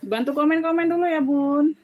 Bantu komen-komen dulu ya, Bun.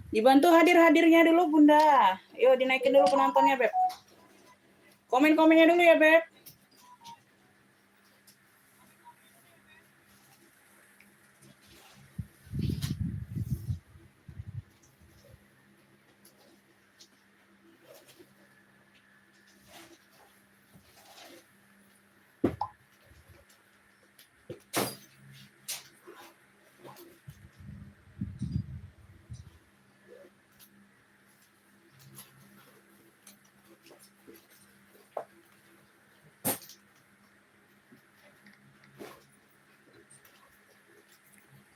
Dibantu hadir-hadirnya dulu, Bunda. Yuk, dinaikin dulu penontonnya, Beb. Komen-komennya dulu ya, Beb.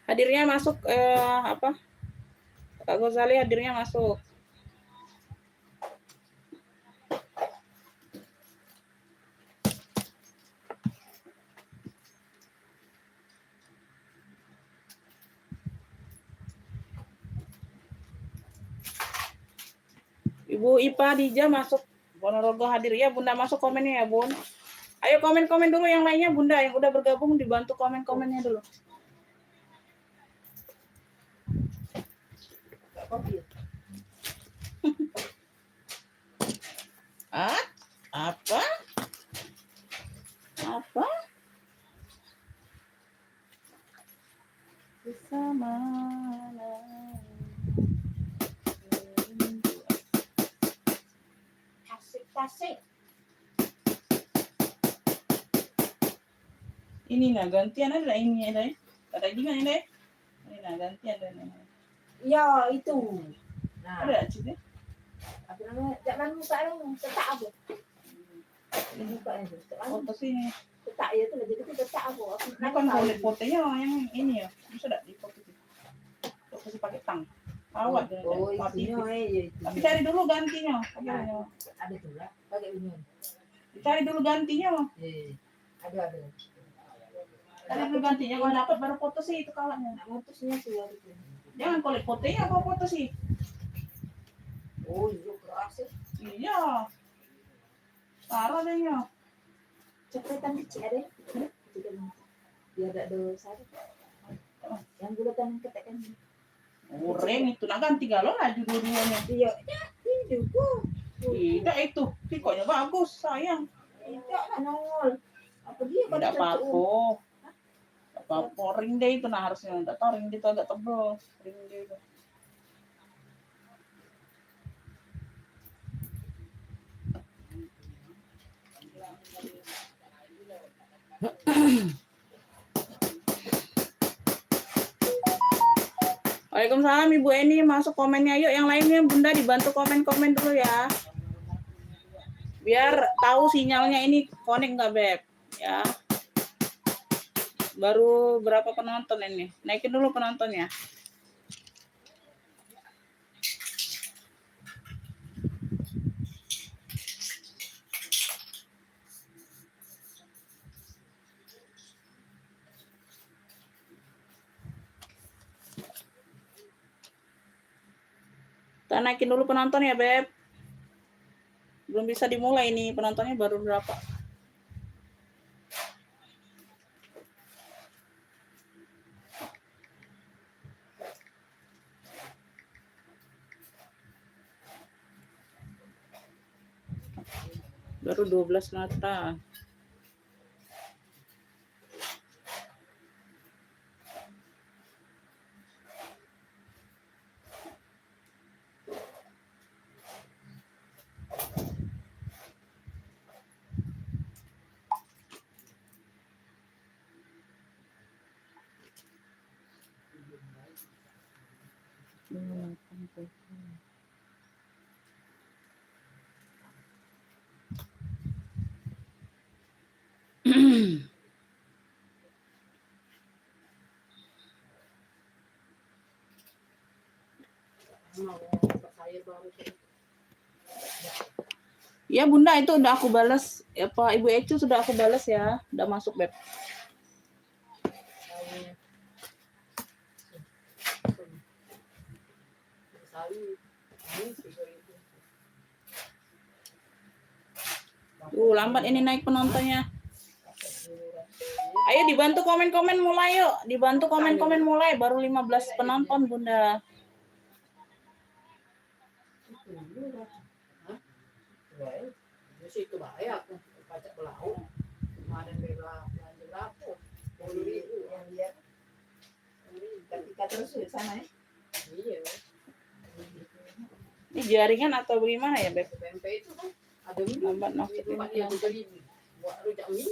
Hadirnya masuk Kak Gozali hadirnya masuk. Ibu Ipa Dija masuk. Ponorogo hadir ya, Bunda masuk komennya ya, Bun. Ayo komen-komen dulu yang lainnya, Bunda yang udah bergabung dibantu komen-komennya dulu. Apa? Bersama Tasik. Ini nah gantian ada ini ada. Ada juga ini deh. Ini nah gantian ada. Ya itu. Nah, Ada juga. apa namanya? Jangan buka dong, tetak apa? Ini buka itu. Foto sini. Tetak ya itu jadi itu tetak apa? Bukan boleh fotonya yang ini ya. Bisa enggak di foto sih. Foto sih pakai tang. Awat isinya ya. Tapi cari dulu gantinya. Ada tuh lah, pakai ini. Cari dulu gantinya. Ada. Cari dulu gantinya. Kalau dapat baru foto sih itu kalahnya. Fotonya tuh ya. Jangan kolek fotonya apa foto sih. Oh iya keras sih. Iya. Parah deh ya. Cepetan kecil deh. Biar ada dosa. Yang bulatan ketekan. Goreng itu nak ganti galon aja dua-duanya. Iya, ini juga. Tidak itu, pikonya bagus sayang. Tidak nongol. Apa dia? Tidak apa-apa. Ring deh itu nah harusnya. Tidak tahu ring deh itu agak tebal. Ring deh itu. Waalaikumsalam Ibu Eni, masuk komennya yuk. Yang lainnya Bunda dibantu komen-komen dulu ya. Biar tahu sinyalnya ini connect nggak Beb ya. Baru berapa penonton ini? Naikin dulu penontonnya. Kita naikin dulu penonton ya Beb. Belum bisa dimulai nih, penontonnya baru berapa. Baru 12 mata. Ya Bunda itu udah aku balas. Ya Pak Ibu Ecu sudah aku balas ya. Udah masuk Beb. Lambat ini naik penontonnya. Ayo dibantu komen-komen mulai yuk. Dibantu komen-komen mulai. Baru 15 penonton Bunda. Itu bahaya aku pajak belau. Kemarin bela belanja berapa? 10.000 yang dia. Ketika terus di sana ya. Iya. Ini jaringan atau bagaimana ya Beb? PMP itu kan ada lambat masuk ini. dia beli buat rujak mie.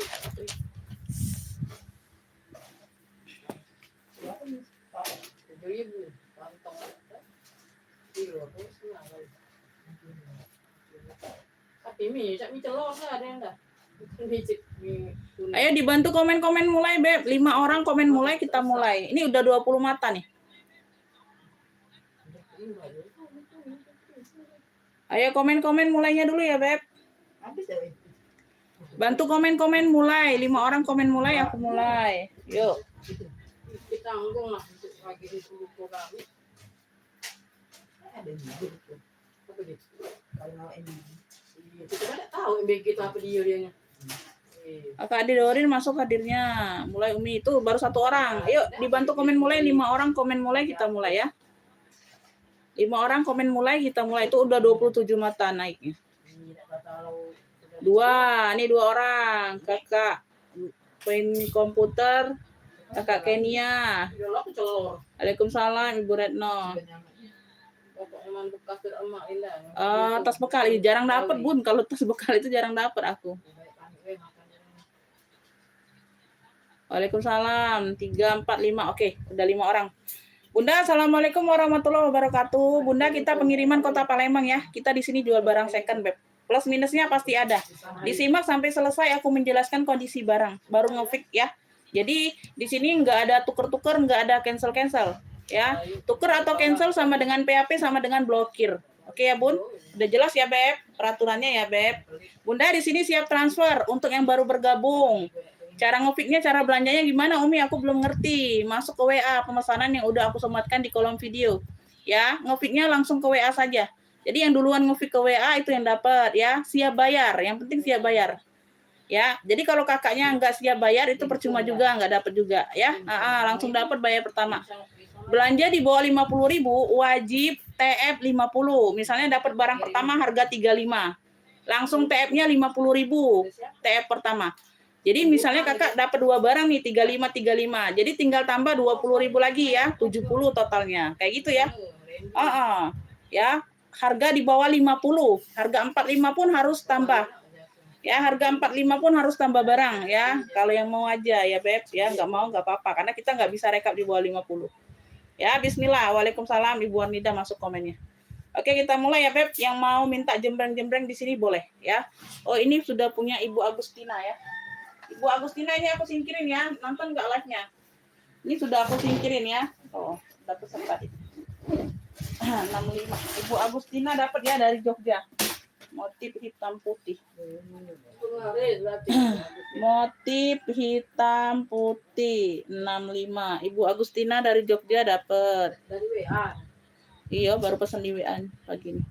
Ayo dibantu komen-komen mulai Beb. 5 orang komen mulai, kita mulai. Ini udah 20 mata nih. Ayo komen-komen mulainya dulu ya Beb. Bantu komen-komen mulai. 5 orang komen mulai, aku mulai. Yuk. Kita tanggung lah untuk lagi disuruh kami. Ada juga. Apa dia? Kalau MBG. Kita kan tahu MBG itu apa dia. Kak Adidorin masuk hadirnya. Mulai Umi itu baru 1 orang. Ayo dibantu komen mulai, 5 orang komen mulai, kita mulai ya. 5 orang komen mulai, kita mulai. Itu udah 27 mata naiknya. Tidak tahu. 2, ini 2 orang. Kakak Queen Komputer, Kakak Kenia. Iyalah aku celor. Waalaikumsalam Ibu Retno. Pokoknya emang bekas dari emak ini. Tas bekal jarang dapat Bun. Kalau tas bekal itu jarang dapat aku. Waalaikumsalam 3, 4, 5. Oke, udah 5 orang. Bunda, assalamualaikum warahmatullahi wabarakatuh. Bunda, kita pengiriman Kota Palembang ya. Kita di sini jual barang second, Beb. Plus minusnya pasti ada. Disimak sampai selesai aku menjelaskan kondisi barang. Baru nge-fix ya. Jadi di sini nggak ada tuker-tuker, nggak ada cancel-cancel. Ya, tuker atau cancel sama dengan PHP sama dengan blokir. Oke ya Bun, udah jelas ya Beb, peraturannya ya Beb. Bunda di sini siap transfer untuk yang baru bergabung. Cara nge-fix-nya, cara belanjanya gimana Umi? Aku belum ngerti. Masuk ke WA pemesanan yang udah aku sematkan di kolom video. Ya, nge-fix-nya langsung ke WA saja. Jadi yang duluan nge-fix ke WA itu yang dapat ya. Siap bayar, yang penting siap bayar. Ya, jadi kalau kakaknya nggak siap bayar itu percuma juga, nggak dapat juga ya. Langsung dapat bayar pertama. Belanja di bawah 50.000 wajib TF 50. Misalnya dapat barang pertama harga 35. Langsung TF-nya 50.000 TF pertama. Jadi misalnya kakak dapat 2 barang nih 35. Jadi tinggal tambah 20.000 lagi ya, 70 totalnya. Kayak gitu ya. Ya, harga di bawah 50. Harga 45 pun harus tambah. Ya, harga 45 pun harus tambah barang ya. Kalau yang mau aja ya, Beb, ya nggak mau nggak apa-apa karena kita nggak bisa rekap di bawah 50. Ya, bismillah. Waalaikumsalam Ibu Arnida masuk komennya. Oke, kita mulai ya, Beb. Yang mau minta jembreng-jembreng di sini boleh ya. Oh, ini sudah punya Ibu Agustina ya. Ibu Agustina ini aku singkirin ya. Nonton nggak live-nya? Ini sudah aku singkirin ya. Oh, udah peserta. 65. Ibu Agustina dapat ya dari Jogja. Motif hitam putih. Motif hitam putih 65. Ibu Agustina dari Jogja dapat. Dari WA. Iya, baru pesan di WA pagi ini.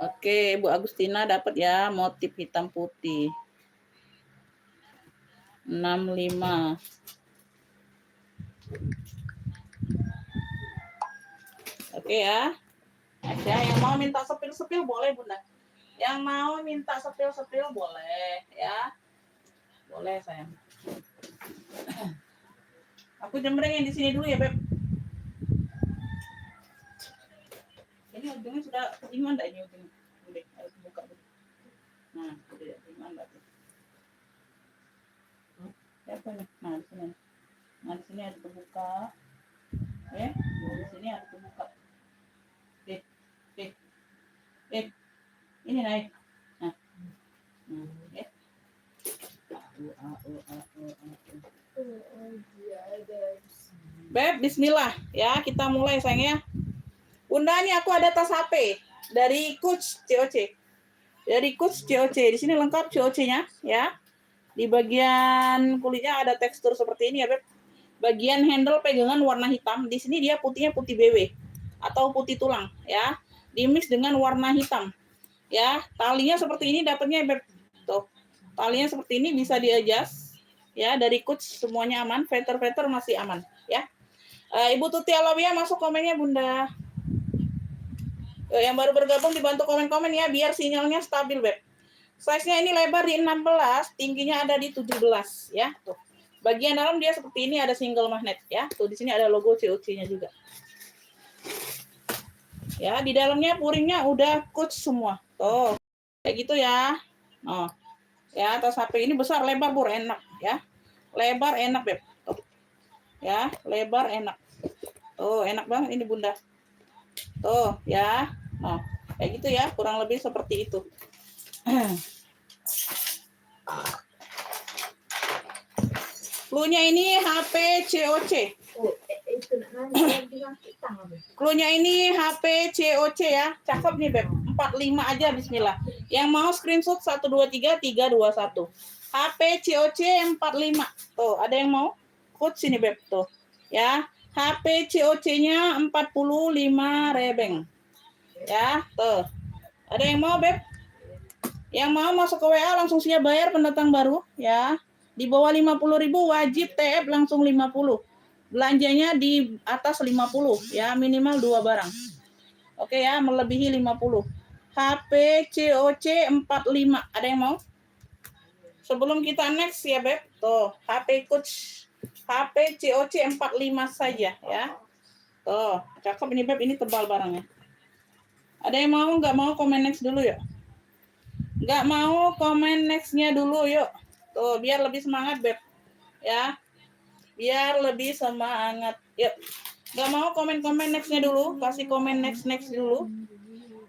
Oke, Bu Agustina dapat ya motif hitam putih. 65. Oke ya. Ada yang mau minta sepil-sepil boleh, Bunda. Yang mau minta sepil-sepil boleh ya. Boleh, sayang. Aku jembrengin di sini dulu ya, Beb. Ini ujungnya sudah ketimbang enggak ini ujungnya? Udah, harus buka dulu. Nah, udah ketimbang enggak tuh? Siapa nih? Nah, di sini. Nah, di sini harus terbuka. Ya, di sini harus terbuka. Ini naik. Nah. Ya. Beb, bismillah ya, kita mulai sayang ya. Bunda, ini aku ada tas HP dari Coach COC. Dari Coach COC. Di sini lengkap COC-nya ya. Di bagian kulitnya ada tekstur seperti ini ya, Beb. Bagian handle pegangan warna hitam. Di sini dia putihnya putih BW atau putih tulang ya. Dimix dengan warna hitam. Ya, talinya seperti ini dapatnya, Beb. Tuh. Talinya seperti ini bisa di-adjust. Ya, dari Coach semuanya aman, veter-veter masih aman ya. Ibu Tuti Alawiyah masuk komennya, Bunda. Yang baru bergabung dibantu komen-komen ya biar sinyalnya stabil, Beb. Size-nya ini lebar di 16, tingginya ada di 17 ya. Tuh. Bagian dalam dia seperti ini ada single magnet ya. Tuh di sini ada logo COC-nya juga. Ya, di dalamnya puringnya udah Coach semua. Tuh. Kayak gitu ya. Oh. Ya, tas HP ini besar, lebar, Bur, enak ya. Lebar enak, Beb. Tuh. Ya, lebar enak. Tuh, enak banget ini, Bunda. Tuh, ya. Oh, kayak gitu ya, kurang lebih seperti itu. Cluenya ini HP COC. Cluenya ini HP COC ya. Cakep nih, Beb. 45 aja, bismillah. Yang mau screenshot 123 321. HP COC 45. Tuh, ada yang mau? Coach sini, Beb, tuh. Ya. HP COC-nya 45 rebeng. Ya, tuh. Ada yang mau, Beb? Yang mau masuk ke WA langsung siap bayar pendatang baru, ya. Di bawah 50.000 wajib TF langsung 50. belanjanya di atas 50 ya, minimal 2 barang. Oke ya, melebihi 50. HP COC 45. Ada yang mau? Sebelum kita next ya, Beb. Tuh, HP Coach. HP COC 45 saja ya. Tuh, cakep ini Beb, ini tebal barangnya. Ada yang mau? Nggak mau komen next dulu yuk. Nggak mau komen next-nya dulu yuk. Tuh, biar lebih semangat Beb. Ya. Biar lebih semangat. Yuk. Nggak mau komen-komen next-nya dulu. Kasih komen next dulu.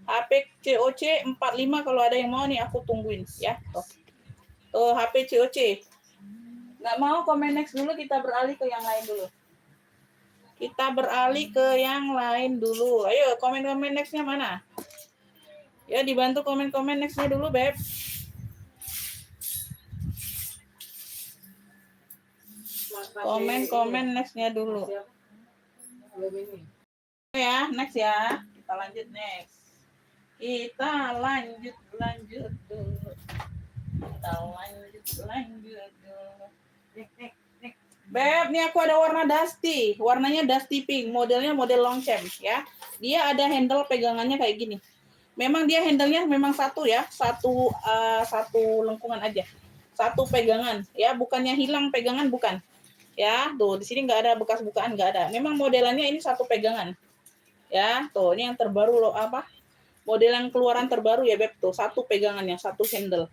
HP COC 45 kalau ada yang mau nih aku tungguin ya. Tuh HP COC. Nggak mau komen next dulu, kita beralih ke yang lain dulu. Kita beralih ke yang lain dulu. Ayo komen-komen next-nya mana? Ya dibantu komen-komen next-nya dulu, Beb. Komen-komen next-nya dulu. Ya, next ya. Kita lanjut next. Kita lanjut dulu. Beb, nih aku ada warna dusty. Warnanya dusty pink. Modelnya model long chain ya. Dia ada handle pegangannya kayak gini. Memang dia handle-nya memang satu ya. Satu lengkungan aja. Satu pegangan ya, bukannya hilang pegangan, bukan. Ya, tuh di sini nggak ada bekas bukaan, nggak ada. Memang modelannya ini satu pegangan. Ya, tuh ini yang terbaru loh apa? Model yang keluaran terbaru ya, Beb. Tuh satu pegangannya, satu handle.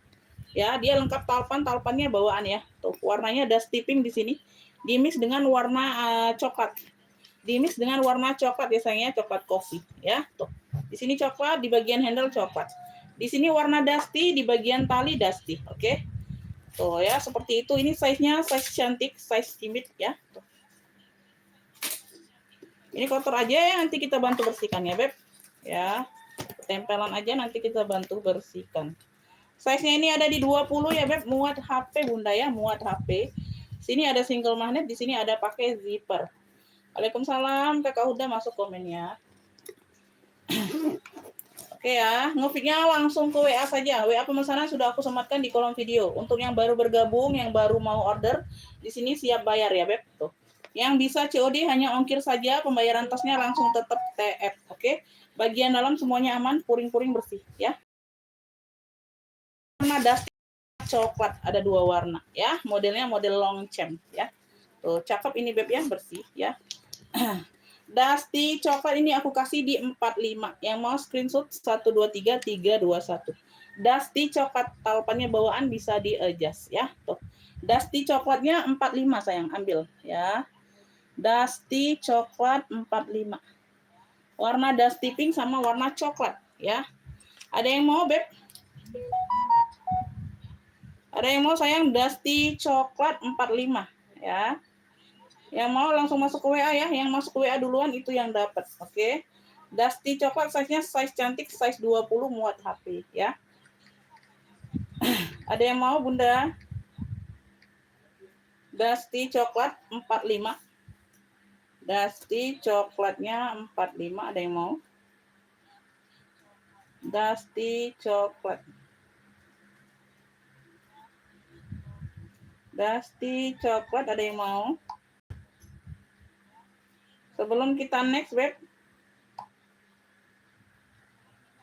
Ya, dia lengkap talpannya bawaan ya. Tuh, warnanya dusty pink di sini. Dimix dengan warna coklat. Dimix dengan warna coklat ya sayangnya, coklat coffee ya. Tuh. Di sini coklat, di bagian handle coklat. Di sini warna dusty, di bagian tali dusty. Oke. Tuh ya, seperti itu. Ini size-nya size cantik, size timid ya. Tuh. Ini kotor aja ya, nanti kita bantu bersihkan ya, Beb. Ya. Tempelan aja nanti kita bantu bersihkan. Size-nya ini ada di 20 ya, Beb. Muat HP Bunda ya, muat HP. Sini ada single magnet, di sini ada pakai zipper. Waalaikumsalam, Kakak Huda masuk komennya. Oke ya, ngefiknya langsung ke WA saja. WA pemesanan sudah aku sematkan di kolom video. Untuk yang baru bergabung, yang baru mau order, di sini siap bayar ya, Beb. Tuh. Yang bisa COD hanya ongkir saja, pembayaran tasnya langsung tetap TF. Oke. Bagian dalam semuanya aman, puring-puring bersih ya. Warna dusty coklat, ada 2 warna ya, modelnya model long chain ya. Tuh cakep ini Beb ya, bersih ya. Dusty coklat ini aku kasih di 45. Yang mau screenshot 123321. Dusty coklat, talpannya bawaan bisa di adjust ya. Tuh. Dusty coklatnya 45 sayang, ambil ya. Dusty coklat 45. Warna dusty pink sama warna coklat ya. Ada yang mau Beb? Ada yang mau sayang dusty coklat 45 ya. Yang mau langsung masuk ke WA ya. Yang masuk ke WA duluan itu yang dapat. Oke. Dusty coklat size-nya size cantik, size 20 muat HP ya. Ada yang mau Bunda? Dusty coklat 45. Dusty coklatnya 45, ada yang mau? Dusty coklat. Dusty coklat, ada yang mau? Sebelum kita next, Beb.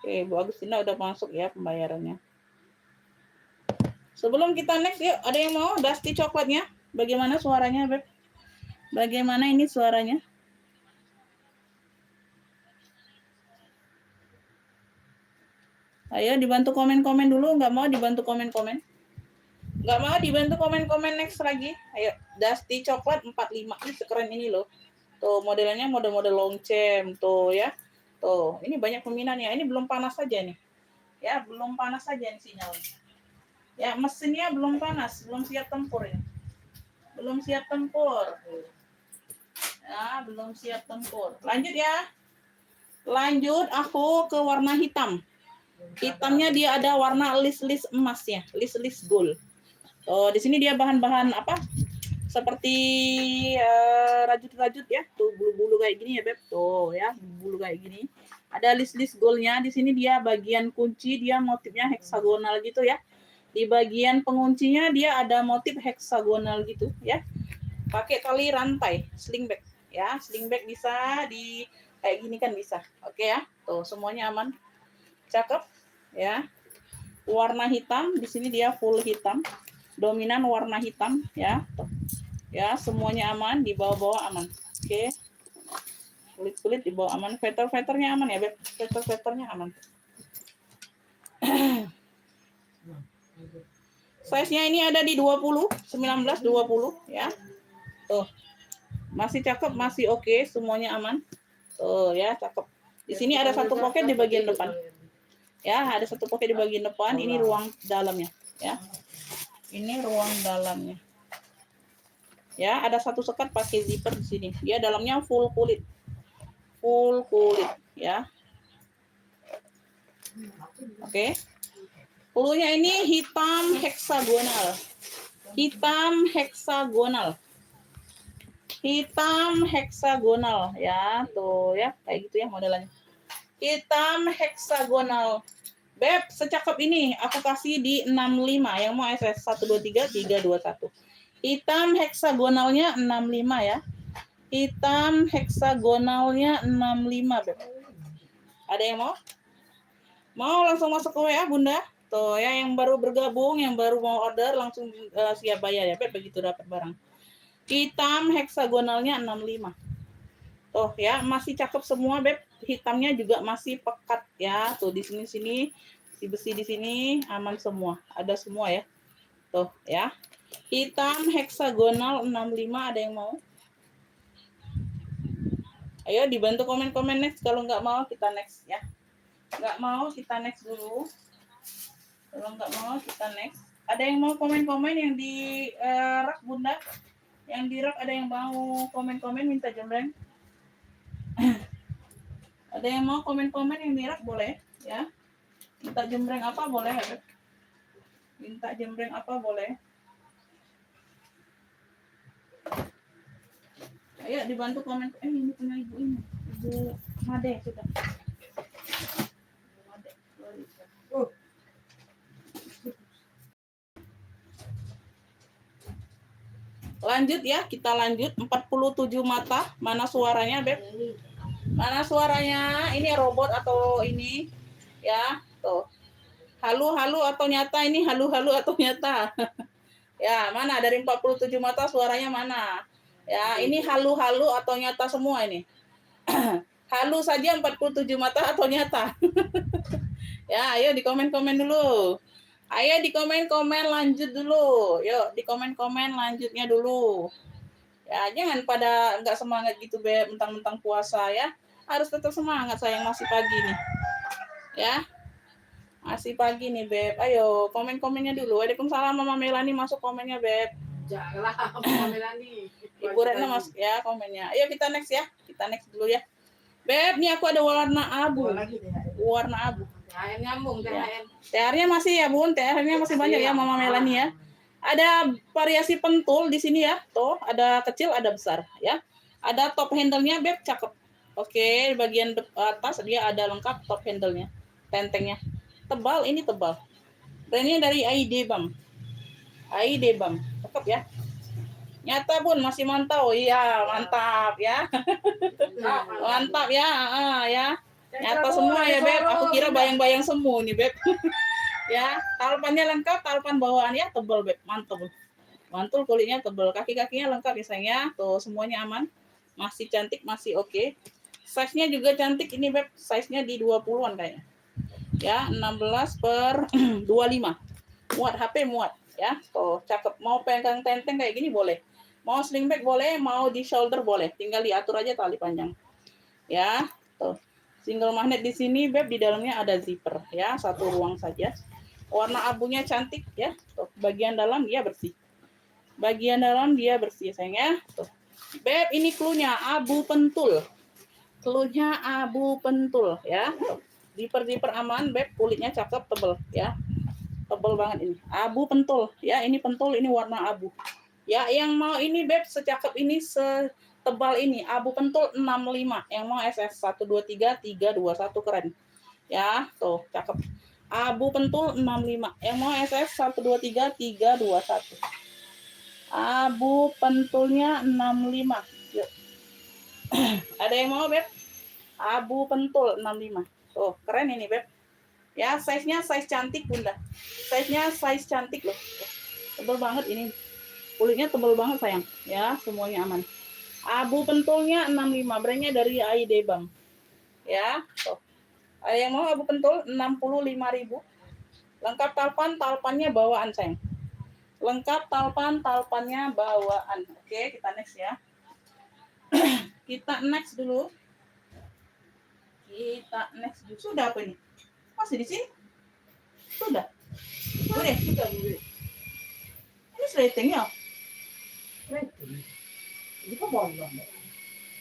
Oke, Bu Agustina udah masuk ya pembayarannya. Sebelum kita next, yuk, ada yang mau dusty coklatnya? Bagaimana suaranya, Beb? Bagaimana ini suaranya? Ayo dibantu komen-komen dulu, nggak mau dibantu komen-komen? Nggak mau dibantu komen-komen next lagi. Ayo, dusty coklat 45. Ini sekeren ini loh. Tuh, modelnya model-model long chain. Tuh ya. Tuh, ini banyak peminatnya. Ini belum panas saja nih. Ya, belum panas saja nih sinyalnya. Ya, mesinnya belum panas. Belum siap tempur ya. Belum siap tempur. Ya, belum siap tempur. Lanjut ya. Lanjut, aku ke warna hitam. Hitamnya dia ada warna list-list emas ya. List-list gold. Oh, di sini dia bahan-bahan apa? Seperti rajut-rajut ya. Tuh bulu-bulu kayak gini ya, Beb. Tuh ya, bulu kayak gini. Ada list-list goldnya. Di sini dia bagian kunci, dia motifnya heksagonal gitu ya. Di bagian penguncinya dia ada motif heksagonal gitu ya. pakai tali rantai, sling bag ya. Sling bag bisa di kayak gini kan bisa. Oke ya. Tuh, semuanya aman. Cakep ya. Warna hitam, di sini dia full hitam. Dominan warna hitam ya. Tuh. Ya, semuanya aman, di bawah-bawah aman. Oke. Kulit-kulit di bawah aman, veter-veternya aman ya, Beb. Veter-veternya aman. Size-nya ini ada di 20, 19, 20 ya. Tuh. Masih cakep, masih oke, semuanya aman. Tuh ya, cakep. Di sini ada satu pocket di bagian depan. Ya, ada satu pocket di bagian depan, ini ruang dalamnya, ya. Ini ruang dalamnya. Ya, ada satu sekat pakai zipper di sini. Dia dalamnya full kulit. Full kulit, ya. Oke. Pelunya ini hitam heksagonal. Hitam heksagonal. Hitam heksagonal ya, tuh ya, kayak gitu ya modelannya. Hitam heksagonal. Beb, secakep ini aku kasih di 65. Yang mau SS 123 321. Hitam heksagonalnya 65 ya. Hitam heksagonalnya 65, Beb. Ada yang mau? Mau langsung masuk ke WA, Bunda? Tuh ya, yang baru bergabung, yang baru mau order langsung siap bayar ya, Beb, begitu dapat barang. Hitam heksagonalnya 65. Tuh ya, masih cakep semua, Beb. Hitamnya juga masih pekat ya. Tuh di sini-sini, besi di sini aman semua. Ada semua ya. Tuh ya. Hitam heksagonal 65, ada yang mau? Ayo dibantu komen-komen next. Kalau nggak mau kita next ya. Nggak mau kita next dulu. Kalau nggak mau kita next. Ada yang mau komen-komen yang di rak, Bunda? Yang di rak ada yang mau komen-komen minta jembreng? Ada yang mau komen-komen yang di rak boleh ya. Minta jembreng apa boleh ya, Beb? Minta jembreng apa boleh? Ayo dibantu komen. Ini punya ibu ini. Ibu Made sudah. Made. Lanjut ya, kita lanjut 47 mata. Mana suaranya, Beb? Mana suaranya? Ini robot atau ini? Ya, tuh. Halu-halu atau nyata? Ini halu-halu atau nyata? Ya, mana dari 47 mata suaranya mana? Ya, ini halu-halu atau nyata semua ini? Halu saja 47 mata atau nyata? Ya, ayo di komen-komen dulu. Ayo di komen-komen lanjut dulu. Yuk, di komen-komen lanjutnya dulu. Ya, jangan pada nggak semangat gitu, Beb, mentang-mentang puasa ya. Harus tetap semangat, sayang, masih pagi nih. Ya. Masih pagi nih, Beb. Ayo, komen-komennya dulu. Waalaikumsalam, Mama Melani, masuk komennya, Beb. Janganlah Mama Melani. Ibu Retno masuk ya komennya. Ayo kita next ya. Kita next dulu ya. Beb, nih aku ada warna abu. Warna abu. THR nyambung, THR. THR-nya masih ya, Bun. THR-nya masih banyak ya, Mama Melani ya. Ada variasi pentul di sini ya. Tuh, ada kecil, ada besar ya. Ada top handle-nya, Beb, cakep. Oke, bagian atas dia ada lengkap top handle-nya. Tentengnya. Tebal, ini tebal. Brandnya dari ID-BAM. ID-BAM. Cakep ya. Nyata, Bun, masih mantau. Iya, mantap ya. Mantap ya. Ya. Nyata semua ya, Beb. Aku kira bayang-bayang semu nih, Beb. Ya, talpannya lengkap, talpan bawaan ya tebal, Beb. Mantap. Mantul, kulitnya tebal, kaki-kakinya lengkap ya, sayang ya. Tuh, semuanya aman. Masih cantik, masih oke. Size-nya juga cantik ini, Beb. Size-nya di 20-an kayaknya. Ya, 16/25. Muat HP, muat ya. Tuh, cakep. Mau pegang tenteng kayak gini boleh. Mau sling bag boleh, mau di shoulder boleh. Tinggal diatur aja tali panjang. Ya, tuh. Single magnet di sini, Beb, di dalamnya ada zipper ya, satu ruang saja. Warna abunya cantik ya. Tuh, bagian dalam dia bersih. Bagian dalam dia bersih, sayang ya. Tuh. Beb, ini cluenya abu pentul. Cluenya abu pentul ya. Tuh. Zipper aman, Beb, kulitnya cakep, tebel ya. Tebel banget ini. Abu pentul ya, ini pentul, ini warna abu. Ya, yang mau ini, Beb, secakep ini, setebal ini, abu pentul 65. Yang mau SS 123 321 keren. Ya, tuh, cakep. Abu pentul 65. Yang mau SS 123 321. Abu pentulnya 65. Yuk. Ada yang mau, Beb? Abu pentul 65. Tuh, keren ini, Beb. Ya, size-nya size cantik, Bunda. Size-nya size cantik loh. Tebel banget ini. Kulitnya tebel banget, sayang. Ya, semuanya aman. Abu pentulnya 65. Brandnya dari Aidebam. Ya, tuh. Ada yang mau abu pentul 65.000. Lengkap talpan, talpannya bawaan, sayang. Lengkap talpan, talpannya bawaan. Oke, kita next ya. Kita next dulu. Kita next dulu. Sudah apa ini? Masih di sini? Sudah. Udah. Ini slating ya? Ini kok bolong?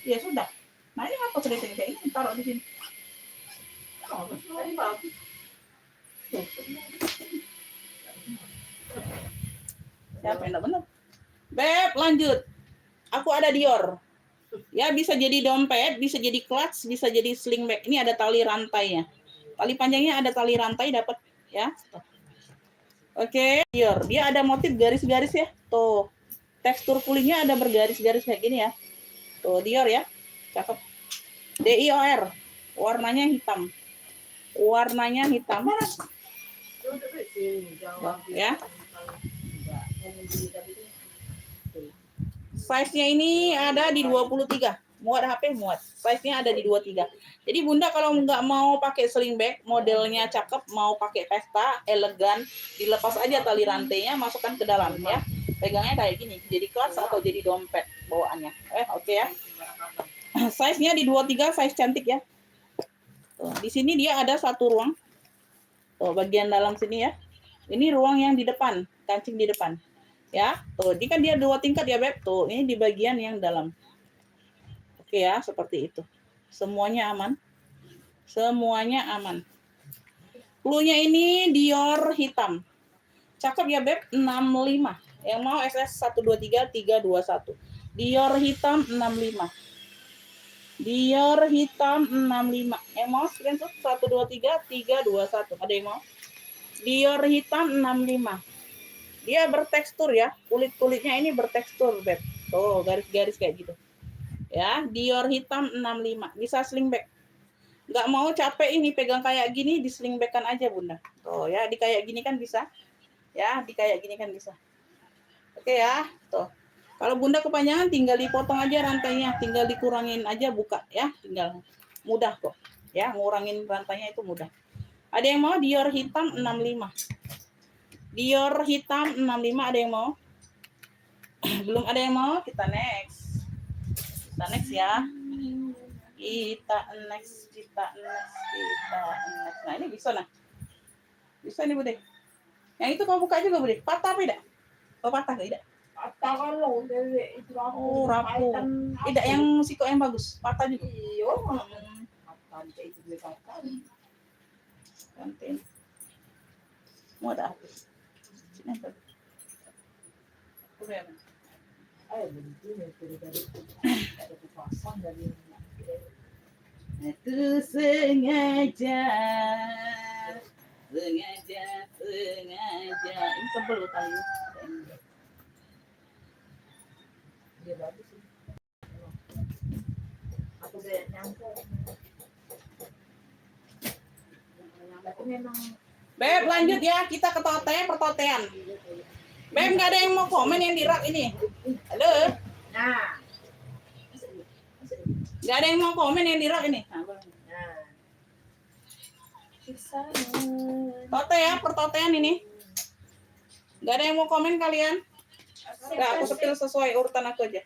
Iya sudah. Nah ini apa slating kayak ini? Taruh di sini. Tadi bagus. Siapa yang benar? Beb, lanjut. Aku ada Dior. Ya, bisa jadi dompet, bisa jadi clutch, bisa jadi sling bag. Ini ada tali rantainya. Tali panjangnya ada tali rantai dapat ya. Oke, Dior. Dia ada motif garis-garis ya. Tuh. Tekstur kulitnya ada bergaris-garis kayak gini ya. Tuh, Dior ya. Cakep. DIOR. Warnanya hitam. Warnanya hitam. Ya. Size-nya ini ada di 23. Muat HP muat. Size-nya ada di 23. Jadi Bunda kalau nggak mau pakai sling bag, modelnya cakep, mau pakai pesta, elegan, dilepas aja tali rantainya, masukkan ke dalam ya. Pegangnya kayak gini, jadi clutch atau jadi dompet bawaannya. Oke ya. Size-nya di 23, size cantik ya. Tuh, di sini dia ada satu ruang. Tuh, bagian dalam sini ya. Ini ruang yang di depan, kancing di depan. Ya, tuh, ini kan dia 2 tingkat ya, Beb. Tuh, ini di bagian yang dalam. Oke ya, seperti itu. Semuanya aman. Semuanya aman. Cluenya ini Dior hitam. Cakep ya, Beb. 65. Yang mau SS 123 321. Dior hitam 65. Dior hitam 65. Yang mau screenshot 123 321. Ada yang mau? Dior hitam 65. Dia bertekstur ya. Kulit-kulitnya ini bertekstur, Beb. Tuh, garis-garis kayak gitu. Ya, Dior hitam 65. Bisa sling bag. Nggak mau capek ini pegang kayak gini, di sling bag-kan aja, Bunda. Tuh ya, di kayak gini kan bisa. Ya, di kayak gini kan bisa. Oke ya, tuh. Kalau Bunda kepanjangan tinggal dipotong aja rantainya, tinggal dikurangin aja buka ya, tinggal mudah kok. Ya, ngurangin rantainya itu mudah. Ada yang mau Dior hitam 65? Dior hitam 65 ada yang mau? Belum ada yang mau? Kita next. Kita next ya. Kita next. Nah, ini bisa nah. Bisa nih, Bude. Yang itu kau buka juga, Bude. Patah apa tidak? Oh, patah tidak? Patah kalau itu Oh, rapuh. Tidak yang siko yang bagus. Patah juga. Iyo. Patah itu beli patah. Kantin. Mau ada apa? Sini apa? Udah. Ayo beli dari ada pasang dari Aku sengaja. Ini tebel loh talinya. dia bagus sih. Aku udah nyangka. Tapi memang Beb, lanjut ya. Kita ke pertotean. Beb, nggak ada yang mau komen yang di rak ini. Halo? nah. Nggak ada yang mau komen yang di rak ini. Tote ya, pertotean ini. Nggak ada yang mau komen kalian? Nggak, aku setel sesuai urutan aku aja.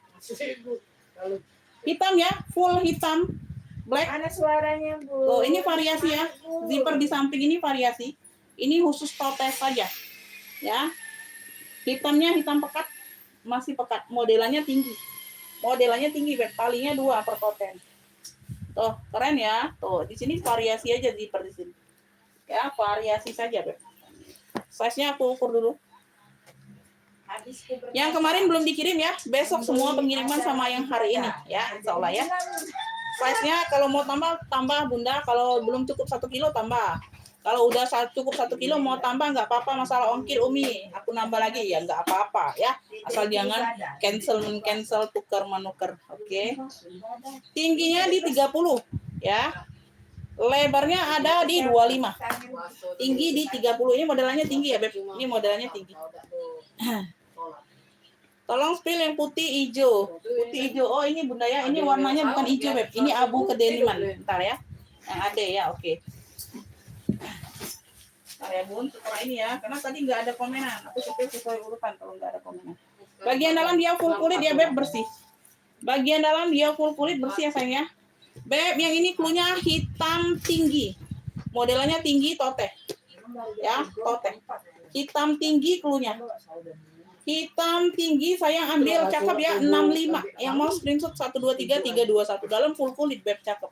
Hitam ya, full hitam. Black. Ada suaranya, Bu. Oh, ini variasi ya. Zipper di samping ini variasi. Ini khusus tote saja. Ya. Hitamnya hitam pekat, masih pekat. Modelannya tinggi. Beb. Talinya 2 per toten. Tuh, keren ya. Tuh, di sini variasi aja zipper di sini. Ya, variasi saja, Beb. Size-nya aku ukur dulu. Yang kemarin belum dikirim ya. Besok semua pengiriman sama yang hari ini ya, insyaallah ya. Size-nya kalau mau tambah Bunda, kalau belum cukup 1 kilo tambah. Kalau udah cukup 1 kilo mau tambah nggak apa-apa, masalah ongkir Umi. Aku nambah lagi ya nggak apa-apa ya. Asal jangan cancel tukar menukar. Oke. Tingginya di 30 ya. Lebarnya ada di 25. Tinggi di 30. Ini modelannya tinggi ya, Beb. Ini modelannya tinggi. Tolong spill yang putih hijau. Putih hijau. Oh, ini Bunda ya. Ini warnanya bukan hijau, Beb. Ini abu kedeniman. Bentar ya. Yang ada ya, oke. Bentar ya, Bun. Setelah ini ya. Karena tadi nggak ada komenan. Aku spill sesuai urutan kalau nggak ada komenan. Bagian dalam dia full kulit ya, Beb, bersih. Bagian dalam dia full kulit bersih ya, sayang ya. Beb, yang ini klunya hitam tinggi. Modelannya tinggi tote. Ya, tote. Hitam tinggi klunya. Hitam tinggi, sayang ambil cakep ya 65. Yang mau screenshot 123321 dalam full kulit, Beb, cakep.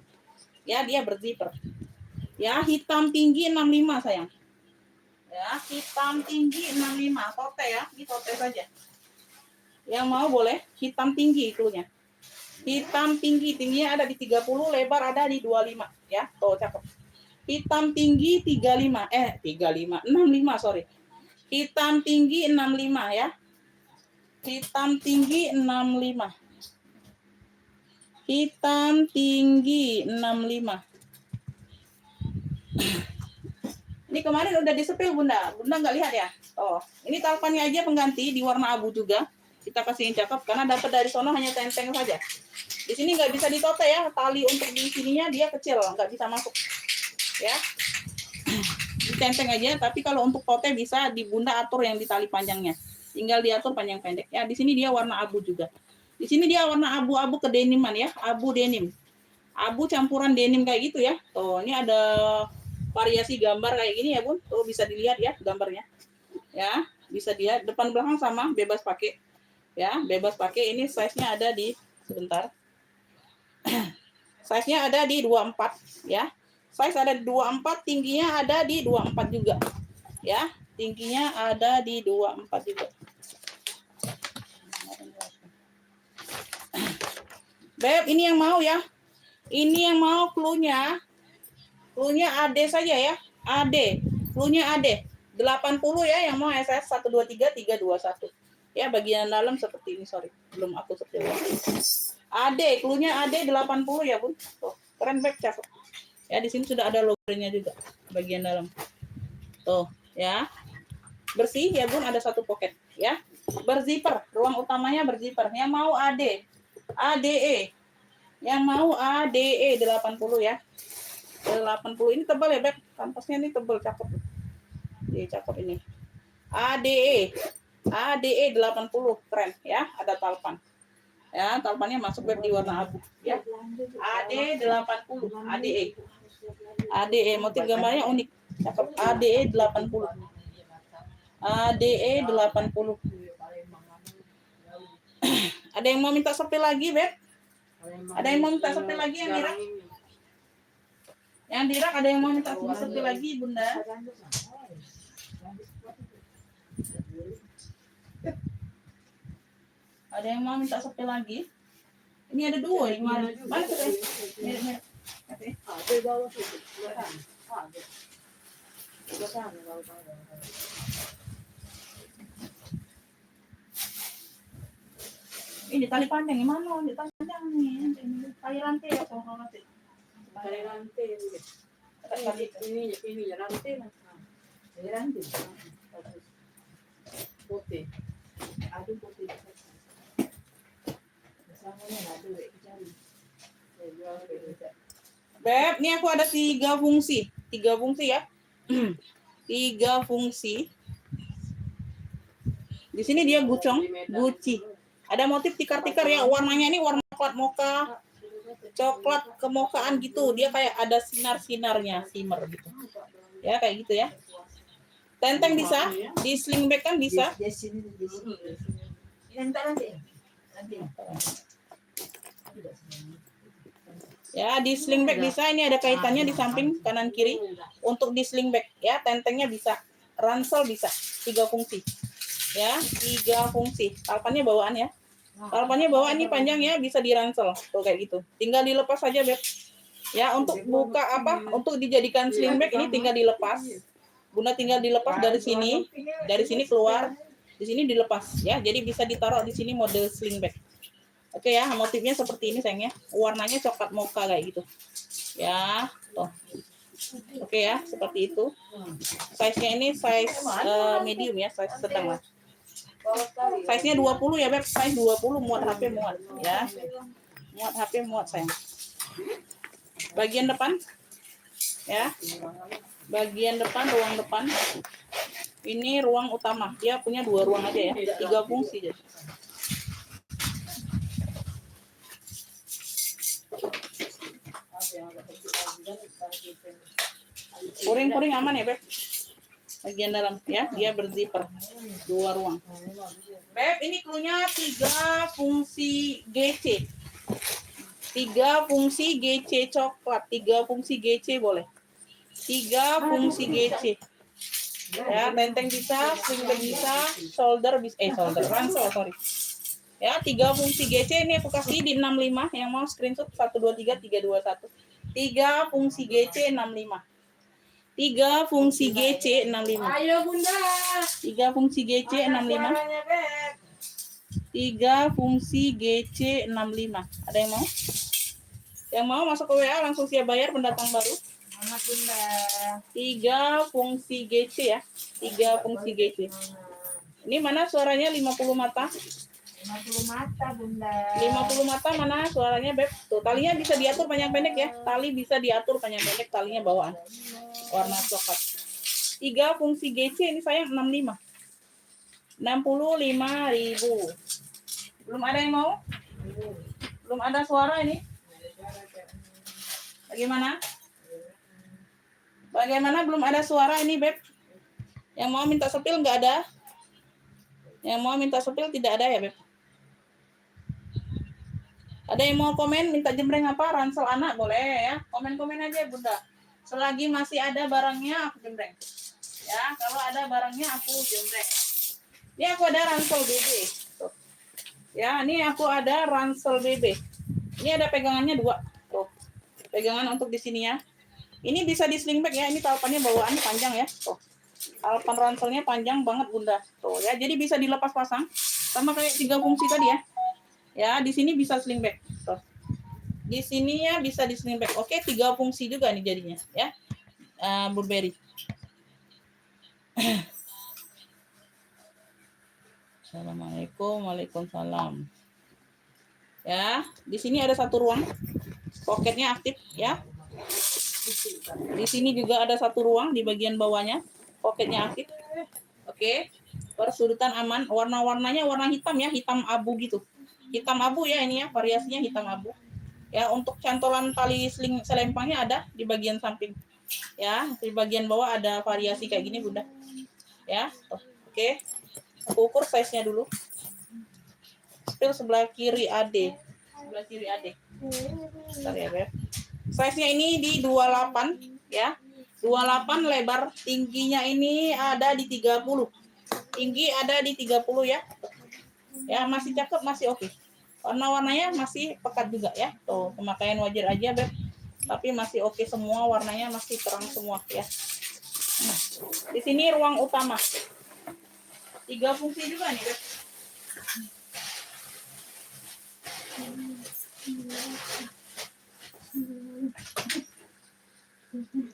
Ya, dia berzipper. Ya, hitam tinggi 65 sayang. Ya, hitam tinggi 65. Tote ya, ini tote saja. Yang mau boleh hitam tinggi klunya. Hitam tinggi, tingginya ada di 30, lebar ada di 25 ya. Tuh cakep. Hitam tinggi 65, sorry. Hitam tinggi 65 ya. Hitam tinggi 65. Hitam tinggi 65. Ini kemarin udah disepil Bunda. Bunda nggak lihat ya? Oh, ini talpannya aja pengganti di warna abu juga. Kita kasihin cakep karena dapat dari sono hanya tenteng saja. Di sini nggak bisa ditote ya. Tali untuk di sininya dia kecil, nggak bisa masuk. Ya. Ditenteng aja, tapi kalau untuk tote bisa di Bunda atur yang di tali panjangnya. Tinggal diatur panjang pendek. Ya, di sini dia warna abu juga. Di sini dia warna abu-abu kedeniman ya, abu denim. Abu campuran denim kayak gitu ya. Tuh, ini ada variasi gambar kayak gini ya, Bun. Tuh bisa dilihat ya gambarnya. Ya, bisa dilihat depan belakang sama, bebas pakai. Ya, bebas pakai. Ini size-nya ada di sebentar. Size-nya ada di 24 ya. Size ada di 24, tingginya ada di 24 juga. Ya, tingginya ada di 24 juga. Beb, ini yang mau ya. Ini yang mau cluenya. Cluenya AD saja ya. AD. Cluenya AD. 80 ya yang mau SS 123321. Ya, bagian dalam seperti ini, sorry. Belum aku setel. AD, cluenya AD 80 ya, Bun. Tuh, keren Beb, cakep. Ya, di sini sudah ada logonya juga bagian dalam. Tuh, ya. Bersih ya, Bun, ada satu pocket, ya. Berzipper, ruang utamanya berzipper. Yang mau AD, ADE. Yang mau ADE 80 ya. 80 ini tebal ya, Beb. Kampasnya ini tebal, cakep. Ini cakep ini. ADE. ADE 80, keren ya, ada talpan. Ya, talpannya masuk Beb di warna abu, ya. AD 80, ADE. ADE, motif gambarnya unik. Cakep. ADE 80. ADE 80. Ada yang mau minta sepil lagi, Beb? Ada yang mau minta sepil lagi yang dirak? Yang dirak ada yang mau minta sepil lagi, Bunda? Ada yang mau minta sepil lagi? Ini ada dua ini. Mana tuh? Ada bawah situ. Ini tali panjang gimana? Ini tali panjang nih. Tali rantai ya kalau rantai. Tali rantai ini ya rantai lah. Tali rantai. Putih. Ada putih. Besamanya ada cari. Beb, ini aku ada 3 fungsi. 3 fungsi ya. 3 fungsi. Di sini dia gucong, guci. Ada motif tikar-tikar ya. Warnanya ini warna coklat mocha. Coklat kemokaan gitu. Dia kayak ada sinar-sinarnya, shimmer gitu. Ya, kayak gitu ya. Tenteng bisa, di sling bag kan bisa. Ya, di sling bag bisa. Ini ada kaitannya di samping kanan kiri. Untuk di sling bag ya, tentengnya bisa. Ransel bisa. 3 fungsi. Ya, 3 fungsi. Talpannya bawaan ya. Talpannya bawaan ini panjang ya, bisa diransel. Tuh kayak gitu. Tinggal dilepas saja, Beb. Ya, untuk buka apa? Untuk dijadikan sling bag ini tinggal dilepas. Bunda tinggal dilepas dari sini. Dari sini keluar. Di sini dilepas ya. Jadi bisa ditaruh di sini mode sling bag. Oke ya, motifnya seperti ini sayangnya. Warnanya coklat mocha kayak gitu. Ya, tuh. Oke ya, seperti itu. Size-nya ini size medium ya, size sedang lah. Size-nya 20 ya, Beb. Size 20 muat HP muat ya. Muat HP muat sayang. Bagian depan ya. Bagian depan, ruang depan. Ini ruang utama. Dia punya 2 ruang aja ya. 3 fungsi jadi. Puring-puring aman ya, Beb. Bagian dalam ya, dia berzipper. 2 ruang. Beb, ini cluenya 3 fungsi GC. 3 fungsi GC coklat, 3 fungsi GC boleh. 3 fungsi GC. Ya, tenteng bisa, sling bag bisa, shoulder bisa, ransel sorry. Ya, 3 fungsi GC ini aku kasih di 65 yang mau screenshot 123 321. 3 fungsi GC 65. 3 fungsi GC 65. Ayo Bunda. 3 fungsi GC 65. 3 fungsi GC 65. Ada yang mau? Yang mau masuk ke WA langsung siap bayar pendatang baru. Anak Bunda. 3 fungsi GC ya. 3 fungsi GC. Ini mana suaranya 50 mata? 50 mata Bunda. 50 mata mana suaranya, Beb? Tuh, talinya bisa diatur panjang pendek ya. Tali bisa diatur panjang pendek, talinya bawaan. Warna coklat. 3 fungsi GC ini sayang 65. 65.000. Belum ada yang mau? Belum ada suara ini? Bagaimana? Bagaimana belum ada suara ini, Beb? Yang mau minta sepil nggak ada? Yang mau minta sepil tidak ada ya, Beb? Ada yang mau komen minta jembreng apa? Ransel anak boleh ya. Komen-komen aja Bunda. Selagi masih ada barangnya aku jembreng. Ya, kalau ada barangnya aku jembreng. Ini aku ada ransel BB. Tuh. Ya, ini aku ada ransel BB. Ini ada pegangannya 2. Tuh. Pegangan untuk di sini ya. Ini bisa di sling bag ya. Ini talpannya bawaan panjang ya. Tuh. Talpan ranselnya panjang banget Bunda. Tuh ya, jadi bisa dilepas pasang. Sama kayak 3 fungsi tadi ya. Ya, di sini bisa sling bag. Tuh. Di sini ya bisa di sling bag. Oke, 3 fungsi juga nih jadinya ya. Burberry. Assalamualaikum, waalaikumsalam. Ya, di sini ada 1 ruang. Poketnya aktif ya. Di sini juga ada 1 ruang di bagian bawahnya. Poketnya aktif. Oke. Persudutan aman. Warna-warnanya warna hitam ya, hitam abu gitu. Hitam abu ya ini ya, variasinya hitam abu. Ya, untuk cantolan tali selempangnya ada di bagian samping. Ya, di bagian bawah ada variasi kayak gini Bunda. Ya, oke. Aku ukur size-nya dulu. Spill sebelah kiri AD. Sebelah kiri AD. Bentar ya, Beb. Size-nya ini di 28 ya. 28 lebar, tingginya ini ada di 30. Tinggi ada di 30 ya. Ya, masih cakep, masih oke. Warna-warnanya masih pekat juga ya. Tuh, pemakaian wajar aja, Beb. Tapi masih oke semua, warnanya masih terang semua ya. Di sini ruang utama. 3 fungsi juga nih, Beb.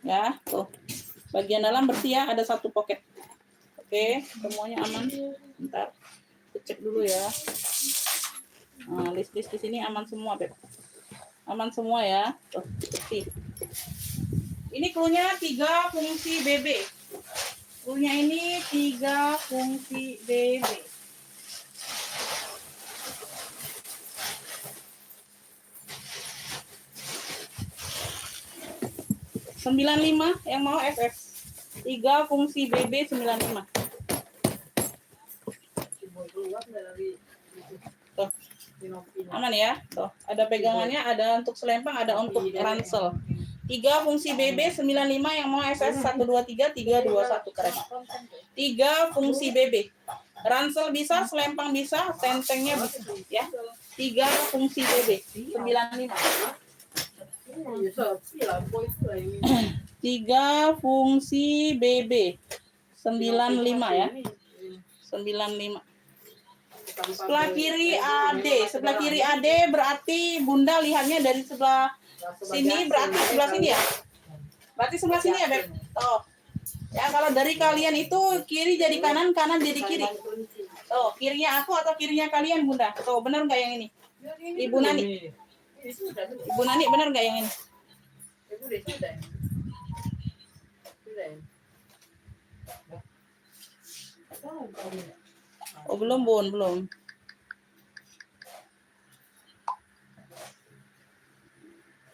Ya, tuh. Bagian dalam bersih ya, ada 1 pocket. Oke, semuanya aman. Bentar. Cek dulu ya. Nah, list di sini aman semua, Beb. Aman semua ya. Tuh, bersih. Ini cluenya 3 fungsi BB. Cluenya ini 3 fungsi BB. $95 yang mau FF. 3 fungsi BB 95. Tuh. Aman ya. Tuh, ada pegangannya, ada untuk selempang, ada untuk ransel. 3 fungsi BB 95 yang mau SS 123 321 keren. 3 fungsi BB. Ransel bisa, selempang bisa, tentengnya bisa ya. 3 fungsi BB 95. Iya, sapi lah, boy itu lah yang ini. 3 fungsi BB. 95 ya. 95. Sebelah kiri AD. Sebelah kiri AD berarti Bunda lihatnya dari sebelah sini, berarti sebelah sini ya? Berarti sebelah sini ya, Beb? Oh. Ya, kalau dari kalian itu kiri jadi kanan, kanan jadi kiri. Oh, kirinya aku atau kirinya kalian, Bunda? Tuh, benar nggak yang ini? Ibu Nani. Ibu Nani, benar nggak yang ini? Oh, belum, Bun, belum.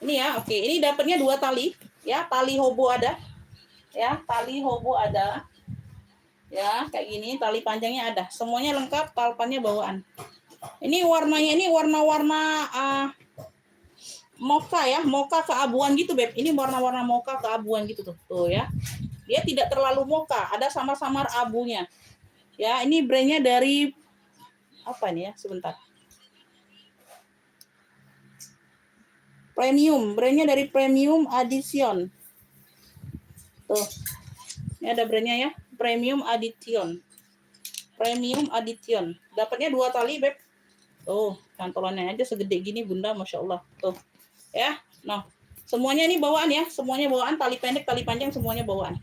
Ini ya, oke. Ini dapatnya 2 tali, ya. Tali hobo ada. Ya, tali hobo ada. Ya, kayak gini, tali panjangnya ada. Semuanya lengkap, kalpannya bawaan. Ini warnanya ini warna-warna mocha ya, mocha keabuan gitu, Beb. Ini warna-warna mocha keabuan gitu tuh. Tuh ya. Dia tidak terlalu mocha, ada samar-samar abunya. Ya, ini brandnya dari apa ini ya? Sebentar. Premium, brandnya dari Premium Addition. Tuh. Ini ada brandnya ya, Premium Addition. Premium Addition. Dapatnya 2 tali, Beb. Tuh, cantolannya aja segede gini, Bunda, Masya Allah. Tuh. Ya, nah. Semuanya ini bawaan ya, semuanya bawaan, tali pendek, tali panjang, semuanya bawaan.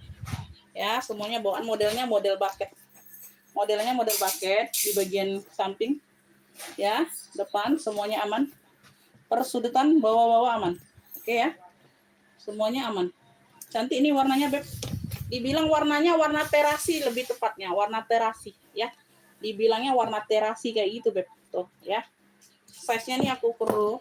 Ya, semuanya bawaan, modelnya model bucket. Modelnya model bucket di bagian samping. Ya, depan semuanya aman. Persudutan bawah-bawah aman. Oke ya. Semuanya aman. Cantik ini warnanya, Beb. Dibilang warnanya warna terasi lebih tepatnya, warna terasi ya. Dibilangnya warna terasi kayak gitu, Beb. Tuh, ya. Size-nya ini aku perlu.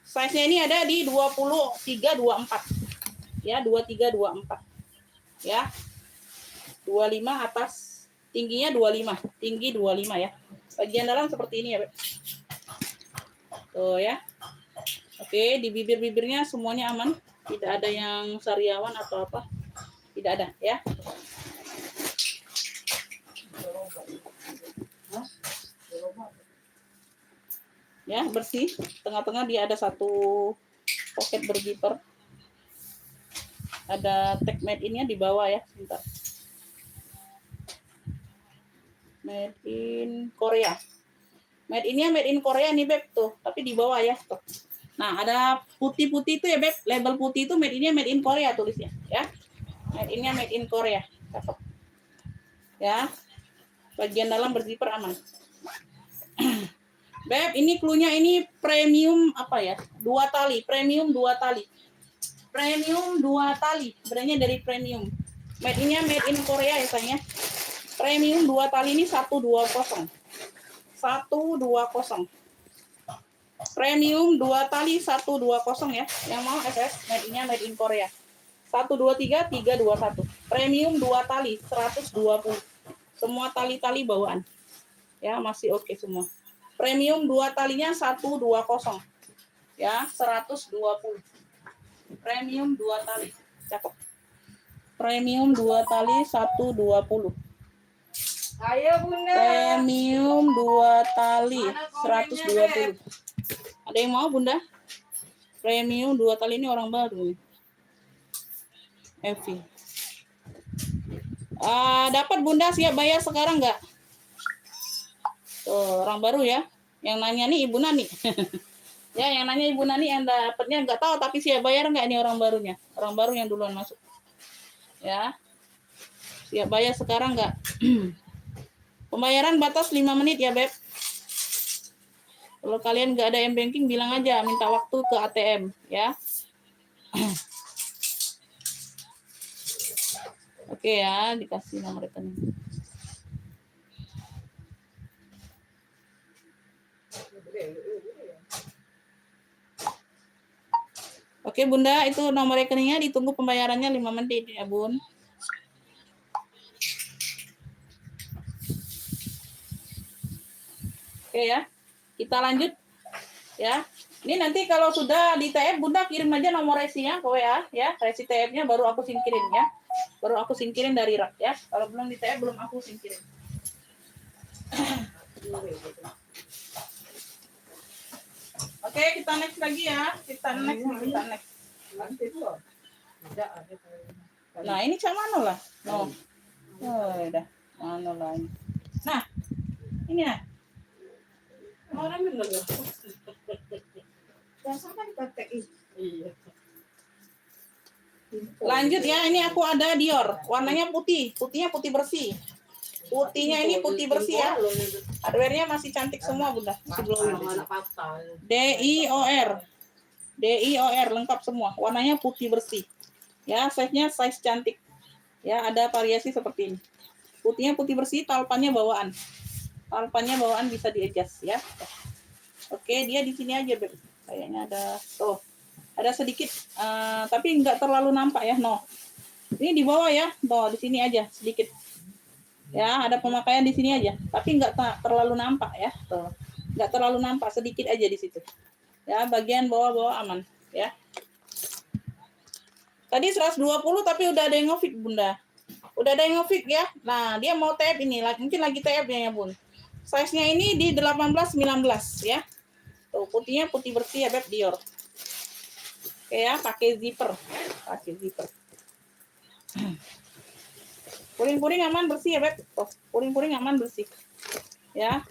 Size-nya ini ada di 23-24. Ya, 23-24. Ya. 25 atas, tingginya 25, tinggi 25 ya. Bagian dalam seperti ini ya, Beb. Tuh ya. Oke, di bibir-bibirnya semuanya aman, tidak ada yang sariawan atau apa. Tidak ada ya. Ya, bersih. Tengah-tengah dia ada 1 pocket berzipper. Ada tag made in-nya di bawah ya. Sebentar. Made in Korea. Made in-nya made in Korea nih, Beb, tuh. Tapi di bawah ya, tuh. Nah, ada putih-putih itu ya, Beb. Label putih itu made in-nya made in Korea tulisnya, ya. Made in-nya made in Korea. Cakep. Ya. Bagian dalam berzipper aman. Beb, ini clue-nya ini premium apa ya? 2 tali, premium 2 tali. Premium 2 tali, brandnya dari Premium. Made in-nya made in Korea ya, sayangnya. Premium 2 tali ini 120. 120. Premium 2 tali 120 ya. Yang mau SS made in-nya made in Korea. 123 321. Premium 2 tali 120. Semua tali-tali bawaan. Ya, masih oke semua. Premium 2 talinya 120. Ya, 120. Premium 2 tali. Cakep. Premium 2 tali 120. Ayo, Bunda. Premium 2 tali 120. Ada yang mau, Bunda? Premium 2 tali ini orang baru nih. Evi. Dapat, Bunda, siap bayar sekarang nggak? Tuh, orang baru ya. Yang nanya nih Ibu Nani. Ya, yang nanya Ibu Nani yang dapatnya nggak tahu tapi siap bayar nggak ini orang barunya. Orang baru yang duluan masuk. Ya. Siap bayar sekarang nggak? Pembayaran batas 5 menit ya, Beb. Kalau kalian nggak ada M-Banking, bilang aja, minta waktu ke ATM, ya. Oke ya, dikasih nomor rekening. Oke, Bunda, itu nomor rekeningnya, ditunggu pembayarannya 5 menit ya, Bun. Oke ya, kita lanjut ya. Ini nanti kalau sudah di TF, Bunda kirim aja nomor resinya ke WA ya. Resi TF-nya baru aku singkirin ya. Baru aku singkirin dari rak ya. Kalau belum di TF belum aku singkirin. Oke Oke, kita next lagi ya. Kita next. Lantai dua. Tidak ada. Nah, ini cak mana lah? No. Oh, udah. Mana lah ini. Nah, ini ya. Orang bener ya. Biasa kan pakai Iya. Lanjut ya, ini aku ada Dior. Warnanya putih. Putihnya putih bersih. Putihnya ini putih bersih ya. Hardware-nya masih cantik semua, Bunda. Masih glowing. Anak patah. DIOR. DIOR lengkap semua. Warnanya putih bersih. Ya, size-nya size cantik. Ya, ada variasi seperti ini. Putihnya putih bersih, talpannya bawaan. Talpannya bawaan bisa di-adjust ya. Oke, dia di sini aja, Beb. Kayaknya ada ada sedikit tapi nggak terlalu nampak ya, no. Ini di bawah ya, di sini aja sedikit. Ya, ada pemakaian di sini aja, tapi nggak terlalu nampak ya, tuh. Nggak terlalu nampak, sedikit aja di situ. Ya, bagian bawah-bawah aman, ya. Tadi 120 tapi udah ada yang nge-fit, Bunda. Udah ada yang nge-fit ya. Nah, dia mau TF ini, mungkin lagi TF ya, Bun. Size-nya ini di 18-19 ya. Tuh, putihnya putih bersih ya, Beb, Dior. Oke ya, pakai zipper. Puring-puring aman bersih ya, Beb. Tuh, puring-puring aman bersih. Ya.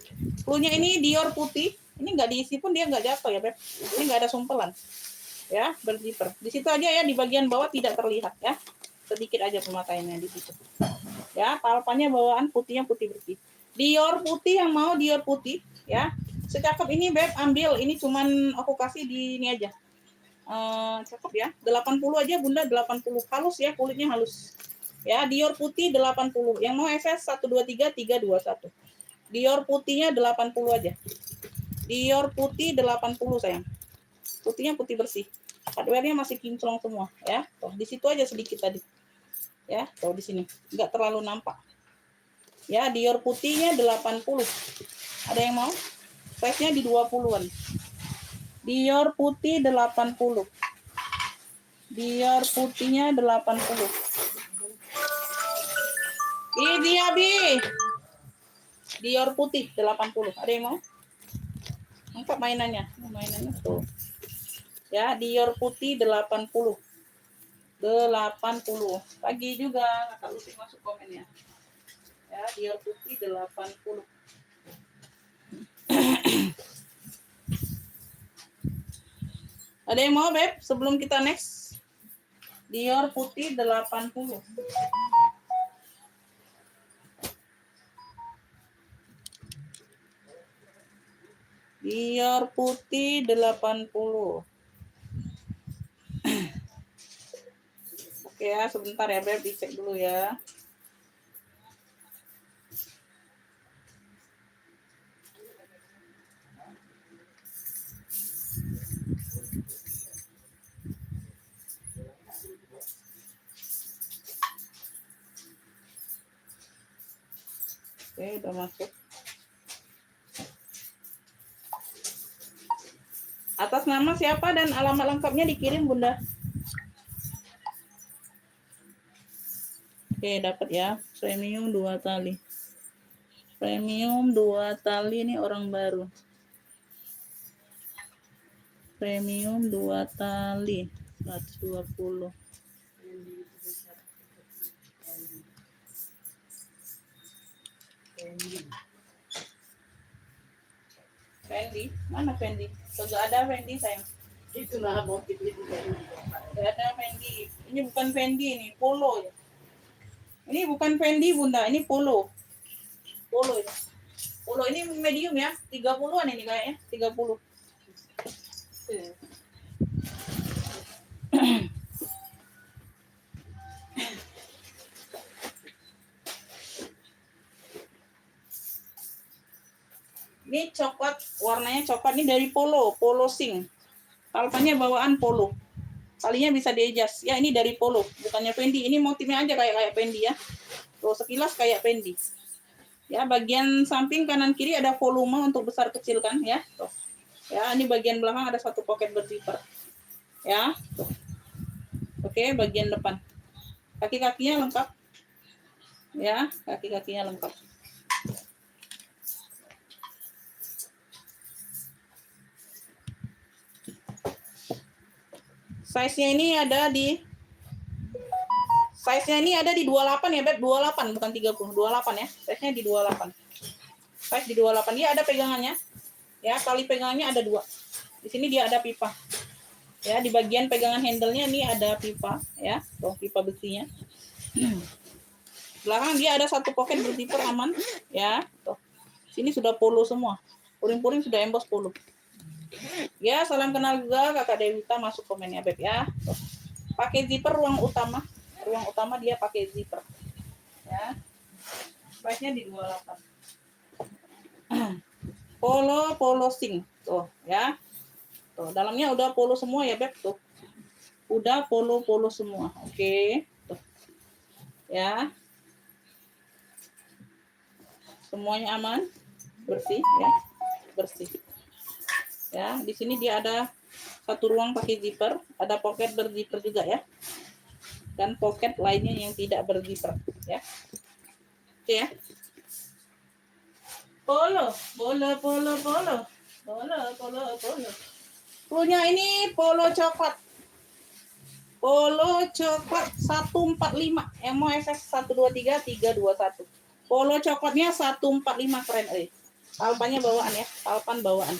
Cluenya ini Dior putih. Ini nggak diisi pun dia nggak jatuh ya, Beb. Ini nggak ada sumpelan. Ya, berzipper. Di situ aja ya, di bagian bawah tidak terlihat ya. Sedikit aja pemakaiannya di situ. Ya, talpannya bawaan, putihnya putih bersih. Dior putih, yang mau Dior putih ya. Secakep ini, Beb, ambil. Ini cuman aku kasih di ini aja. Cakep ya. 80 aja, Bunda, 80. Halus ya, kulitnya halus. Ya, Dior putih 80. Yang mau SS 123 321. Dior putihnya 80 aja. Dior putih 80 sayang. Putihnya putih bersih. Hardware-nya masih kinclong semua ya. Tuh, di situ aja sedikit tadi. Ya, tuh di sini. Enggak terlalu nampak. Ya, Dior putihnya 80. Ada yang mau? Size-nya di 20-an. Dior putih 80. Dior putihnya 80. Ini Abi. Dior putih 80. Ada yang mau? Lengkap mainannya. Mainannya tuh. Ya, Dior putih 80. 80. Pagi juga Kakak Lucy masuk komennya. Ya, Dior putih 80. Ada yang mau, Beb? Sebelum kita next. Dior putih 80. Dior putih 80. Oke ya, sebentar ya, Beb, dicek dulu ya. Oke, udah masuk. Atas nama siapa dan alamat lengkapnya dikirim, Bunda. Oke, dapat ya. Premium 2 tali. Premium 2 tali ini orang baru. Premium 2 tali 120. Fendi, mana Fendi? Kagak ada Fendi sayang. Itu nah motif itu. Gak ada Fendi. Ini bukan Fendi, ini Polo ya. Ini bukan Fendi, Bunda, ini Polo. Polo ya. Polo ini medium ya, 30-an ini kayaknya, 30. Ini coklat, warnanya coklat, ini dari Polo, Polo Sing. Talpannya bawaan Polo. Talinya bisa di-adjust. Ya, ini dari Polo, bukannya Fendi. Ini motifnya aja kayak Fendi ya. Tuh, sekilas kayak Fendi. Ya, bagian samping kanan kiri ada volume untuk besar kecil kan ya. Tuh. Ya, ini bagian belakang ada satu pocket berzipper. Ya, tuh. Oke, bagian depan. Kaki-kakinya lengkap. Ya, kaki-kakinya lengkap. Size-nya ini ada di 28 ya, Beb. 28 bukan 30. 28 ya. Size-nya di 28. Size di 28. Dia ada pegangannya. Ya, tali pegangannya ada 2. Di sini dia ada pipa. Ya, di bagian pegangan handle-nya ini ada pipa, ya. Tuh, pipa besinya. Belakang dia ada satu pocket berzipper aman, ya. Tuh. Sini sudah polo semua. Puring-puring sudah emboss polo. Ya, salam kenal juga Kakak Dewita, masuk komennya, Beb, ya. Tuh. Pakai zipper ruang utama. Ruang utama dia pakai zipper. Ya. Size-nya di 28. Polo sing. Tuh, ya. Tuh, dalamnya udah polo semua ya, Beb, tuh. Udah polo semua. Oke. Tuh. Ya. Semuanya aman, bersih ya. Bersih. Ya, di sini dia ada satu ruang pakai zipper, ada pocket berzipper juga ya. Dan pocket lainnya yang tidak berzipper ya. Oke ya. Polo. Punya ini polo coklat. Polo coklat 145. Yang mau SS 123 321. Polo coklatnya 145 keren Alpannya bawaan ya, alpan bawaan.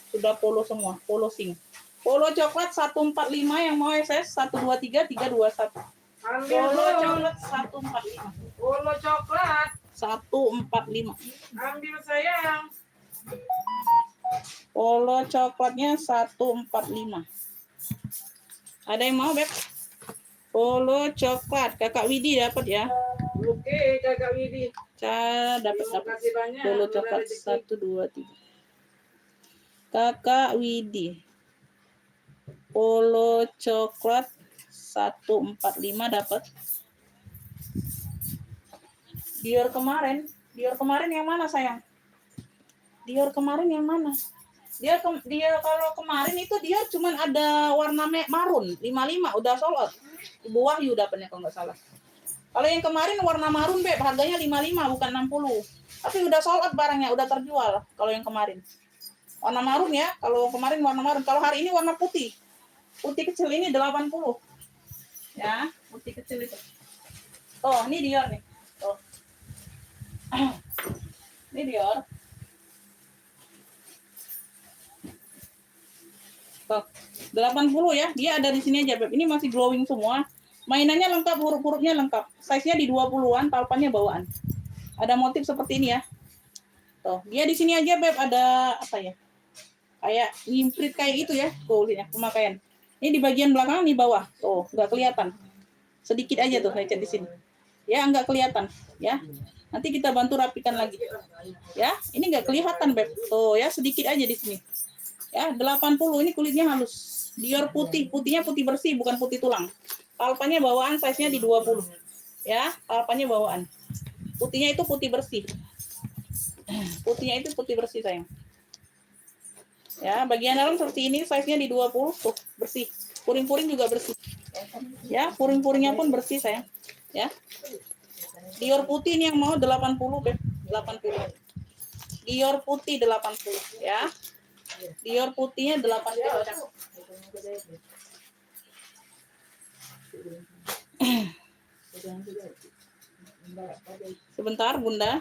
Sudah polo semua, polo sing. Polo coklat 145 yang mau SS 123 321. Polo coklat 145. Polo coklat 145. ambil sayang. Polo coklatnya 145. Ada yang mau, Beb? Polo coklat, Kakak Widi dapat ya. Oke, Kakak Widi. Dapat. Kasih banyak. Polo coklat 1 2 3. Kakak Widi. Polo coklat 145 dapat. Dior kemarin yang mana sayang? Dior kemarin yang mana? Dia kalau kemarin itu dia cuman ada warna marun 55 udah sold out. Ibu Wahyu dapatnya kalau nggak salah. Kalau yang kemarin warna marun, Beb, harganya 55 bukan 60. Tapi udah sold out barangnya, udah terjual kalau yang kemarin. Warna marun ya, kalau kemarin warna marun. Kalau hari ini warna putih. Putih kecil ini 80. Ya, putih kecil itu. Oh, ini Dior nih. Oh. Ini Dior. Tuh, 80 ya. Dia ada di sini aja, Beb. Ini masih glowing semua. Mainannya lengkap, huruf-hurufnya lengkap. Size-nya di 20-an, talpannya bawaan. Ada motif seperti ini ya. Tuh, dia di sini aja, Beb, ada apa ya? Kayak ngimprit kayak gitu ya. Tuh, lihat pemakaian. Ini di bagian belakang, di bawah. Tuh, nggak kelihatan. Sedikit aja tuh, saya cat di sini. Ya, nggak kelihatan, ya. Nanti kita bantu rapikan lagi. Ya, ini nggak kelihatan, Beb. Tuh, ya, sedikit aja di sini. Ya, 80 ini kulitnya halus. Dior putih, putihnya putih bersih, bukan putih tulang. Talpannya bawaan, size-nya di 20. Ya, talpannya bawaan. Putihnya itu putih bersih. Putihnya itu putih bersih, sayang. Ya, bagian dalam seperti ini, size-nya di 20, tuh, bersih. Puring-puring juga bersih. Ya, puring-puringnya pun bersih, sayang. Ya. Dior putih ini yang mau 80, Beb. 80. Dior putih 80, ya. Dior putihnya 80. Sebentar, Bunda.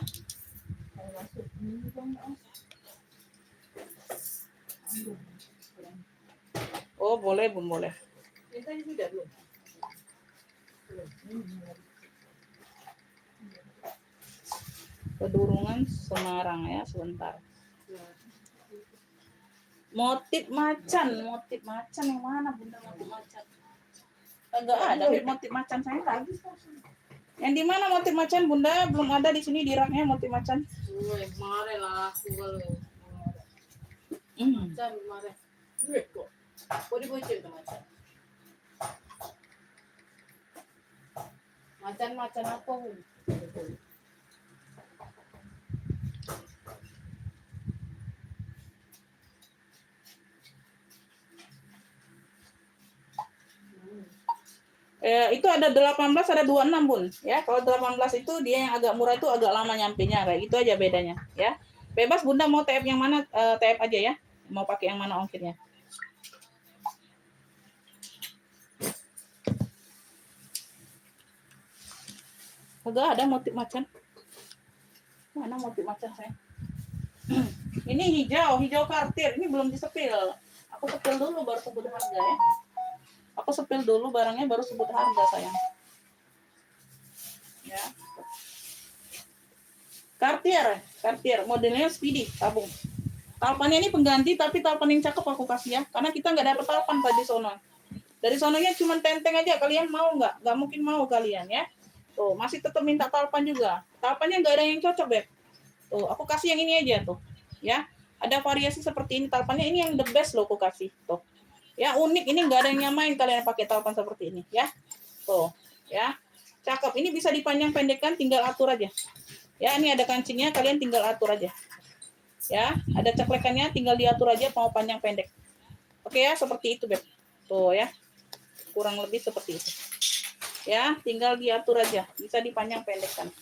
Oh, boleh, Bun, boleh. Pedurungan Semarang ya, sebentar. Motif macan yang mana, Bunda? Motif macan. Enggak ada motif macan saya lagi. Yang di mana motif macan, Bunda? Belum ada di sini di raknya motif macan. Kemarin lah aku kalau macan kemarin. Kok. Kok dibocil tuh macan? Macan apa? Itu ada 18, ada 26, Bun. Ya, kalau 18 itu dia yang agak murah itu agak lama nyampenya, kayak gitu aja bedanya, ya. Bebas Bunda mau TF yang mana, TF aja ya. Mau pakai yang mana ongkirnya. Kagak ada motif macan. Mana motif macan saya? Ini hijau kartir. Ini belum disepil. Aku sepil dulu baru sebut harga ya. Aku sepil dulu barangnya baru sebut harga sayang. Ya. Kartir modelnya speedy tabung. Talpannya ini pengganti tapi talpan yang cakep aku kasih ya. Karena kita nggak dapat talpan tadi sono. Dari sononya cuma tenteng aja. Kalian mau nggak? Nggak mungkin mau kalian ya. Tuh masih tetap minta talpan juga. Talpannya nggak ada yang cocok Beb. Tuh aku kasih yang ini aja tuh. Ya. Ada variasi seperti ini talpannya. Ini yang the best loh aku kasih. Tuh. Ya unik ini nggak ada yang nyamain kalian pakai talpan seperti ini ya. Tuh ya. Cakep. Ini bisa dipanjang pendekkan tinggal atur aja. Ya, ini ada kancingnya, kalian tinggal atur aja. Ya, ada ceklekannya, tinggal diatur aja mau panjang pendek. Oke ya, seperti itu, Beb. Tuh ya. Kurang lebih seperti itu. Ya, tinggal diatur aja, bisa dipanjang pendekkan.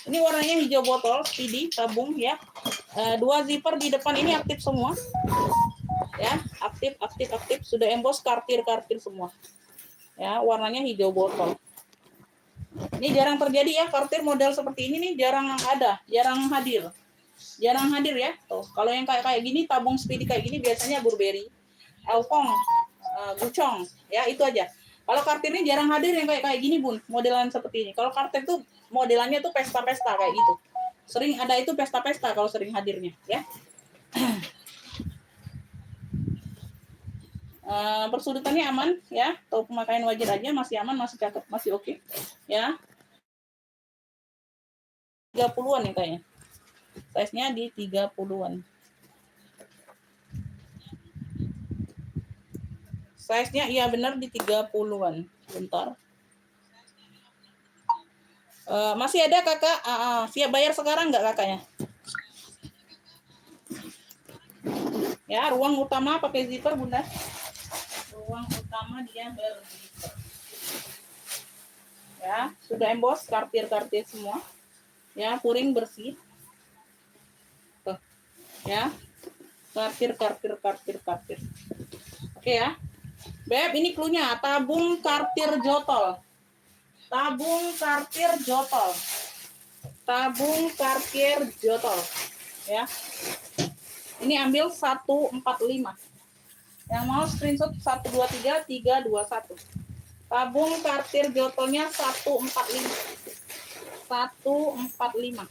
Ini warnanya hijau botol, speedy, tabung ya. 2 zipper di depan ini aktif semua. Ya, aktif, sudah emboss kartir semua. Ya, warnanya hijau botol. Ini jarang terjadi ya, kartir model seperti ini nih jarang ada, jarang hadir ya. Tuh, kalau yang kayak gini tabung speedy kayak gini biasanya Burberry, Elfong, Gucong, ya itu aja. Kalau kartir ini jarang hadir yang kayak gini Bun, modelan seperti ini. Kalau kartir tuh modelannya tuh pesta-pesta kayak gitu. Sering ada itu pesta-pesta kalau sering hadirnya, ya. Persudutannya aman ya, atau pemakaian wajar aja masih aman, masih cakep, masih oke. Ya. 30-an ya kayaknya. Size-nya di 30-an. Size-nya iya benar di 30-an. Bentar. Masih ada kakak? Siap bayar sekarang nggak kakaknya? Ya, ruang utama pakai zipper Bunda. Ruang utama dia berzipper. Ya, sudah emboss kartir semua. Ya, puring bersih. Tuh. Ya. Kartir. Oke ya. Beb, ini cluenya tabung kartir jotol. Ya. Ini ambil 145. Yang mau screenshot 123 321. Tabung kartir jotolnya 145. 145.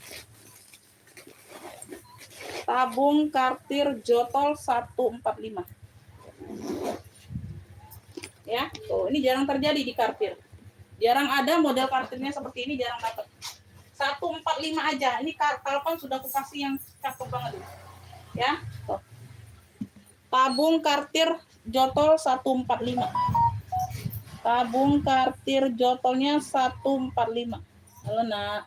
Tabung kartir jotol 145. Ya, tuh ini jarang terjadi di kartir. Jarang ada model kartirnya seperti ini, jarang dapat. 145 aja. Ini telepon sudah aku kasih yang cakep banget. Ya, tuh. Tabung kartir jotol 145. Tabung kartir jotolnya 145. Halo nak.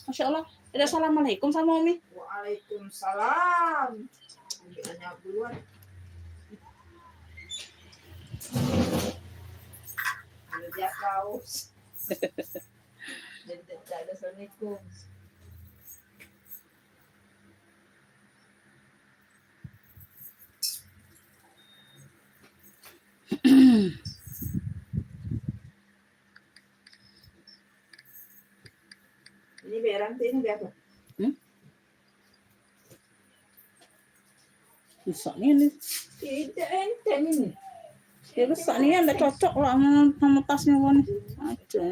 Masya Allah. Ada assalamualaikum sama Umi. Waalaikumsalam. Ambil duluan. Dia kaos. Jadi tidak ada assalamualaikum. Ini berang ini berapa? Bisa nih ini. Tidak enteng ini. Ya besar nih ada cocok lah sama tasnya kan. Aja.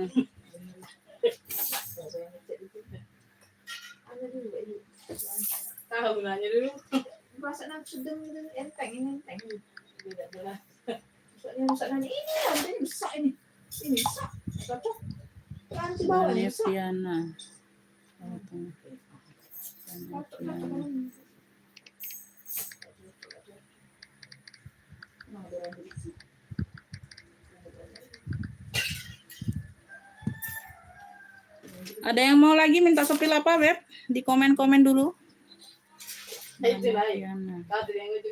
Tahu nanya dulu. Perasaan aku sedang enteng ini enteng. Tidak jelas. Misalnya ini ada besar ini. Ini besar. Cocok. Kan di bawah ini besar. Fiana. Ada yang mau lagi minta sepil apa, Beb? Di komen-komen dulu. Itu lain. Tadi yang itu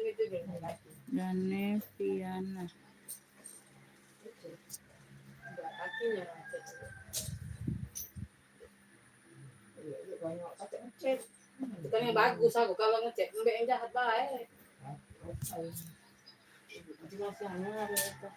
Jane Fiana. Kakinya. Banyak pakai ngecat. Bukan yang bagus aku kalau ngecat mbak yang jahat baik. Jelasnya ada itu.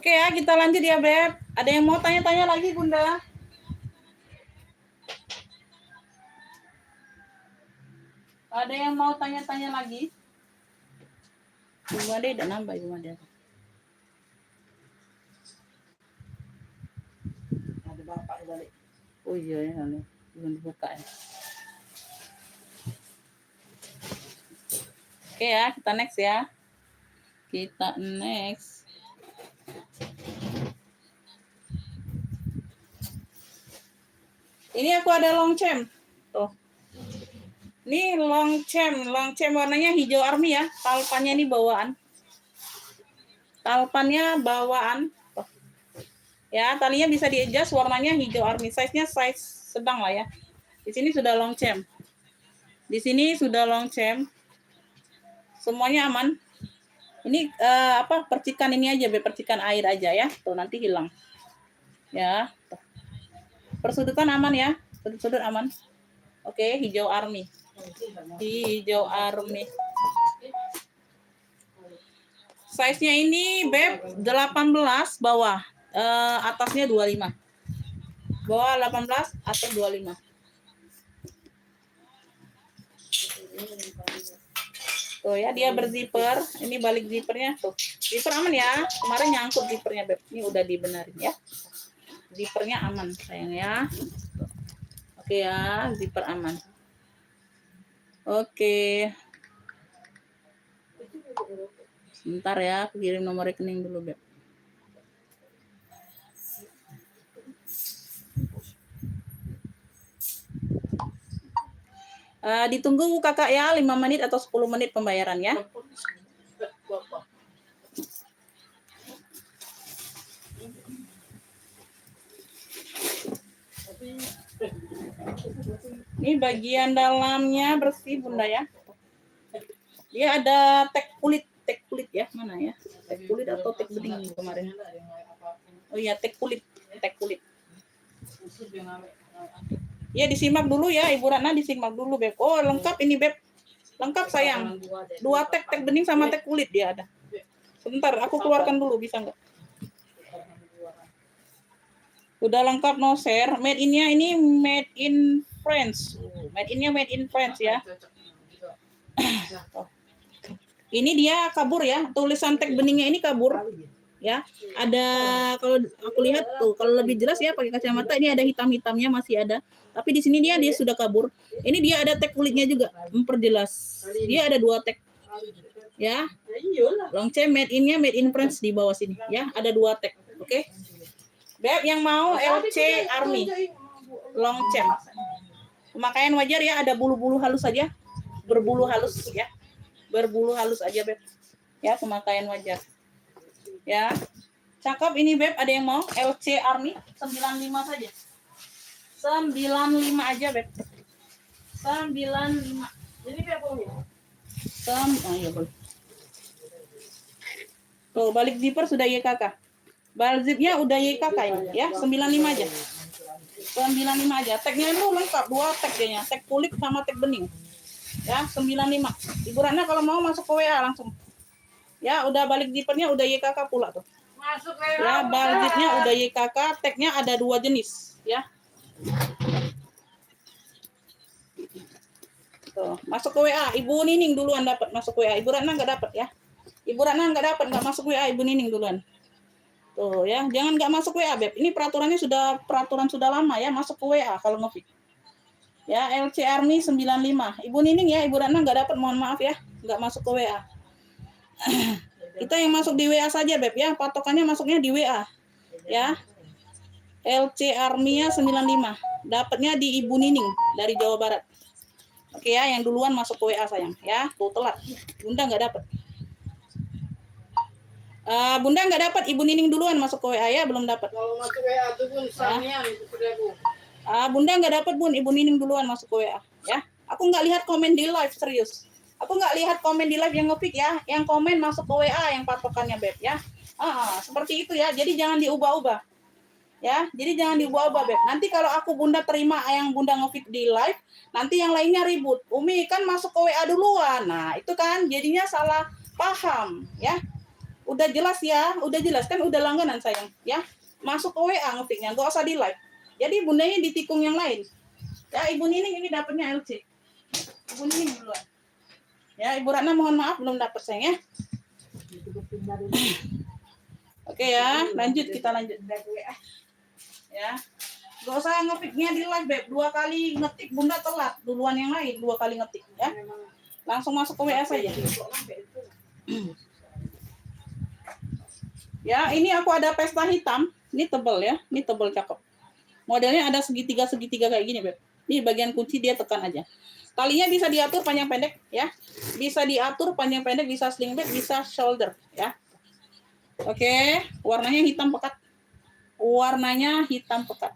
Oke ya, kita lanjut ya, Beb. Ada yang mau tanya-tanya lagi, Bunda? Ada yang mau tanya-tanya lagi? Ibu Made udah nambah, Ibu Made. Ada bapak balik. Oh iya ya, belum dibuka ya. Oke ya, kita next ya. Kita next. Ini aku ada long chain. Tuh. Ini long chain warnanya hijau army ya. Talpannya ini bawaan. Talpannya bawaan. Tuh. Ya, talinya bisa di-adjust warnanya hijau army. Size-nya size sedang lah ya. Di sini sudah long chain. Di sini sudah long chain. Semuanya aman. Ini percikan ini aja, percikan air aja ya. Tuh nanti hilang. Ya. Tuh. Persudutan aman ya. Sudut-sudut aman. Oke, hijau army. Hijau army. Size-nya ini Beb 18 bawah. Atasnya 25. Bawah 18, atas 25. Tuh ya, dia berzipper. Ini balik zippernya tuh. Zipper aman ya. Kemarin nyangkut zippernya Beb. Ini udah dibenerin ya. Zippernya aman sayang ya. Oke ya, zipper aman. Oke. Sebentar ya, aku kirim nomor rekening dulu, Beb. Ditunggu kakak ya, 5 menit atau 10 menit pembayaran ya. Ini bagian dalamnya bersih Bunda ya. Dia ada tek kulit ya, mana ya? Tek kulit atau tek bening kemarin. Oh iya, tek kulit. Ya disimak dulu ya, Ibu Ratna disimak dulu Beb. Oh lengkap ini Beb, lengkap sayang. 2 tek bening sama tek kulit dia ada. Sebentar, aku keluarkan dulu bisa nggak? Udah lengkap no share. Made in-nya ini made in France. Made in-nya made in France ya. Ini dia kabur ya, tulisan tek beningnya ini kabur ya. Ada, kalau aku lihat tuh, kalau lebih jelas ya pakai kacamata ini ada hitam-hitamnya masih ada. Tapi di sini dia sudah kabur. Ini dia ada tek kulitnya juga, memperjelas. Dia ada 2 tek. Ya. Long chain made in-nya made in France di bawah sini ya, ada 2 tek. Oke. Beb yang mau LC Army long chain. Pemakaian wajar ya, ada bulu-bulu halus saja. Berbulu halus ya. Berbulu halus aja Beb. Ya, pemakaian wajar. Ya. Cakep ini Beb, ada yang mau LC Army 95 saja. 95 aja Beb. 95. Jadi Beb boleh. Ya boleh. Tuh, balik zipper sudah YKK. Balik zipnya udah YKK ini ya, 95 aja. 95 aja. Teknya itu lengkap, 2 tek dia, tek kulit sama tek bening. Ya, 95. Ibu Ratna kalau mau masuk ke WA langsung. Ya, udah balik zippernya udah YKK pula tuh. Masuk WA. Ya, balik zipnya udah YKK, teknya ada 2 jenis, ya. Tuh, masuk ke WA. Ibu Nining duluan dapat masuk ke WA. Ibu Ratna enggak dapat ya. Ibu Ratna enggak dapat, enggak masuk WA, Ibu Nining duluan. Tuh ya, jangan enggak masuk WA, Beb. Ini peraturan sudah lama ya, masuk ke WA kalau nge-fit. Ya, LC Army 95. Ibu Nining ya, Ibu Ratna enggak dapat, mohon maaf ya, enggak masuk ke WA. Kita yang masuk di WA saja, Beb ya. Patokannya masuknya di WA. Ya. LC Army-nya 95. Dapatnya di Ibu Nining dari Jawa Barat. Oke ya, yang duluan masuk ke WA sayang ya. Tuh telat. Bunda enggak dapat. Bunda enggak dapat, Ibu Nining duluan masuk ke WA ya, belum dapat. Kalau masuk WA tuh Bun, Samian itu sudah Bu. Bunda nggak dapat Bun, Ibu Nining duluan masuk ke WA ya. Aku nggak lihat komen di live, serius. Aku nggak lihat komen di live yang nge-pick ya. Yang komen masuk ke WA yang patokannya Beb ya. Seperti itu ya. Jadi jangan diubah-ubah. Ya, jadi jangan diubah-ubah Beb. Nanti kalau aku Bunda terima yang Bunda nge-pick di live, nanti yang lainnya ribut. Umi kan masuk ke WA duluan. Nah, itu kan jadinya salah paham ya. Udah jelas ya, udah jelas kan, udah langganan sayang ya. Masuk ke WA ngetiknya, nggak usah di live. Jadi bundanya ditikung yang lain. Ya Ibu Nining ini dapatnya LC. Ibu Nining duluan. Ya Ibu Ratna mohon maaf belum dapat sayang ya. Oke ya, lanjut kita lanjut. Ya, gak usah ngetiknya di live beb. 2 kali ngetik bunda telat. Duluan yang lain 2 kali ngetik ya. Langsung masuk ke WA saja. Ya, ini aku ada pesta hitam. Ini tebal ya, ini tebal cakep. Modelnya ada segitiga-segitiga kayak gini beb. Ini bagian kunci dia tekan aja. Talinya bisa diatur panjang pendek ya. Bisa diatur panjang pendek, bisa sling bag, bisa shoulder ya. Oke, warnanya hitam pekat. Warnanya hitam pekat.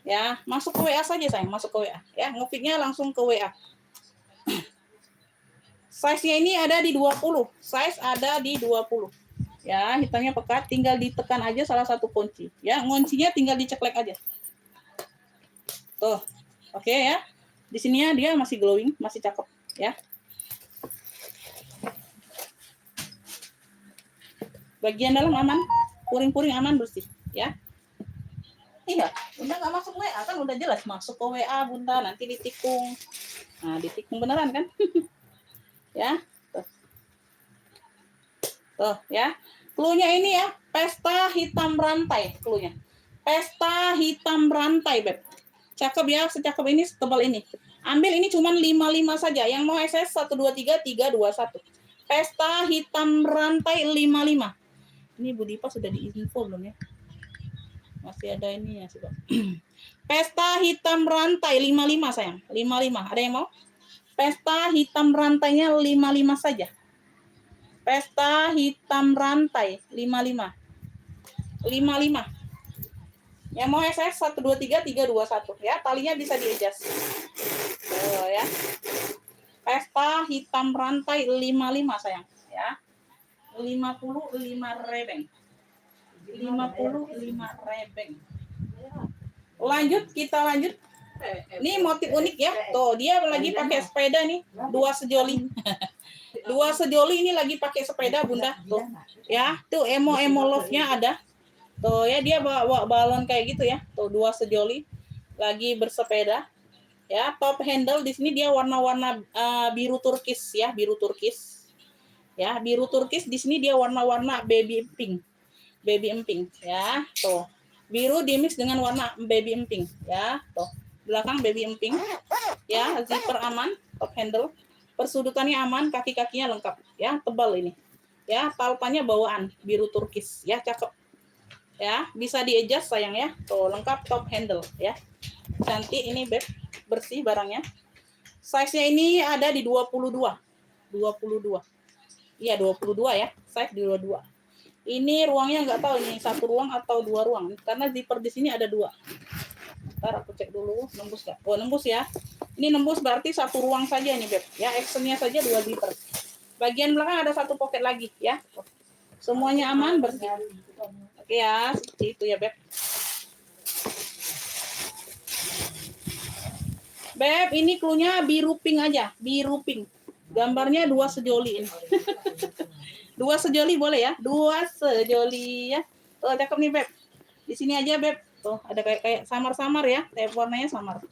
Ya, masuk ke WA saja sayang, masuk ke WA. Ya, ngefiknya langsung ke WA. Size-nya ini ada di 20. Size ada di 20. Ya, hitamnya pekat, tinggal ditekan aja salah satu kunci. Ya, nguncinya tinggal diceklek aja. Tuh. Oke ya. Di sini ya dia masih glowing, masih cakep ya. Bagian dalam aman, puring-puring aman, bersih ya. Iya, bunda nggak masuk WA kan udah jelas masuk ke WA bunda, nanti ditikung. Nah, ditikung beneran kan? Ya, tuh ya. Cluenya ini ya, pesta hitam rantai cluenya. Pesta hitam rantai beb. Cakep ya, secakep ini, setebal ini. Ambil ini cuman 55 saja. Yang mau SS 123 321. Pesta hitam rantai 55. Ini Bu Dipa sudah diinfo belum ya? Masih ada ini ya sih, Pak. Pesta hitam rantai 55 sayang. 55. Ada yang mau? Pesta hitam rantainya 55 saja. Pesta hitam rantai 55. 55. Yang mau SS 123 321 ya. Talinya bisa di-adjust. Ya. Pesta hitam rantai 55 sayang ya. 55 rebeng. 55 rebeng. Lanjut, kita lanjut. Ini motif unik ya. Tuh, dia lagi pakai sepeda nih, 2 sejoli. 2 sejoli ini lagi pakai sepeda, Bunda. Tuh. Ya, tuh emo love-nya ada. Tuh ya, dia bawa balon kayak gitu ya. Tuh 2 sejoli lagi bersepeda. Ya, top handle di sini dia warna-warna biru turkis ya, biru turkis. Ya, biru turkis di sini dia warna-warna baby pink. Baby emping ya, tuh. Biru dimix dengan warna baby emping ya, tuh. Belakang baby emping. Ya, zipper aman, top handle. Persudutannya aman, kaki-kakinya lengkap ya, tebal ini. Ya, talpanya bawaan biru turkis ya, cakep. Ya, bisa di-adjust sayang ya. Tuh, lengkap top handle ya. Cantik ini beb, bersih barangnya. Size-nya ini ada di 22. 22. Iya, 22 ya. Size di 22. Ini ruangnya nggak tahu ini 1 ruang atau 2 ruang karena zipper di sini ada 2. Ntar aku cek dulu nembus nggak? Oh nembus ya. Ini nembus berarti 1 ruang saja nih beb. Ya actionnya saja 2 zipper. Bagian belakang ada 1 pocket lagi ya. Semuanya aman bersih. Oke ya seperti itu ya beb. Beb ini cluenya biru pink aja, biru pink. Gambarnya 2 sejoli ini. 2 sejoli boleh ya? 2 sejoli ya. Tuh cakep nih beb. Di sini aja beb. Tuh ada kayak samar-samar ya. Kayak warnanya samar.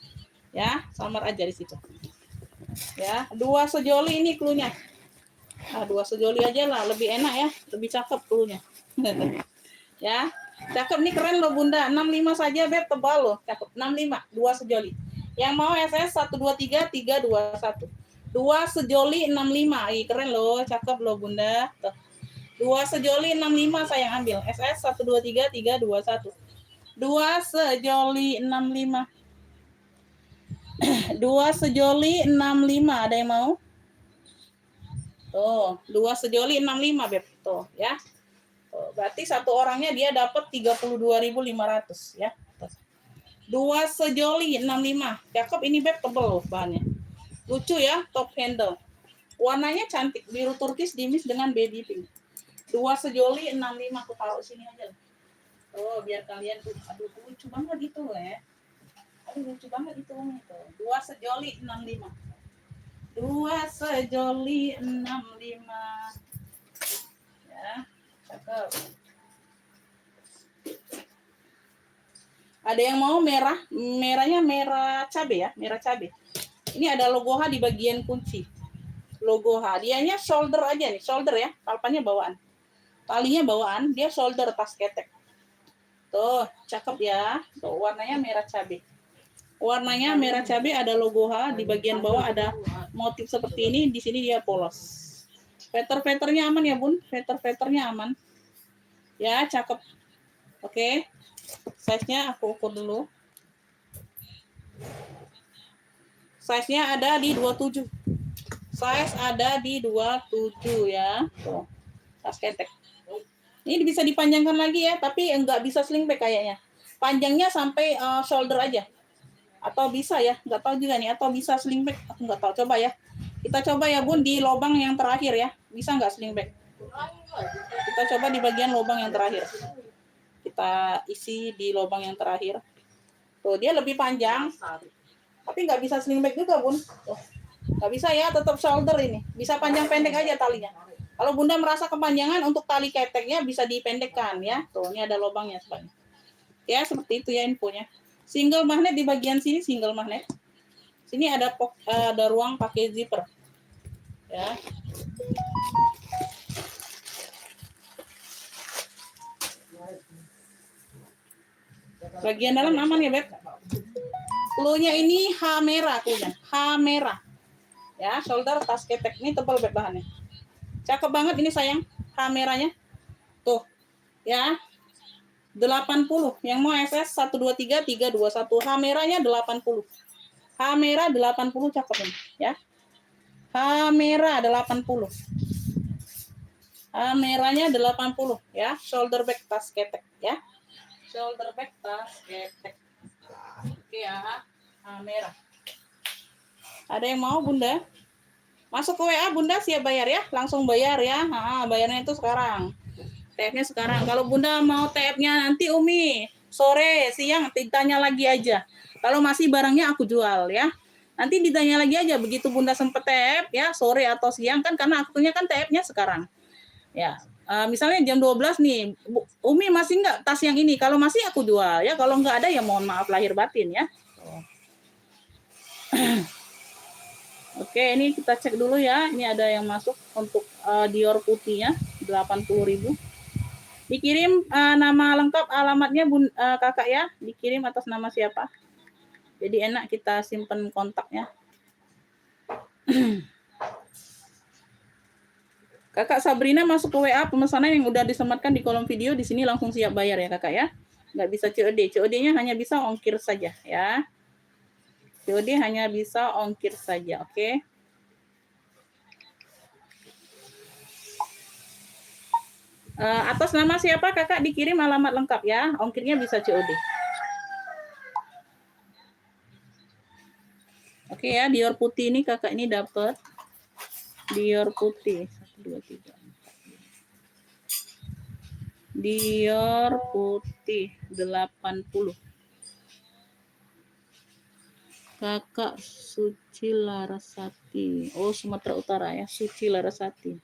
Ya, samar aja di situ. Ya, 2 sejoli ini cluenya. Ah, 2 sejoli aja lah, lebih enak ya. Lebih cakep cluenya. Ya. Cakep nih, keren loh Bunda. 65 saja beb, tebal loh. Cakep. 65, 2 sejoli. Yang mau SS 123 321. 2 sejoli 65. Ih, keren loh, cakep loh Bunda. Tuh. 2 sejoli 65 sayang ambil. SS 123 321. 2 sejoli 65. 2 sejoli 65. Ada yang mau? Tuh, 2 sejoli 65 beb. Tuh, ya. Tuh, berarti 1 orangnya dia dapat 32.500 ya. 2 sejoli 65. Cakep ini beb, tebel loh bahannya. Lucu ya, top handle. Warnanya cantik, biru turkis dimis dengan baby pink. 2 sejoli 65 aku taruh sini aja. Oh, biar kalian tuh, aduh lucu banget itu ya. Aduh lucu banget itu. 2 sejoli 65. 2 sejoli 65. Ya. Cakep. Ada yang mau merah, merahnya merah cabe ya, merah cabe. Ini ada logo H di bagian kunci. Logo H, dianya shoulder aja nih, shoulder ya, palpannya bawaan. Talinya bawaan, dia shoulder tas ketek. Tuh, cakep ya. Tuh, warnanya merah cabe. Warnanya merah cabe, ada logo H di bagian bawah, ada motif seperti ini, di sini dia polos. Feather-feathernya aman ya, Bun. Feather-feathernya aman. Ya, cakep. Oke. Size-nya aku ukur dulu. Size-nya ada di 27. Size ada di 27 ya. Tuh. Tas ketek. Ini bisa dipanjangkan lagi ya, tapi enggak bisa sling bag kayaknya. Panjangnya sampai shoulder aja. Atau bisa ya, enggak tahu juga nih. Atau bisa sling bag, aku enggak tahu. Coba ya. Kita coba ya, Bun, di lubang yang terakhir ya. Bisa enggak sling bag? Kita coba di bagian lubang yang terakhir. Kita isi di lubang yang terakhir. Tuh, dia lebih panjang. Tapi nggak bisa sling bag juga, Bun. Tuh. Nggak bisa ya, tetap shoulder ini. Bisa panjang pendek aja talinya. Kalau Bunda merasa kepanjangan, untuk tali keteknya bisa dipendekkan ya. Tuh, ini ada lubangnya sebenarnya. Ya, seperti itu ya infonya. Single magnet di bagian sini, single magnet. Sini ada ruang pakai zipper. Ya. Bagian dalam aman ya, Beb? Cluenya ini H merah cluenya. H merah. Ya, shoulder tas ketek. Ini tebal Beb bahannya. Cakep banget ini sayang. H merahnya. Tuh. Ya. 80. Yang mau SS 123 321. H merahnya 80. H merah 80 cakep ini, ya. H merah 80. H merahnya 80 ya. Shoulder bag tas ketek ya. Shoulder bag tas ketek. Oke ya. H merah. Ada yang mau, Bunda? Masuk ke WA, Bunda, siap bayar ya. Langsung bayar ya. Bayarnya itu sekarang. TF-nya sekarang. Kalau Bunda mau TF-nya nanti Umi sore, siang, ditanya lagi aja. Kalau masih barangnya aku jual ya. Nanti ditanya lagi aja begitu Bunda sempet TF ya, sore atau siang kan, karena akunya kan TF-nya sekarang. Ya. Misalnya jam 12 nih, Umi masih nggak tas yang ini? Kalau masih aku jual ya. Kalau nggak ada ya mohon maaf lahir batin ya. Oke, ini kita cek dulu ya. Ini ada yang masuk untuk Dior putihnya 80.000. Dikirim nama lengkap, alamatnya Kakak ya. Dikirim atas nama siapa? Jadi enak kita simpen kontaknya. Kakak Sabrina masuk ke WA pemesanan yang udah disematkan di kolom video. Di sini langsung siap bayar ya Kakak ya. Nggak bisa COD. COD-nya hanya bisa ongkir saja ya. COD hanya bisa ongkir saja, oke? Atas nama siapa Kakak dikirim alamat lengkap ya. Ongkirnya bisa COD. Oke ya, Dior putih ini Kakak ini dapat. Dior putih 1 2 3 4. Dior putih 80. Kakak Suci Larasati. Oh, Sumatera Utara ya. Suci Larasati.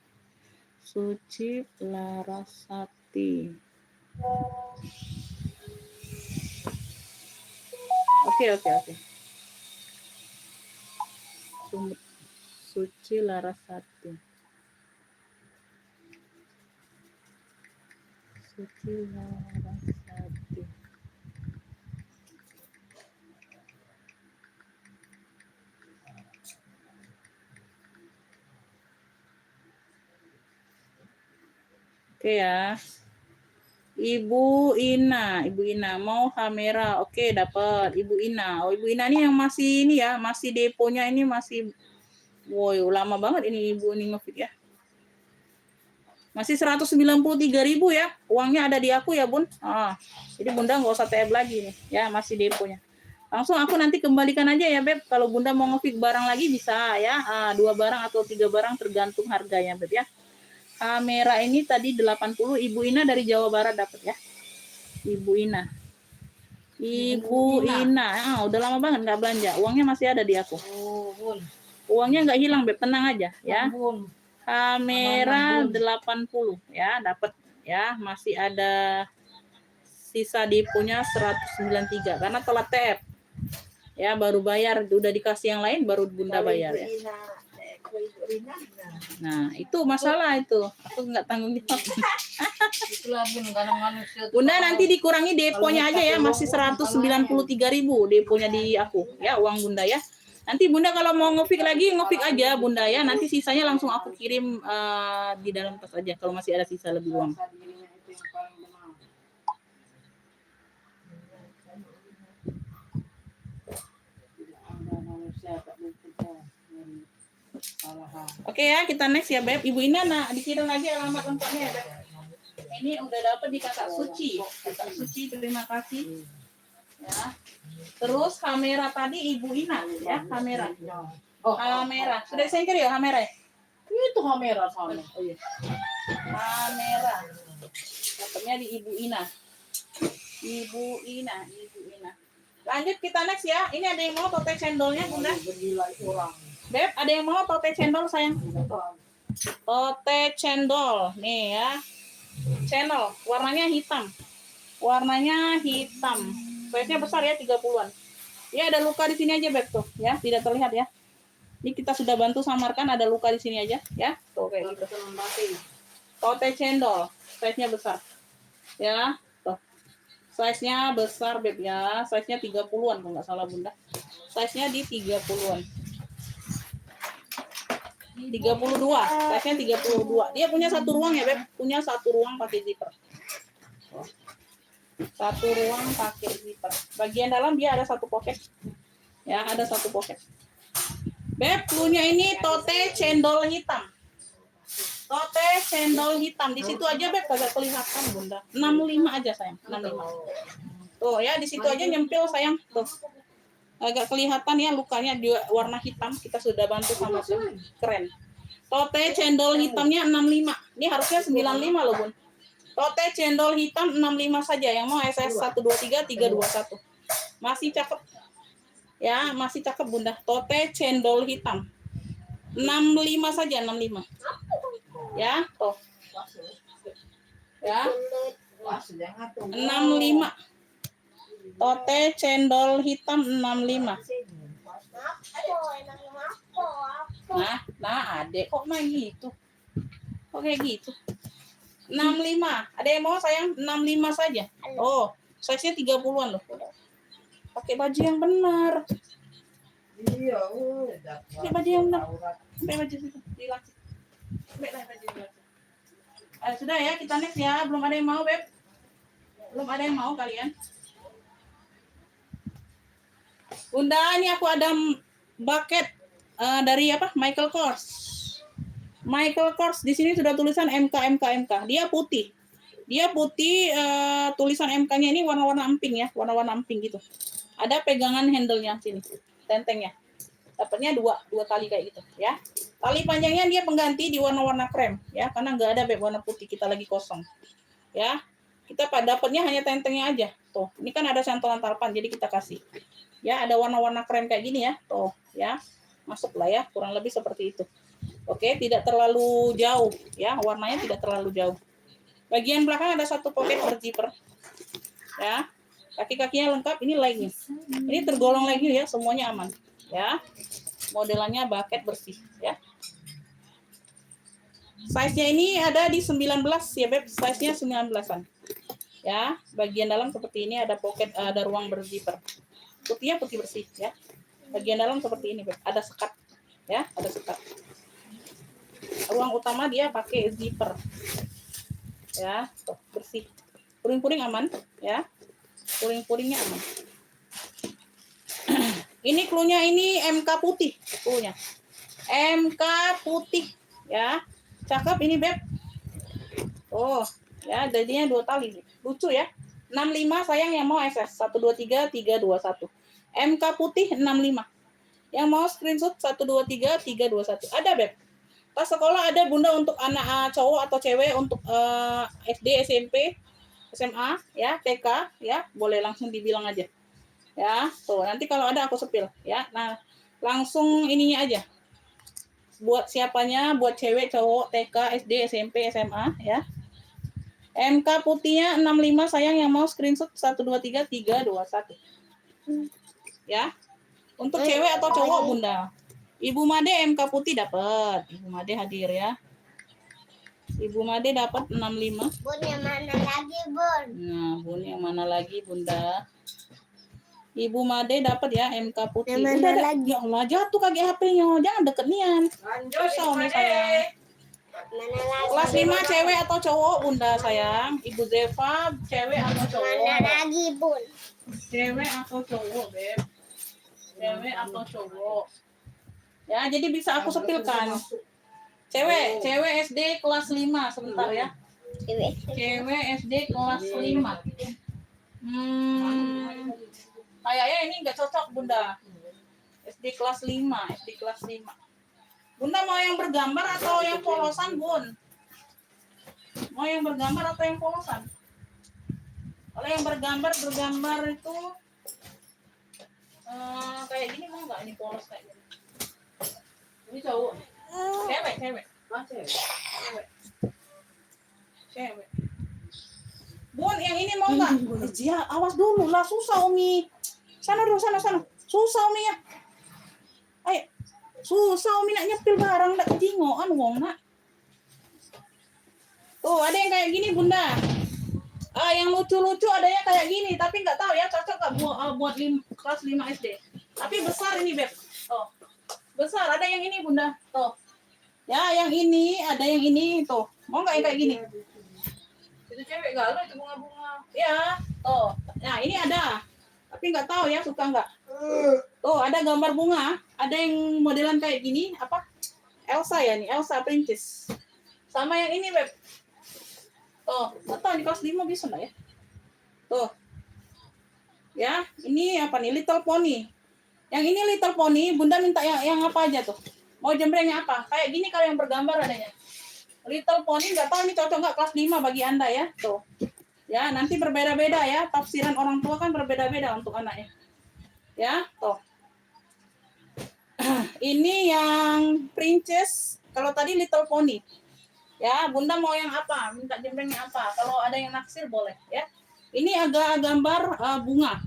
Suci Larasati. Oke. Suci Larasati. Suci Larasati. Oke ya. Ibu Ina mau kamera. Oke, dapat Ibu Ina. Oh, Ibu Ina ini yang masih ini ya, masih deponya ini masih lama banget ini Ibu ini ngefit ya. Masih 193.000 ya. Uangnya ada di aku ya, Bun. Jadi Bunda nggak usah TF lagi nih, ya, masih deponya. Langsung aku nanti kembalikan aja ya, Beb. Kalau Bunda mau ngefit barang lagi bisa ya. 2 barang atau 3 barang tergantung harganya, Beb ya. Kamera ini tadi 80, Ibu Ina dari Jawa Barat dapat ya. Ibu Ina. Udah lama banget nggak belanja. Uangnya masih ada di aku. Bun. Uangnya nggak hilang, Beb. Tenang aja ya. Bun. Kamera 80 ya, dapat. ya. Masih ada sisa deponya 193 karena telat TF. Ya, baru bayar, udah dikasih yang lain baru Bunda bayar ya. Nah, itu masalah itu. Aku nggak tanggung jawab. Itulah Bun, kadang manusia tuh Bunda kalau- nanti dikurangi deponya aja ya, masih 193.000 deponya di aku ya, uang Bunda ya. Nanti Bunda kalau mau ngefik lagi ngefik aja Bunda ya. Nanti sisanya langsung aku kirim di dalam tas aja kalau masih ada sisa lebih uang. Rasa dirinya itu yang paling benar. Tidak ada manusia tak luput dari kesalahan. Oke ya, kita next ya Beb. Ibu Ina dikirim lagi alamat lengkapnya ya Beb. Ini udah dapat di Kakak Suci. Kakak Suci terima kasih. Ya. Terus kamera tadi Ibu Ina ya, kamera. Oh, Kamera. Sudah disingkir ya kamera ya? itu kamera sana. Oh iya. Kamera. Dapatnya di Ibu Ina. Ibu Ina. Lanjut kita next ya. Ini ada yang mau tote cendolnya Bunda? Gila itu orang. Beb, ada yang mau tote cendol sayang? Tote cendol. Nih ya. Channel. Warnanya hitam. Size-nya besar ya, 30-an. Ya ada luka di sini aja Beb tuh ya, tidak terlihat ya. Ini kita sudah bantu samarkan, ada luka di sini aja ya. Tuh kayak gitu. Tote cendol, size-nya besar. Ya, tuh. Size-nya besar Beb ya, size-nya 30-an kalau nggak salah Bunda. Size-nya di 30-an. 32, size-nya 32. Dia punya satu ruang ya Beb, punya satu ruang pakai zipper. Satu ruang pakai zipper. Bagian dalam dia ada satu pocket. Ya, ada satu pocket. Beb, cluenya ini tote cendol hitam. Tote cendol hitam. Di situ aja Beb kagak kelihatan Bunda. 65 aja sayang, 65. Tuh ya, di situ aja nyempil sayang. Tuh. Agak kelihatan ya lukanya di warna hitam. Kita sudah bantu sama tuh. Keren. Tote cendol hitamnya 65. Ini harusnya 95 loh, Bun. Tote cendol hitam 65 saja. Yang mau SS 123 321. Masih cakep. Ya, masih cakep Bunda. Tote cendol hitam. 65 saja, 65. Ya, tuh. Ya. 65. Tote cendol hitam 65. Nah, adek kok main gitu? Kok kayak gitu? 65. Ada yang mau sayang? 65 saja. Oh, size-nya 30-an loh. Pakai baju yang benar. Iya, Pakai baju yang benar. Pakai baju situ. Dilaci. Pakai baju dilaci. Sudah ya, kita next ya. Belum ada yang mau, Beb. Belum ada yang mau kalian. Bunda, ini aku ada bucket dari apa? Michael Kors. Michael Kors di sini sudah tulisan MK. Dia putih. Tulisan MK-nya ini warna-warna emping ya, warna-warna emping gitu. Ada pegangan handle-nya sini, tentengnya. Dapatnya dua kali kayak gitu ya. Tali panjangnya dia pengganti di warna-warna krem ya, karena nggak ada Beb warna putih, kita lagi kosong. Ya. Kita dapatnya hanya tentengnya aja. Tuh, ini kan ada santolan tarpan jadi kita kasih. Ya, ada warna-warna krem kayak gini ya. Tuh, ya. Masuklah ya, kurang lebih seperti itu. Oke, tidak terlalu jauh ya, warnanya tidak terlalu jauh. Bagian belakang ada satu pocket berzipper. Ya. Kaki-kakinya lengkap, ini legnya. Ini tergolong legnya ya, semuanya aman. Ya. Modelannya bucket bersih ya. Size-nya ini ada di 19 ya, Beb. Size-nya 19-an. Ya, bagian dalam seperti ini ada pocket, ada ruang berzipper. Putihnya putih bersih ya. Bagian dalam seperti ini, Beb. Ada sekat. Ya, ada sekat. Ruang utama dia pakai zipper. Ya, tuh, bersih. Puring-puring aman ya. Puring-puringnya aman. Ini cluenya ini MK putih, cluenya. MK putih ya. Cakep ini, Beb. Oh, ya, jadinya 2 tali. Lucu ya. 65 sayang yang mau SS 123 321. MK putih 65. Yang mau screenshot 123 321. Ada, Beb. Pas sekolah ada Bunda untuk anak cowok atau cewek untuk SD, SMP, SMA, ya, TK, ya, boleh langsung dibilang aja. Ya, tuh nanti kalau ada aku sepil, ya. Nah, langsung ininya aja. Buat siapanya, buat cewek, cowok, TK, SD, SMP, SMA, ya. MK putihnya 65 sayang, yang mau screenshot 123321. Ya. Untuk cewek atau cowok Bunda? Ibu Made MK putih dapat. Ibu Made hadir ya. Ibu Made dapat 65. Bun yang mana lagi, Bun? Nah, Bun yang mana lagi Bunda? Ibu Made dapat ya MK putih. Yang mana Udah, lagi? ya Allah, jatuh kaki HP-nya. Jangan deket nian. Lanjut, Susah nih Made. sayang. Mana lagi? Kelas 5 cewek atau cowok Bunda sayang? Ibu Zeva cewek atau cowok? Mana lagi, Bun? Cewek atau cowok, Beb? Cewek atau cowok? Ya, jadi bisa aku sepilkan. Cewek SD kelas 5 sebentar ya. Cewek SD kelas 5. Kayaknya ini nggak cocok Bunda. SD kelas 5, SD kelas 5. Bunda mau yang bergambar atau yang polosan, Bun? Mau yang bergambar atau yang polosan? Kalau yang bergambar itu kayak gini mau nggak? Ini polos kayak gini. Ini cowok. Cewek. Ah, cewek. Cewek. Bun, yang ini mau nggak? Jia, awas dulu lah, susah Umi. Sana. Susah Umi ya. Ayo. Susah Umi nak nyepil barang, nak jingoan wong nak. Tuh, ada yang kayak gini Bunda. Yang lucu-lucu adanya kayak gini, tapi nggak tahu ya cocok nggak buat kelas 5 SD. Tapi besar ini, Beb. Tuh. Besar, ada yang ini Bunda. Tuh. Ya, yang ini, ada yang ini tuh. Mau nggak yang kayak gini? Itu cewek galau, itu bunga-bunga. Ya, tuh. Nah, ini ada. Tapi nggak tahu ya suka nggak. Tuh, ada gambar bunga. Ada yang modelan kayak gini. Apa? Elsa ya nih, Elsa Princess. Sama yang ini, Beb. Tuh, nggak tahu di kelas 5 bisa nggak ya? Tuh. Ya, ini apa nih? Little Pony. Yang ini Little Pony, Bunda minta yang apa aja tuh? Mau jembrengnya apa? Kayak gini kalau yang bergambar adanya. Little Pony, nggak tahu ini cocok nggak kelas 5 bagi Anda ya. Tuh. Ya, nanti berbeda-beda ya. Tafsiran orang tua kan berbeda-beda untuk anaknya. Ya, tuh. Ini yang Princess, kalau tadi Little Pony. Ya, Bunda mau yang apa? Minta jembrengnya apa? Kalau ada yang naksir boleh ya. Ini agak gambar bunga.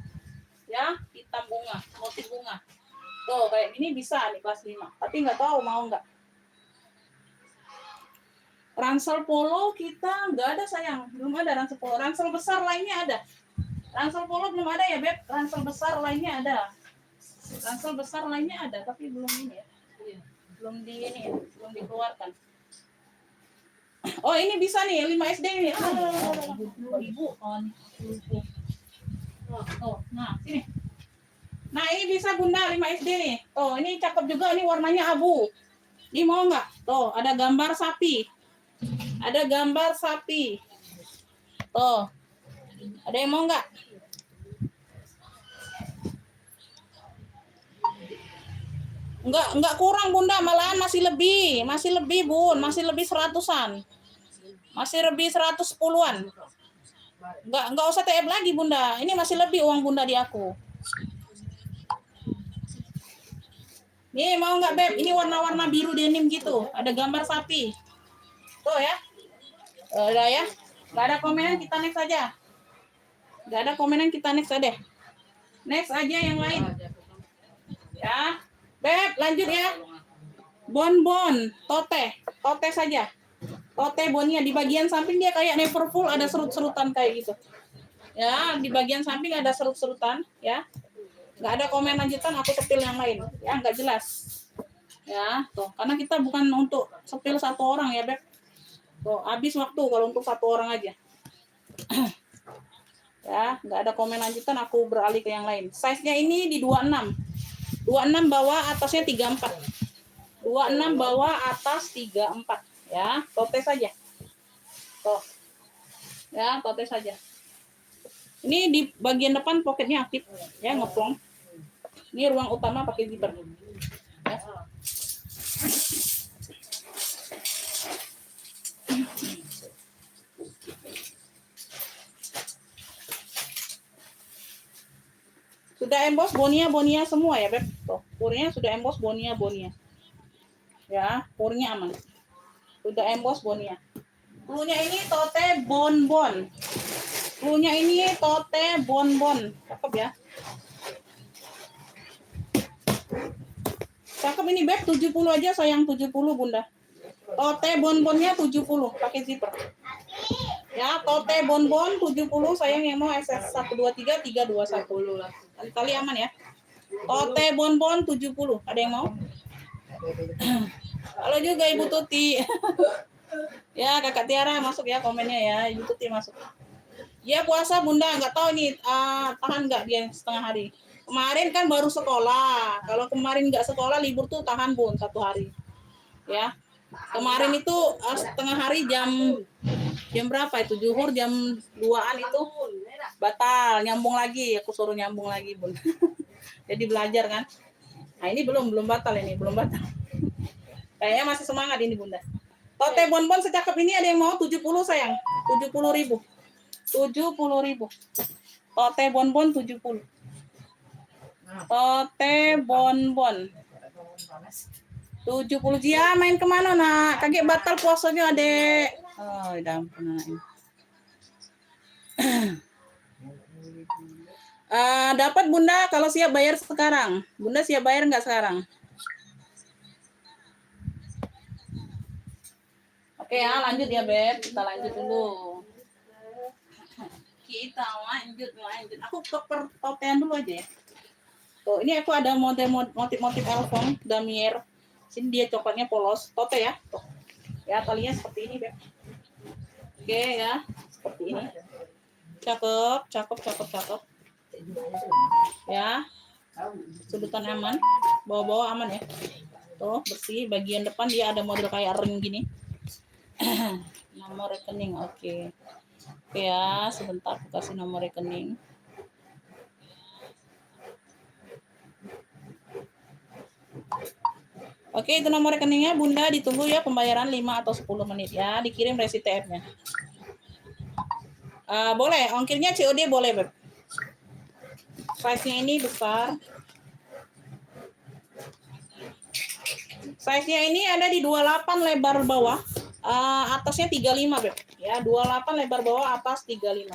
Ya, hitam bunga, motif bunga. Tuh, kayak gini bisa nih kelas 5. Tapi nggak tahu mau nggak. Ransel polo kita nggak ada sayang. Belum ada ransel polo. Ransel besar lainnya ada. Ransel polo belum ada ya, Beb. Ransel besar lainnya ada. Ransel besar lainnya ada, tapi belum ini ya. Belum dikeluarkan. Oh, ini bisa nih, 5 SD ini. Ibu. Nah, sini. Nah, ini bisa Bunda 5 SD nih. Tuh, ini cakep juga, ini warnanya abu. Ini mau nggak? Tuh, ada gambar sapi. Tuh. Ada yang mau nggak? Enggak kurang Bunda, malahan masih lebih Bun, masih lebih 100-an. Masih lebih 110-an. Enggak usah TF lagi Bunda. Ini masih lebih uang Bunda di aku. Nih mau nggak Beb? Ini warna-warna biru denim gitu. Ada gambar sapi. Tuh ya. Udah ya. Nggak ada komenan, kita next aja. Nggak ada komenan, kita next aja. Next aja yang lain. Ya. Beb, lanjut ya. Bonbon, tote saja. Tote bonnya di bagian samping dia kayak Neverfull ada serut-serutan kayak gitu. Ya, di bagian samping ada serut-serutan ya. Nggak ada komen lanjutan, aku sepil yang lain. Ya, nggak jelas. Ya, tuh. Karena kita bukan untuk sepil satu orang ya, Beb. Tuh, habis waktu kalau untuk satu orang aja. Ya, nggak ada komen lanjutan, aku beralih ke yang lain. Size-nya ini di 26. 26 bawah, atasnya 34. 26 bawah, atas 34. Ya, tote saja. Tuh. Ya, tote saja. Ini di bagian depan poketnya aktif. Ya, ngeplong. Ini ruang utama pakai zipper. Ya. Sudah emboss bonia semua ya, Beb. Tuh, purnya sudah emboss bonia. Ya, purnya aman. Sudah emboss bonia. Cluenya ini tote bonbon. Cluenya ini tote bonbon. Cakep ya. Cakep ini beb, 70 aja sayang, 70 Bunda. Tote bonbonnya 70 pakai zipper. Ya, tote bonbon 70 sayang, yang mau SS 123 321. 10 lah. Kali aman ya. Tote bonbon 70. Ada yang mau? Halo juga Ibu Tuti. Ya, Kakak Tiara masuk ya komennya ya. Ibu Tuti masuk. Ya puasa Bunda, nggak tahu nih tahan nggak dia setengah hari. Kemarin kan baru sekolah. Kalau kemarin nggak sekolah libur tuh tahan Bun 1 hari. Ya. Kemarin itu setengah hari jam berapa itu? Zuhur jam 2-an itu batal, nyambung lagi. Aku suruh nyambung lagi Bun. Jadi belajar kan. Nah ini belum batal ini, belum batal. Kayaknya masih semangat ini Bunda. Tote bonbon secakep ini ada yang mau 70 sayang. 70.000. 70.000. Tote bonbon 70. Tote bonbon 70. Dia main kemana nak? Kaget batal puasanya adek. Oh udah ampun anaknya. Dapat Bunda kalau siap bayar sekarang. Bunda siap bayar nggak sekarang? Oke ya, lanjut ya Beb. Kita lanjut dulu. Kita lanjut. Aku ke pertotean dulu aja ya. Tuh, ini aku ada motif elfong damier. Sini dia coklatnya polos. Tote ya. Tuh. Ya, talinya seperti ini Beb. Oke ya, seperti ini. Cakep. Ya. Sudutan aman. Bawa-bawa aman ya. Tuh, bersih. Bagian depan dia ada model kayak ring gini. Nomor rekening, oke ya, sebentar aku kasih nomor rekening. Oke, itu nomor rekeningnya Bunda, ditunggu ya pembayaran 5 atau 10 menit ya, dikirim resi TF-nya. Boleh, ongkirnya COD boleh Beb. Size-nya ini besar. Size-nya ini ada di 28 lebar bawah. Atasnya 35 Beb. Ya, 28 lebar bawah, atas 35.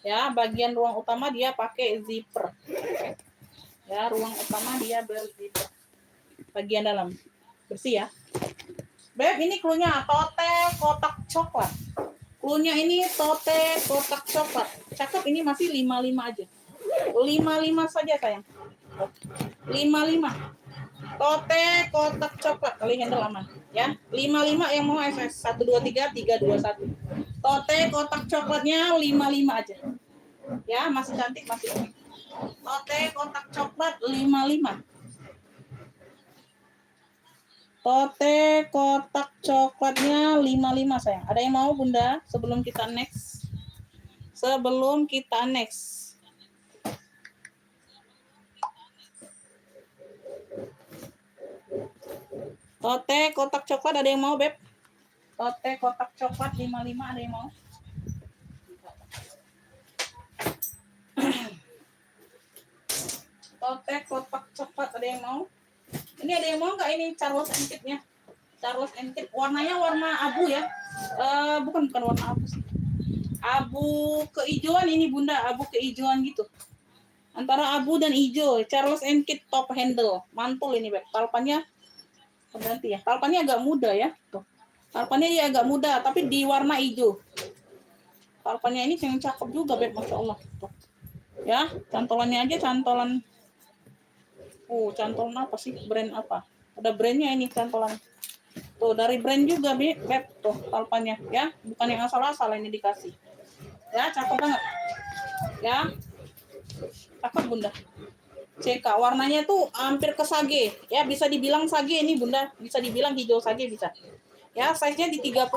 Ya, bagian ruang utama dia pakai zipper. Ya, ruang utama dia berzipper. Bagian dalam bersih ya. Beb, ini cluenya tote kotak coklat. Cluenya ini tote kotak coklat. Cakep, ini masih 55 aja. 55 saja sayang. 55. Tote kotak coklat, kali handle aman ya. 55 yang mau SS 123 321. Tote kotak coklatnya 55 aja. Ya, masih cantik, masih unik. Tote kotak coklat 55. Tote kotak coklatnya 55 sayang. Ada yang mau Bunda sebelum kita next? Tote kotak coklat ada yang mau Beb? Tote kotak coklat 55 ada yang mau? Tote kotak coklat ada yang mau? Ini ada yang mau nggak ini Charles & Kit-nya? Charles & Kit warnanya warna abu ya? Bukan warna abu sih. Abu kehijauan ini Bunda, abu kehijauan gitu. Antara abu dan hijau. Charles & Kit top handle, mantul ini Beb. Talpannya ganti ya. Talpannya agak muda ya. Tuh. Talpannya dia agak muda tapi di warna hijau. Talpannya ini yang cakep juga Beb, Masya Allah. Tuh. Ya, cantolannya aja cantolan. Cantolan apa sih? Brand apa? Ada brandnya ini cantolan. Tuh, dari brand juga Beb. Tuh, talpannya ya. Bukan yang asal-asal ini dikasih. Ya, cakep banget. Ya. Cakep Bunda. CK warnanya tuh hampir ke sage ya, bisa dibilang sage ini Bunda, bisa dibilang hijau sage bisa ya, size nya di 30,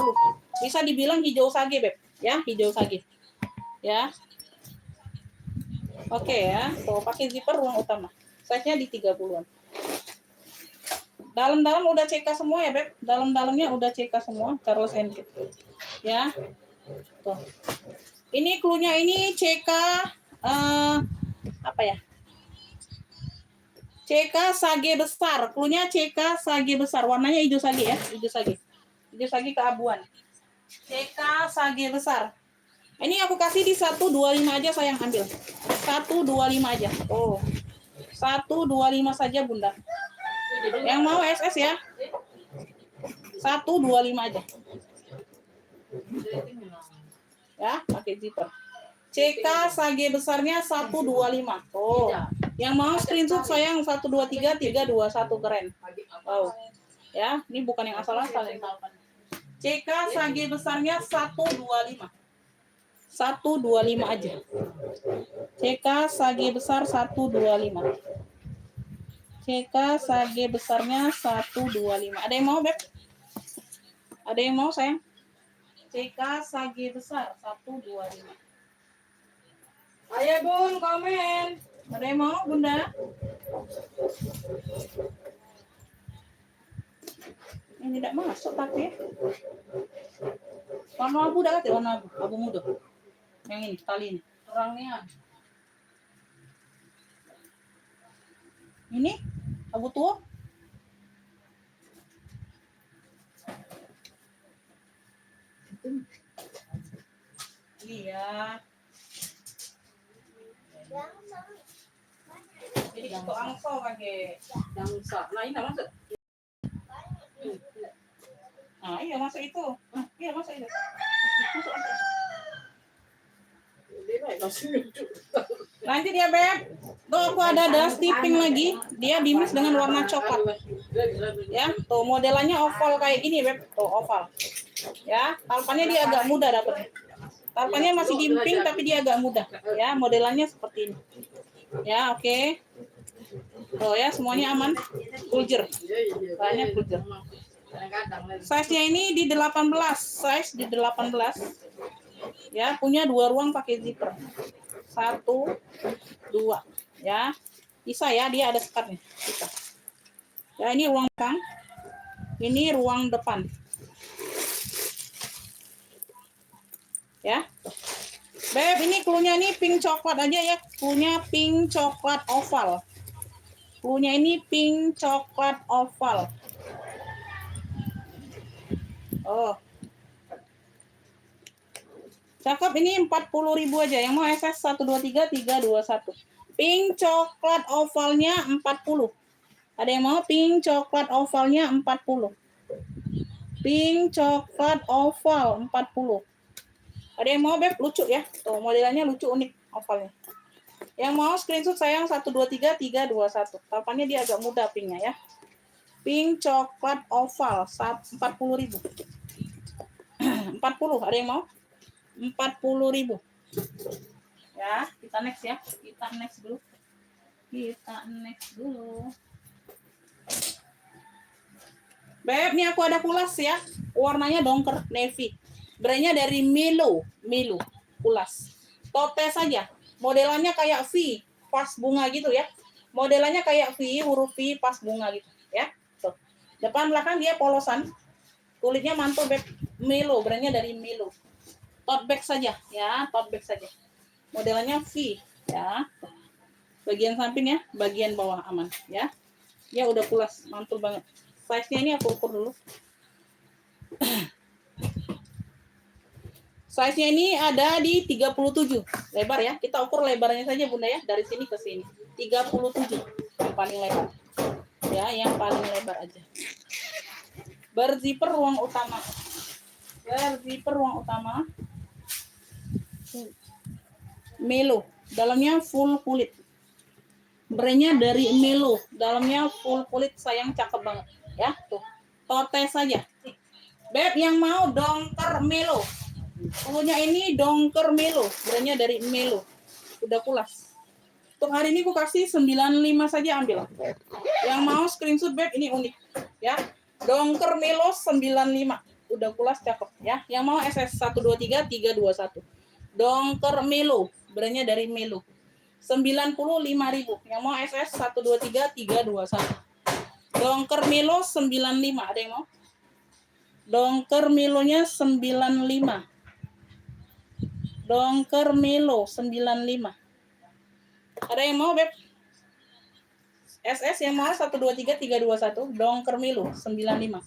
bisa dibilang hijau sage Beb ya, hijau sage ya. Oke ya, tuh pakai zipper ruang utama, size nya di 30-an. Dalam-dalam udah CK semua ya Beb, dalam-dalamnya udah CK semua Charles & Kit ya. Tuh ini cluenya ini CK apa ya, CK sage besar, cluenya CK sage besar, warnanya hijau sage ya, hijau sage keabuan. CK sage besar. Ini aku kasih di 125 aja sayang, ambil. 125 aja. Oh. 125 saja Bunda. Yang mau SS ya. 125 aja. Ya, pakai zipper. CK sage besarnya 125. Oh. Yang mau screenshot sayang 123 321 keren. Wow. Ya, ini bukan yang asal-asal yang tahu. CK sage besarnya 125. 125 aja. CK sage besar 125. CK sage besarnya 125. Ada yang mau, Beb? Ada yang mau, sayang? CK sage besar 125. Ayo Bun, komen. Ada yang mau, Bunda? Ini tidak masuk tapi. Warna abu dah, warna abu muda. Yang ini, tali ini. Orangnya. Ini abu tua. Iya. Jadi untuk angso pakai. Dangsa. Nah, ini masuk. Nah, iya masuk itu. Iya masuk itu. Masuk. Nanti dia, Beb. Tuh aku ada dusty pink lagi. Dia dimis dengan warna coklat. Ya, tuh modelannya oval kayak gini, Beb. Tuh oval. Ya, talpannya dia agak mudah dapetnya. Talpannya masih dimping tapi dia agak mudah. Ya, modelannya seperti ini. Ya, oke. Tuh ya, semuanya aman. Kuljer. Bahannya kuljer. Size-nya ini di 18. Size di 18. Ya, punya 2 ruang pakai zipper. 1, 2. Ya. Bisa ya, dia ada sekatnya. Bisa. Ya, ini ruang belakang. Ini ruang depan. Ya. Beb, ini cluenya ini pink coklat aja ya. Cluenya pink coklat oval. Cluenya ini pink coklat oval. Oh. Cakep, ini 40.000 aja. Yang mau SS 123 321. Pink coklat ovalnya 40. Ada yang mau pink coklat ovalnya 40. Pink coklat oval 40. Ada yang mau, Beb? Lucu ya. Tuh, modelannya lucu, unik ovalnya. Yang mau screenshot sayang 123 321. Talpannya dia agak mudah pinknya ya. Pink coklat oval 40.000. 40. Ada yang mau? 40.000. Ya, kita next ya. Kita next dulu. Beb, ini aku ada kulas ya. Warnanya dongker navy. Brandnya dari Milo kulas. Tote saja. Modelannya kayak V, pas bunga gitu ya. Modelannya kayak V, huruf V, pas bunga gitu ya. Tuh. Depan belakang dia polosan. Kulitnya mantul, Beb. Milo, brandnya dari Milo. Tote bag saja ya, tote bag saja. Modelannya V ya. Bagian samping ya, bagian bawah aman ya. Ya udah pulas, mantul banget. Size-nya ini aku ukur dulu. Size-nya ini ada di 37 lebar ya. Kita ukur lebarnya saja Bunda ya, dari sini ke sini. 37 yang paling lebar. Ya, yang paling lebar aja. Berzipper ruang utama. Berzipper ruang utama. Melo, dalamnya full kulit. Brandnya dari Melo, dalamnya full kulit, sayang cakep banget ya. Tuh, tote saja. Beb, yang mau dongker Melo. Punya ini dongker Melo, brandnya dari Melo. Udah pulas. Untuk hari ini aku kasih 95 saja, ambil. Yang mau screenshot, Beb, ini unik ya. Dongker Melo 95. Udah pulas, cakep ya. Yang mau SS 123 321. Dongker Melo, brandnya dari Melo. 95.000. Yang mau SS 123 321. Dongker Melo 95. Ada yang mau? Dongker Melonya 95. Dongker Melo 95. Ada yang mau, Beb? SS yang mau 123 321. Dongker Melo 95.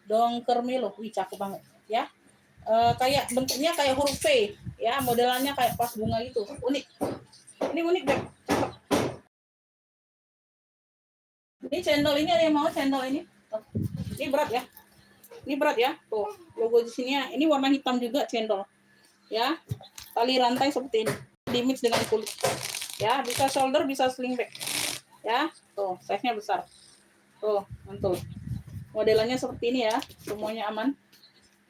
Dongker Melo. Wih, cakep banget ya. kayak bentuknya kayak huruf V ya, modelannya kayak vas bunga gitu, unik. Ini unik Beb. Ini cendol ini ada yang mau cendol ini? Tuh. Ini berat ya. Ini berat ya. Tuh, logo di sini ya. Ini warna hitam juga cendol. Ya. Tali rantai seperti ini. Dimix dengan kulit. Ya, bisa shoulder, bisa sling bag. Ya. Tuh, size-nya besar. Tuh, mantul. Modelannya seperti ini ya. Semuanya aman.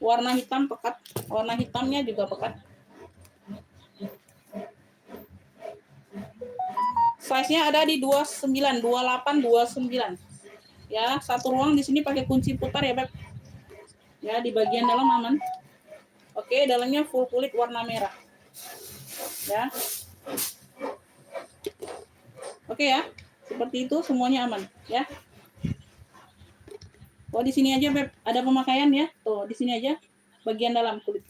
Warna hitam pekat. Warna hitamnya juga pekat. Size-nya ada di 29, 28, 29. Ya, satu ruang di sini pakai kunci putar ya, Beb. Ya, di bagian dalam aman. Oke, dalamnya full kulit warna merah. Ya. Oke ya. Seperti itu semuanya aman, ya. Oh, di sini aja, Beb, ada pemakaian ya. Tuh, di sini aja bagian dalam kulit.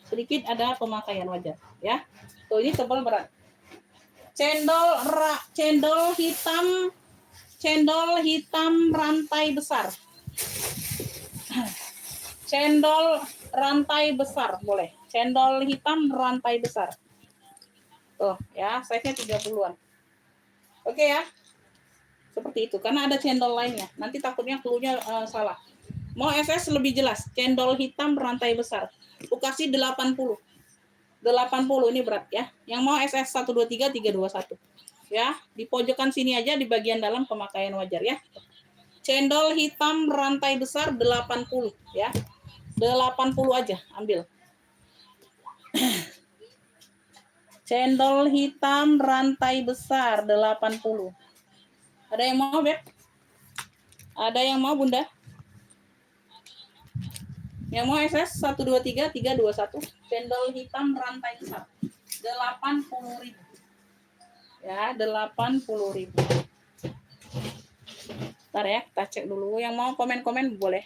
Sedikit ada pemakaian wajar, ya. Tuh, ini tebal berat. Cendol hitam rantai besar. Cendol rantai besar boleh. Cendol hitam rantai besar. Tuh, ya, size-nya 30-an. Oke ya. Seperti itu, karena ada cendol lainnya. Nanti takutnya clue-nya salah. Mau SS lebih jelas, cendol hitam rantai besar. Aku kasih 80. 80 ini berat ya. Yang mau SS 123 321. Ya, di pojokan sini aja di bagian dalam pemakaian wajar ya. Cendol hitam rantai besar 80 ya. 80 aja ambil. Cendol hitam rantai besar 80. Ada yang mau, Beb? Ada yang mau, Bunda? Yang mau SS 123 321. Cendol hitam rantai besar 80.000. Ya, 80.000. Bentar ya, kita cek dulu. Yang mau komen-komen boleh.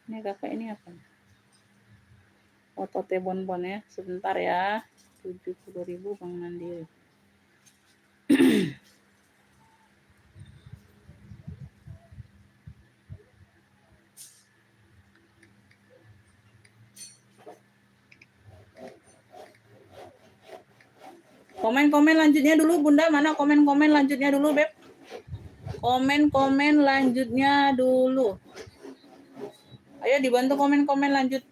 Ini kakak ini apa? Otote bonbon ya. Sebentar ya. 70.000 Bang Mandiri. Komen-komen lanjutnya dulu, Bunda. Mana komen-komen lanjutnya dulu, Beb? Komen-komen lanjutnya dulu. Ayo dibantu komen-komen lanjut.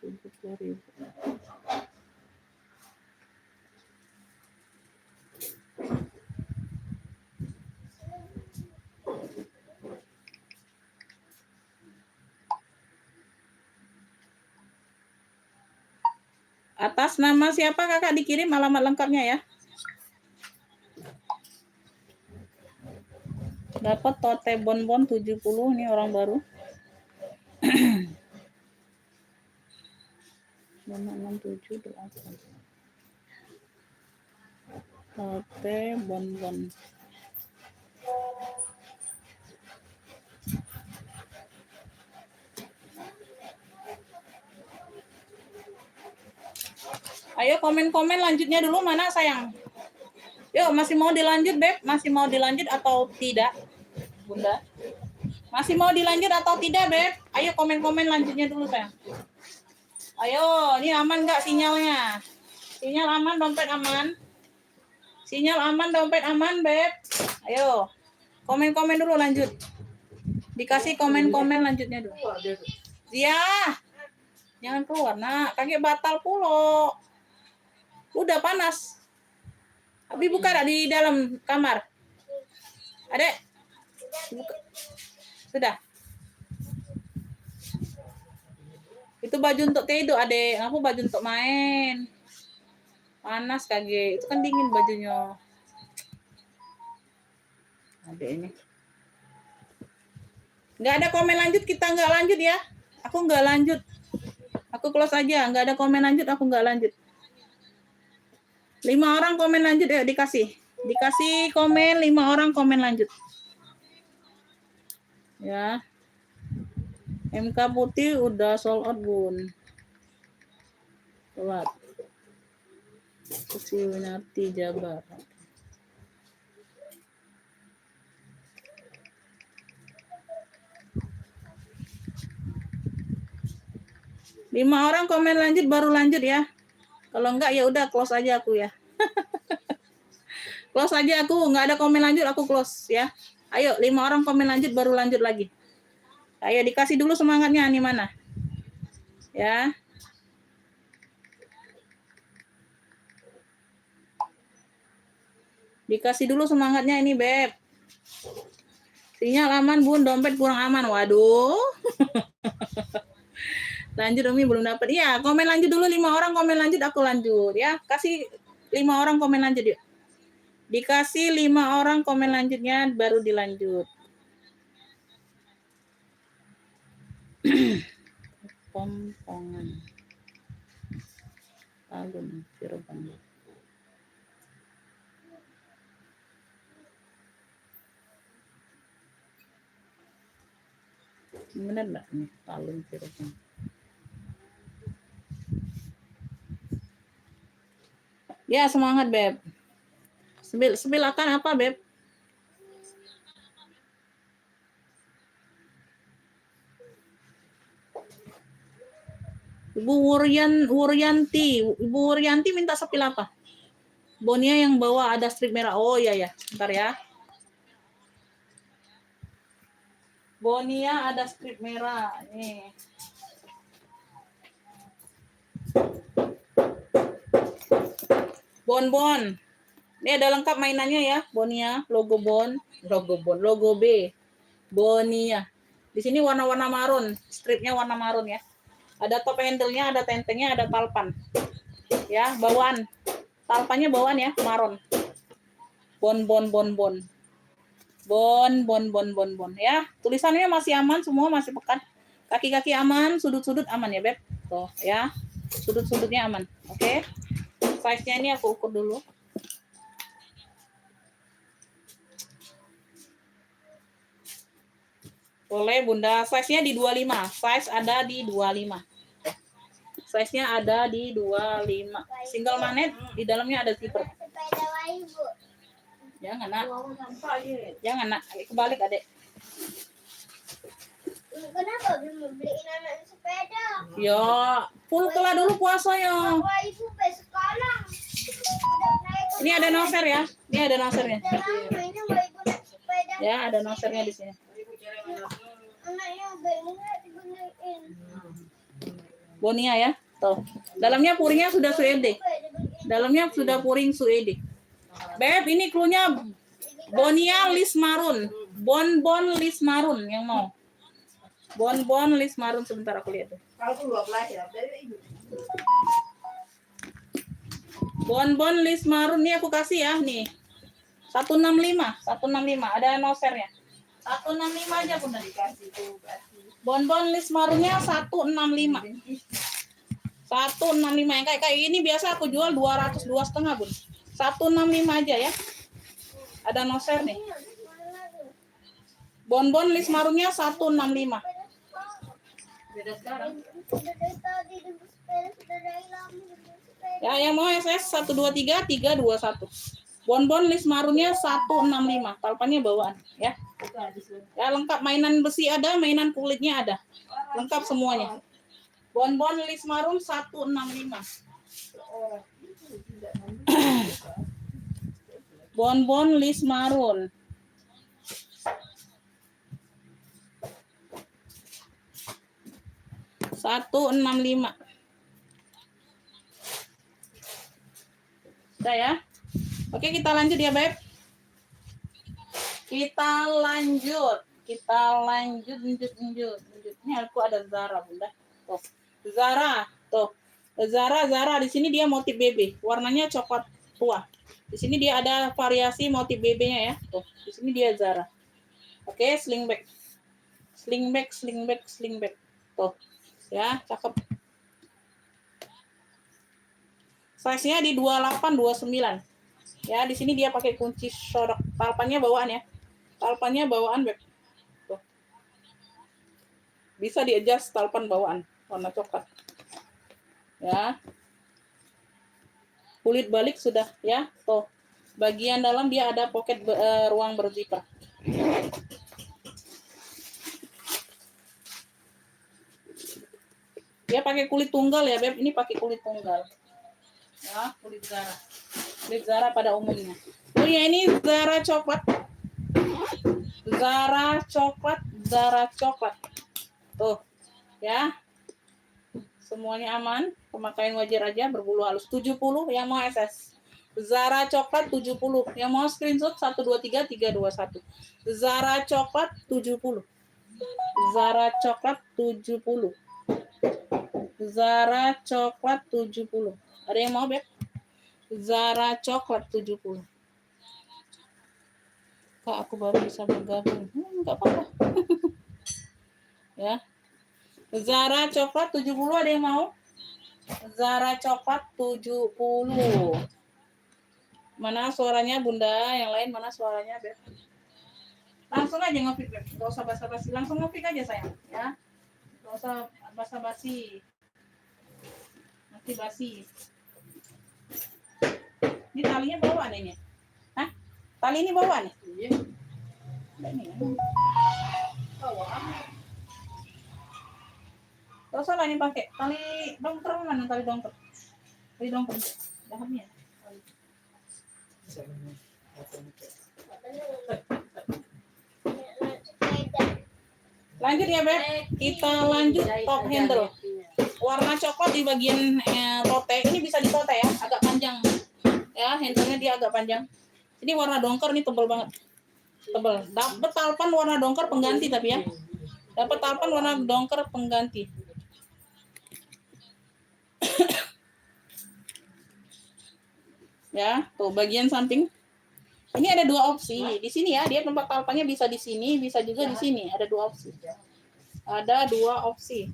70.000. Atas nama siapa kakak dikirim alamat lengkapnya ya? Dapat tote bonbon 70, ini orang baru. 5678. Tote bonbon. Ayo komen-komen lanjutnya dulu, mana sayang? Yuk, masih mau dilanjut, Beb? Masih mau dilanjut atau tidak, Bunda? Masih mau dilanjut atau tidak, Beb? Ayo komen-komen lanjutnya dulu, sayang. Ayo, ini aman nggak sinyalnya? Sinyal aman, dompet aman? Sinyal aman, dompet aman, Beb? Ayo, komen-komen dulu lanjut. Dikasih komen-komen lanjutnya dulu. Iya, jangan keluar, nak. Kaki batal pulo. Udah panas. Abi buka di dalam kamar. Adek, buka. Sudah. Itu baju untuk tidur, adek. Aku baju untuk main. Panas kage. Itu kan dingin bajunya. Adek ini. Nggak ada komen lanjut, kita nggak lanjut ya. Aku nggak lanjut. Aku close aja. Nggak ada komen lanjut, aku nggak lanjut. 5 orang komen lanjut, ya dikasih. Dikasih komen, 5 orang komen lanjut. Ya. MK Putih udah sold out, Bun. Lewat. Suci Winarti Jabar. 5 orang komen lanjut baru lanjut ya. Kalau enggak ya udah close aja aku ya. Close aja aku, nggak ada komen lanjut aku close ya. Ayo 5 orang komen lanjut baru lanjut lagi. Ayo dikasih dulu semangatnya nih mana. Ya. Dikasih dulu semangatnya ini, Beb. Sinyal aman, Bun, dompet kurang aman. Waduh. Lanjut Umi belum dapat. Iya, komen lanjut dulu 5 orang komen lanjut aku lanjut ya. Kasih 5 orang komen lanjut yuk. Dikasih 5 orang komen lanjutnya baru dilanjut. Pompongan. Alun Cirebon. Bener enggak nih Alun Cirebon? Ya, semangat, Beb. Silakan apa, Beb? Ibu Wuryanti minta sepil apa? Bonia yang bawa ada strip merah. Oh iya ya, bentar ya. Bonia ada strip merah. Nih. Bon. Ini ada lengkap mainannya ya, Bonia, logo logo B. Bonia. Di sini warna-warna marun, stripnya warna marun ya. Ada top handle-nya, ada tentengnya, ada talpan. Ya, bawaan. Talpannya bawaan ya, marun. Bon. Bon ya. Tulisannya masih aman, semua masih pekat. Kaki-kaki aman, sudut-sudut aman ya, Beb. Tuh, ya. Sudut-sudutnya aman. Oke. Size-nya ini aku ukur dulu. Boleh, Bunda. Size-nya di 25. Size ada di 25. Size-nya ada di 25. Single magnet, di dalamnya ada zipper. Sepeda wayu, Bu. Jangan, Nak. Jangan, Nak. Kebalik, Adek. Kenapa belum beliin anak sepeda? Ya, full kelah dulu puasa ya. Wah, Ibu sekarang. Ini ada noser ya. Ini ada nosernya. Mainnya mau Ibu naik sepeda. Ya, ada nosernya di sini. Anaknya enggak dibeliin. Bonia ya. Tuh. Dalamnya puringnya sudah suede. Dalamnya sudah puring suede. Beb, ini cluenya Bonia list marun. Bon list marun yang mau. Bon list marun sebentar aku lihat tuh. Bon list marun nih aku kasih ya nih. 165. Ada nosernya. 165 aja Bunda dikasih tuh. Bon list marunnya 165. 165 yang kayak ini biasa aku jual 202,5 Bun. 165 aja ya. Ada noser nih. Bon list marunnya 165. Beda sekarang. Ya, yang mau SS 123 321. Bon list marunnya 165. Talpannya bawaan ya. Ya, lengkap mainan besi ada, mainan kulitnya ada. Lengkap semuanya. Bon list marun 165. Bon list marun. $165. Sudah ya. Oke, kita lanjut ya, Beb. Kita lanjut. Ini aku ada Zara, Bunda. Tuh. Zara. Zara di sini dia motif BB. Warnanya coklat tua. Di sini dia ada variasi motif BB-nya ya. Tuh, di sini dia Zara. Oke, slingback. Tuh. Ya, cakep. Size-nya di 28 29. Ya, di sini dia pakai kunci sodok. Talpannya bawaan ya. Talpannya bawaan, Beb. Tuh. Bisa di-adjust talpan bawaan warna coklat. Ya. Kulit balik sudah ya. Tuh. Bagian dalam dia ada pocket ruang berzipper. Dia pakai kulit tunggal ya, Beb. Ini pakai kulit tunggal. Ya, kulit Zara. Kulit Zara pada umumnya. Punya ini Zara coklat. Zara coklat, Zara coklat. Tuh, ya. Semuanya aman, pemakaian wajar aja, berbulu halus. 70 yang mau SS. Zara coklat 70. Yang mau screenshot 123 321. Zara coklat 70. Zara coklat 70. Zara coklat 70. Ada yang mau, Beb? Zara coklat 70. Kak, aku baru bisa bergabung. Enggak apa-apa. Ya. Zara coklat 70, ada yang mau? Zara coklat 70. Mana suaranya Bunda? Yang lain mana suaranya, Beb? Langsung aja nge-feed, Beb. Gak usah basa-basi. Langsung nge-feed aja, sayang. Ya. Gak usah basa-basi. Nanti basi. Ini talinya bawa nih. Hah? Tali ini bawa nih? Iya. Ada nih. Bawa. Gak usah lah ini pakai. Tali dongker mana? Tali dongker. Tali dongker. Dahamnya. Lanjut ya, Beb. Kita lanjut top handle. Warna coklat di bagian tote. Ini bisa ditote ya, agak panjang. Ya, handle-nya dia agak panjang. Ini warna dongker nih, tebal banget. Tebal. Dapat talpan warna dongker pengganti tapi ya. Dapat talpan warna dongker pengganti. Ya, tuh bagian samping. Ini ada dua opsi. Di sini ya, dia tempat talpannya bisa di sini, bisa juga di sini. Ada dua opsi. Ada dua opsi.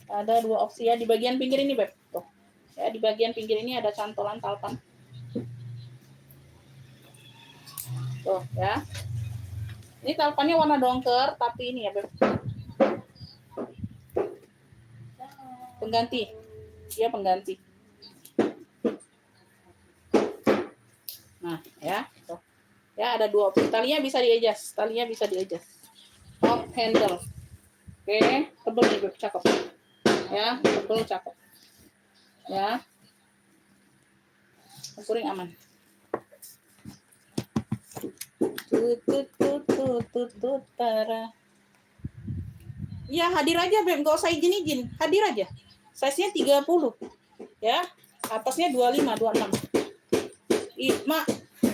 Ada dua opsi ya di bagian pinggir ini, Beb. Tuh. Ya, di bagian pinggir ini ada cantolan talpan. Tuh, ya. Ini talpannya warna dongker, tapi ini ya, Beb. Pengganti. Dia pengganti. Nah, ya. Tuh. Ya, ada dua opsi. Talinya bisa di-adjust. Talinya bisa di-adjust. Top handle. Oke, tebel nih, Beb. Cakep. Ya, tebel cakep. Ya. Kuring aman. Tara. Ya, hadir aja, Beb. Nggak usah izin-izin. Hadir aja. Size-nya 30. Ya. Atasnya 25, 26. Mak,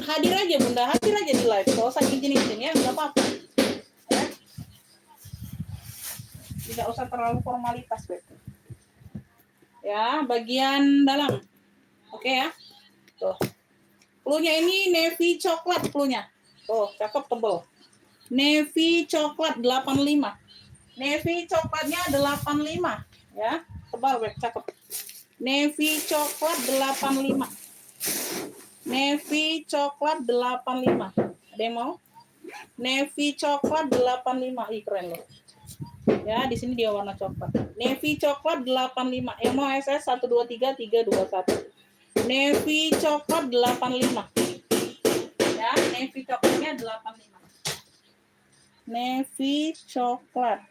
hadir aja, Bunda. Hadir aja di live. Nggak usah izin-izin ya. Nggak apa-apa. Ya. Tidak usah terlalu formalitas, Beb. Ya, bagian dalam. Oke ya. Tuh. Plunya ini navy coklat plunya. Tuh, cakep tebel. Navy coklat 85. Navy coklatnya 85 ya. Tebal, Beb, cakep. Navy coklat 85. Navy coklat 85. Ada yang mau? Navy coklat 85. Ih, keren loh. Ya, di sini dia warna coklat. Navy coklat 85. Yang mau SS 123 321. Navy coklat 85. Ya, navy coklatnya 85. Navy coklat.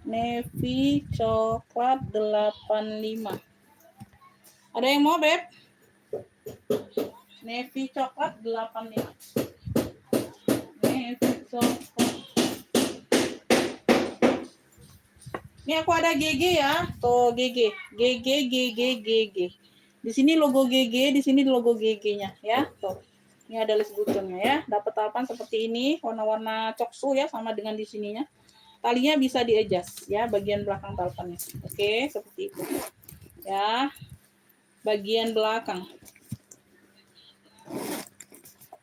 Navy coklat 85. Ada yang mau, Beb? Navy coklat 85. Navy coklat. Ini aku ada GG ya. Tuh GG. GG. Di sini logo GG, di sini logo GG-nya ya. Tuh. Ini ada list butonnya ya. Dapat talpan seperti ini, warna-warna coksu ya, sama dengan di sininya. Talinya bisa di-adjust ya, bagian belakang talpannya. Oke, seperti itu. Ya. Bagian belakang.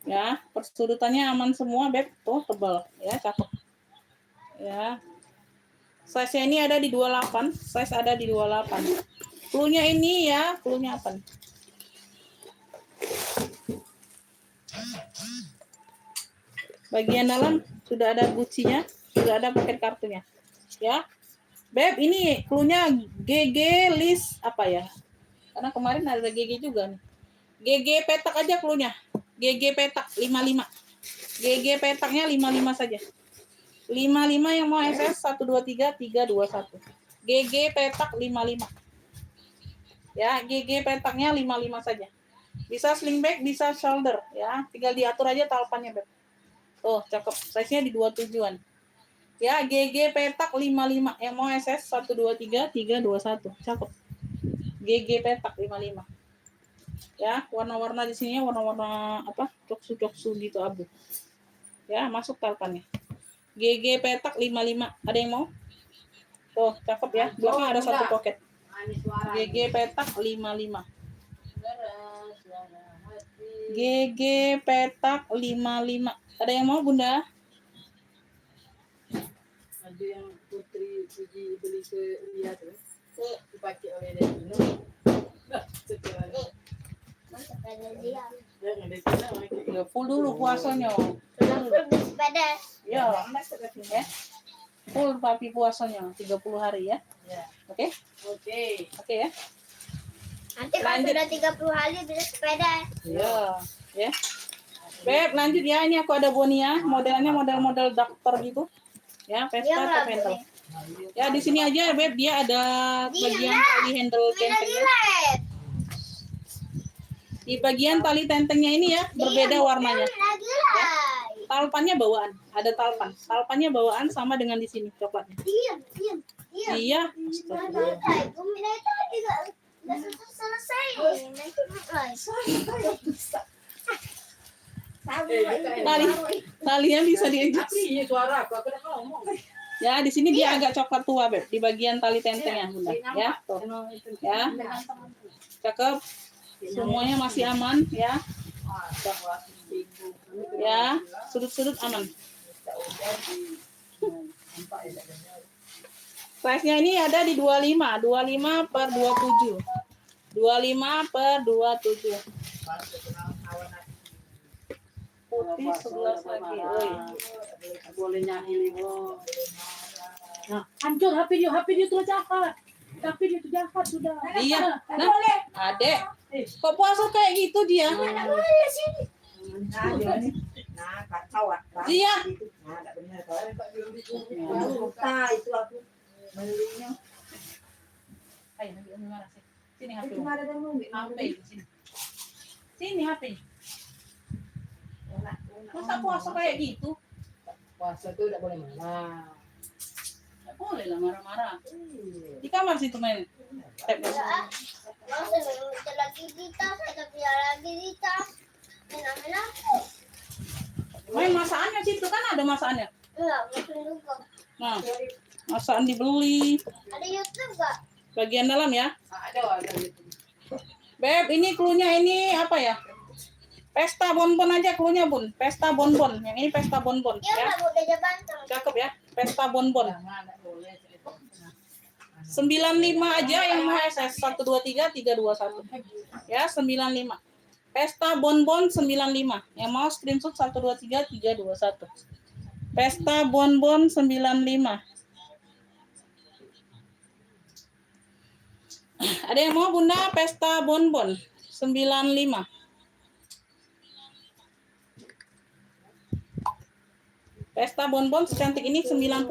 Ya, persudutannya aman semua, Beb. Tuh, tebal ya, cakep. Ya. Size-nya ini ada di 28, size ada di 28. Cluenya ini ya, cluenya apa nih? Bagian dalam sudah ada gucinya, sudah ada paket kartunya. Ya. Beb, ini cluenya GG list apa ya? Karena kemarin ada GG juga nih. GG petak aja cluenya. GG petak 55. GG petaknya 55 saja. 55 yang mau SS 123 321. GG petak 55. Ya, GG petaknya 55 saja. Bisa sling back, bisa shoulder ya. Tinggal diatur aja talpannya, Beb. Tuh, cakep. Size-nya di 27-an. Ya, GG petak 55 yang mau SS 123 321. Cakep. GG petak 55. Ya, warna-warna di sini warna-warna apa? Coksu-coksu gitu abu. Ya, masuk talpannya. GG petak 55. Ada yang mau? Tuh, cakep ya. Belakang ada satu pocket. GG petak 55. GG petak 55. Ada yang mau, Bunda? Ada yang Putri Puji beli ke Lia tu. Dipakai oleh dia. Sepeda dia. Jangan dia kena pakai. Ya, full dulu puasanya. Kenapa beli sepeda? Ya, ya. Full papi puasanya 30 hari ya. Ya. Oke? Okey. Oke ya. Nanti kalau Lanjut. sudah 30 hari beli sepeda. Ya, ya. Beb, lanjut ya. Ini aku ada Bonia, modelnya model-model dokter gitu. Ya, Dia Vespa nggak atau Pentel. boleh. Ya, di sini aja Beb, dia ada bagian tali handle Lagi tentengnya. live. Di bagian tali tentengnya ini ya, berbeda warnanya. Lagi live. Talpannya bawaan, ada talpan. Talpannya bawaan sama dengan di sini coklatnya. Diam. Iya. Live. Bumi tadi nggak selesai. Nanti live. Talinya bisa diadjust. Tapi ini suara aku nak ngomong. Ya, di sini dia agak coklat tua, Beb, di bagian tali tentengnya, Bunda. Ya, tuh. Ya. Cakep. Semuanya masih aman, ya. Ya, sudut-sudut aman. Size-nya ini ada di 25, 25 per 27. 25 per 27. Putih 11 lagi. Oi. Boleh nyanyi libo. Nah, hancur HP dia tuh jahat. HP dia tuh jahat sudah. Iya. Nah, Adek. Kok puasa kayak gitu dia? Iya. Ayo, nanti Umi marah sih. Sini HP. HP di sini. Sini HP. Masa puasa kayak gitu? Puasa tuh tidak boleh marah. Nggak boleh lah marah-marah. Di kamar situ main. Langsung lagi di tas, ada biar lagi di tas. Main aku. Main masakannya situ kan ada masakannya. Enggak, makan juga. Nah, masakan dibeli. Ada YouTube nggak? Bagian dalam ya. Ada gitu. Beb, ini klunya ini apa ya? Pesta bonbon aja klunya, Bun. Pesta bonbon. Yang ini pesta bonbon Dia ya. nggak mau gajah banteng. Cakep ya. Pesta bonbon. Jangan tak boleh. 95 aja yang mau SS 123 321. Ya, 95. Pesta bonbon 95. Yang mau screenshot 123 321. Pesta bonbon 95. Ada yang mau, Bunda? Pesta bonbon 95. Pesta bonbon secantik ini 95.000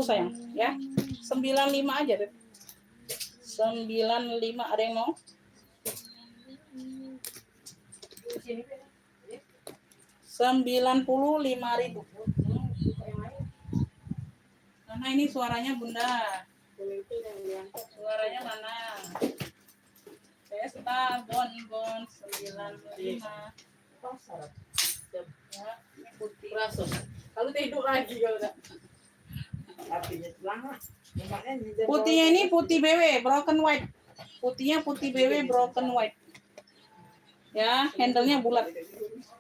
sayang, ya. 95 aja, Beb. 95 ada yang mau? 95.000. Karena ini suaranya, Bunda. Suaranya mana? Pesta bonbon 95. Ya, ini putih. Rasa. Kalau tidur lagi kalau tak. Putihnya ini putih BW, broken white. Putihnya putih BW, broken white. Ya, handle-nya bulat.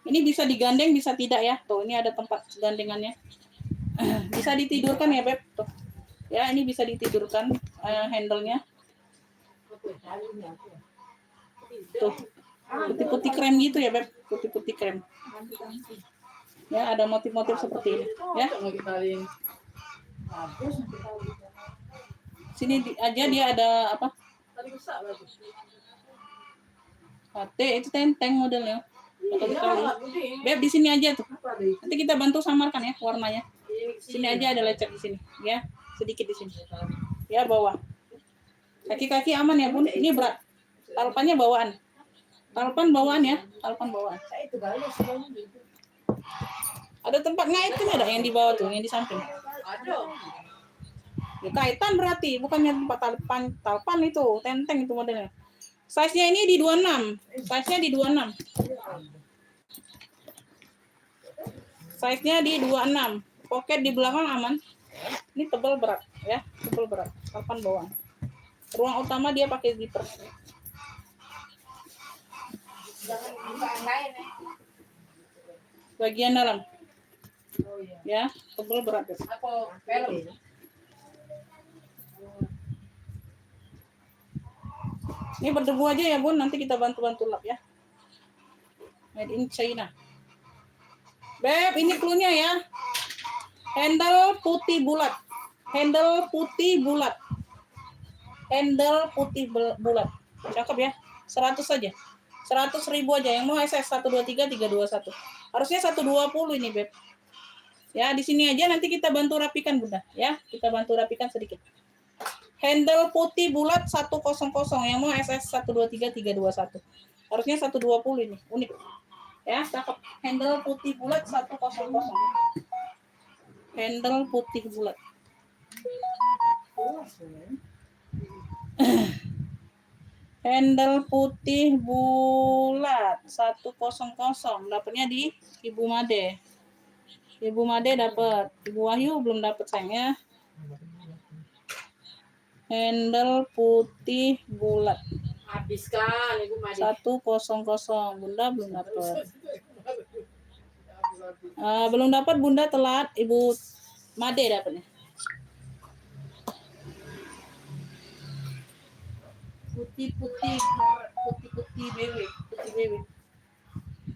Ini bisa digandeng, bisa tidak ya. Tuh, ini ada tempat gandengannya. Bisa ditidurkan ya, Beb. Tuh. Ya, ini bisa ditidurkan handle-nya. Tuh. Putih-putih krem gitu ya, Beb. Putih-putih krem. Ya, ada motif-motif seperti ini, ya. Sini aja dia ada apa? Tadi besar lagi. HT itu tenteng modelnya. Atau dikali. Beb di sini aja tuh. Nanti kita bantu samarkan ya warnanya. Sini aja ada lecet di sini, ya. Sedikit di sini. Ya, bawah. Kaki-kaki aman ya, Bun. Ini berat. Talpannya bawaan. Talpan bawaan ya, talpan bawaan. Saya itu kali sebelum gitu. Ada tempat ngaitin ada yang di bawah tuh, yang di samping. Ada. Ya, kaitan berarti, bukannya tempat talpan itu, tenteng itu modelnya. Size-nya ini di 26. Size-nya di 26. Size-nya di 26. Pocket di belakang aman. Ini tebal berat ya, tebal berat. Talpan bawaan. Ruang utama dia pakai zipper. Jangan buka yang lain ya. Bagian dalam Oh iya. ya, tebal berat. Apa film? Ini berdebu aja ya, Bun. Nanti kita bantu-bantu lap ya. Made in China. Beb, ini clue-nya ya. Handle putih bulat. Handle putih bulat. Handle putih bulat. Cakep ya. 100 saja. 100.000 aja. Yang mau SS 123 321. Harusnya 120 ini, Beb. Ya, di sini aja nanti kita bantu rapikan, Bunda, ya. Kita bantu rapikan sedikit. Handle putih bulat 100. Yang mau SS 123 321. Harusnya 120 ini. Unik. Ya, cakep. Handle putih bulat 100. Handle putih bulat. Handle putih bulat 100. Dapatnya di Ibu Made. Ibu Made dapat. Ibu Wahyu belum dapat sayangnya. Handle putih bulat Habiskan Ibu Made. 100. Bunda belum dapat. Belum dapat, Bunda telat. Ibu Made dapatnya.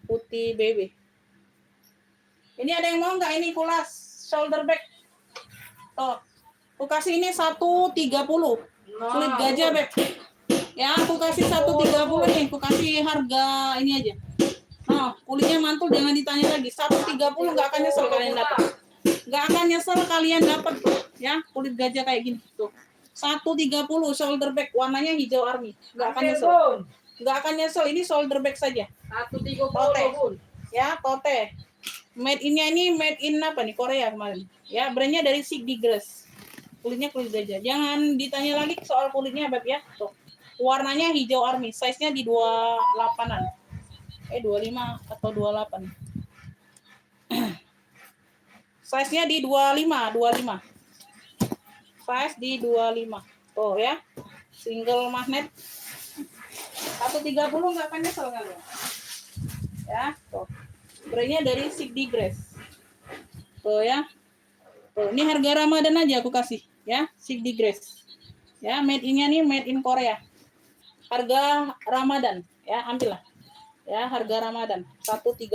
Putih BB. Ini ada yang mau nggak ini kulas shoulder bag? Tuh, aku kasih ini 130 kulit gajah, Beb. Ya, aku kasih 130 nih, aku kasih harga ini aja. Nah, kulitnya mantul, jangan ditanya lagi. 130 nggak akan nyesel kalian dapat. Nggak akan nyesel kalian dapat, ya, kulit gajah kayak gini tuh. 130 shoulder bag, warnanya hijau army. Nggak akan nyesel. Nggak akan nyesel, ini shoulder bag saja. 130 Tote. Bun. Ya, tote. Made in-nya ini made in apa nih? Korea kemarin. Ya, brandnya dari Sigdigres. Kulitnya kulit gajah. Jangan ditanya lagi soal kulitnya, Beb ya. Tuh. Warnanya hijau army. Size-nya di 28-an. 25 atau 28. Size-nya di 25. Size di 25. Tuh ya. Single magnet. 130 nggak akan nyesel kalian. Ya, tuh. Brandnya dari Sigdigres. Tuh ya. Tuh, ini harga Ramadan aja aku kasih ya, Sigdigres. Ya, made in-nya nih made in Korea. Harga Ramadan ya, ambillah. Ya, harga Ramadan 130.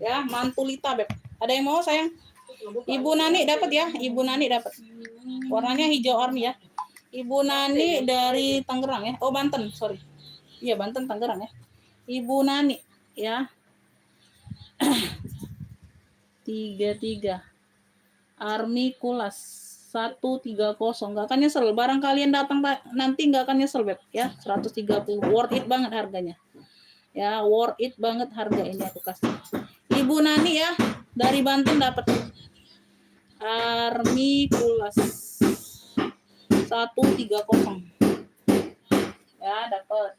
Ya, mantulita, Beb. Ada yang mau, sayang? Ibu Nani dapat ya, Ibu Nani dapat. Warnanya hijau army ya. Ibu Nani dari Tangerang ya. Oh, Banten, sorry. Iya, Banten, Tangerang ya. Ibu Nani ya. 33 Army Kulas 130. Nggak akan nyesel. Barang kalian datang nanti nggak akan nyesel, Beb ya. 130. Worth it banget harganya. Ya, worth it banget harga ini aku kasih. Ibu Nani ya, dari Banten dapat Army Kulas 130. Ya, dapat.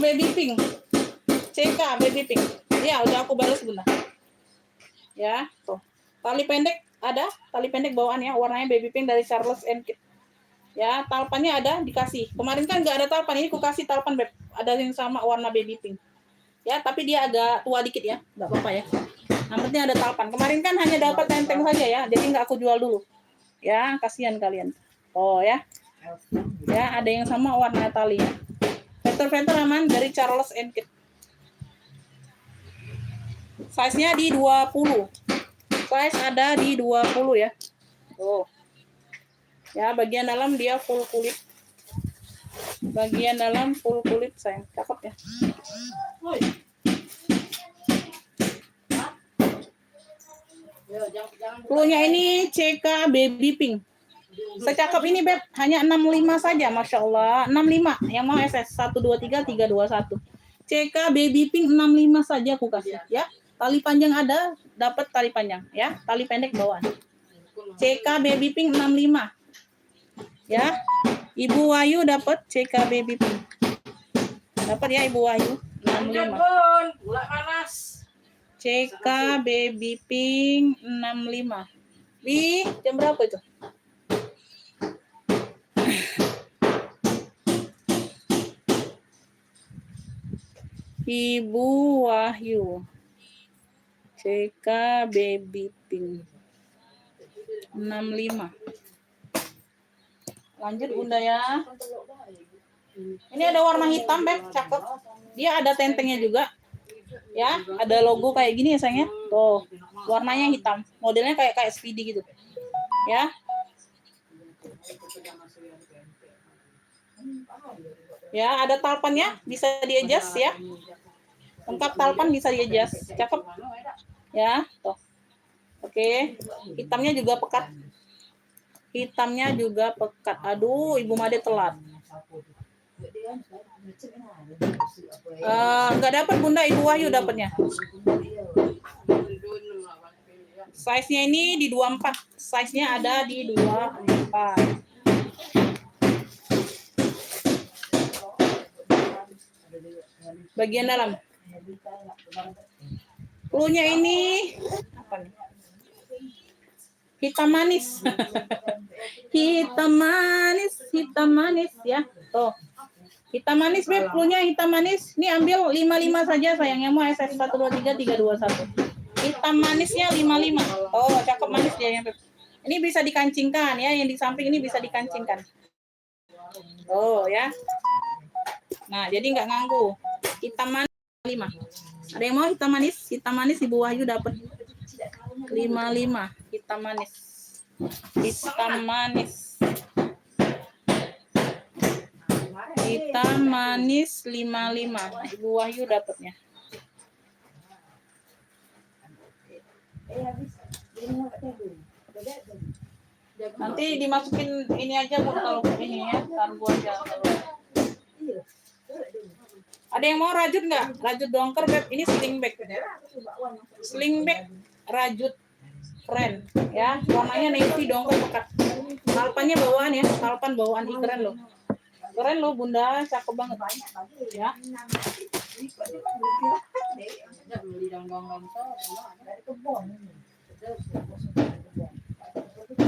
Baby pink. CK baby pink. Ya, udah aku balas Bunda. Ya, tuh. Tali pendek ada, tali pendek bawaan ya, warnanya baby pink dari Charles & Kit. Ya, talpannya ada dikasih. Kemarin kan nggak ada talpan, ini aku kasih talpan, Beb. Ada yang sama warna baby pink. Ya, tapi dia agak tua dikit ya, nggak apa-apa ya. Yang penting ada talpan. Kemarin kan hanya dapat tenteng saja ya, jadi nggak aku jual dulu. Ya, kasihan kalian. Oh ya. Ya, ada yang sama warna talinya. Veter aman dari Charles & Kit. Size-nya di 20. Size ada di 20 ya. Tuh. Ya, bagian dalam dia full kulit. Bagian dalam full kulit, sayang. Cakep ya. Woi. Ya, jangan Cluenya ini CK Baby Pink. Secakep ini, Beb. Hanya 65 saja, Masya Allah. 65. Yang mau SS. 123 321. CK Baby Pink 65 saja aku kasih. Ya. Tali panjang ada, dapat tali panjang. Ya. Tali pendek bawaan. CK Baby Pink 65. Ya. Ibu Wayu dapat CK Baby Pink. Dapat ya Ibu Wayu. 65. Gula panas. CK Baby Pink 65. Di jam berapa itu? Ibu Wahyu. CK Baby Pink 65. Lanjut Bunda ya. Ini ada warna hitam, Beb, cakep. Dia ada tentengnya juga. Ya, ada logo kayak gini ya sayangnya. Tuh, warnanya hitam. Modelnya kayak Speedy gitu. Ya. Ya, ada talpannya, bisa di-adjust ya. Lengkap talpan bisa di-adjust. Cakep. Ya, tuh. Oke. Hitamnya juga pekat. Hitamnya juga pekat. Aduh, Ibu Made telat. Nggak dapat Bunda, Ibu Wahyu dapatnya. Size-nya ini di 24. Size-nya ada di 24. Bagian dalam. Cluenya ini apa nih? Hitam manis. hitam manis ya. Tuh. Hitam manis, Beb. Cluenya hitam manis. Ini ambil 55 saja sayangnya, mau SS 123 321. Hitam manisnya 55. Oh, cakep manis dia ya, Beb. Ini bisa dikancingkan ya, yang di samping ini bisa dikancingkan. Oh, ya. Nah, jadi nggak nganggu. Hitam manis 5. Ada yang mau hitam manis? Hitam manis Ibu Wahyu dapat 55. Hitam manis. Hitam manis. Hitam manis 55. Ibu Wahyu dapatnya. Nanti dimasukin ini aja Bu, kalau ini ya, kargo aja. Ada yang mau rajut nggak? Rajut dongker, Beb. Ini sling bag. Sling bag rajut keren ya. Warnanya navy dongker pekat. Talpannya bawaan ya, talpan bawaan keren loh. Keren loh Bunda, cakep banget ya.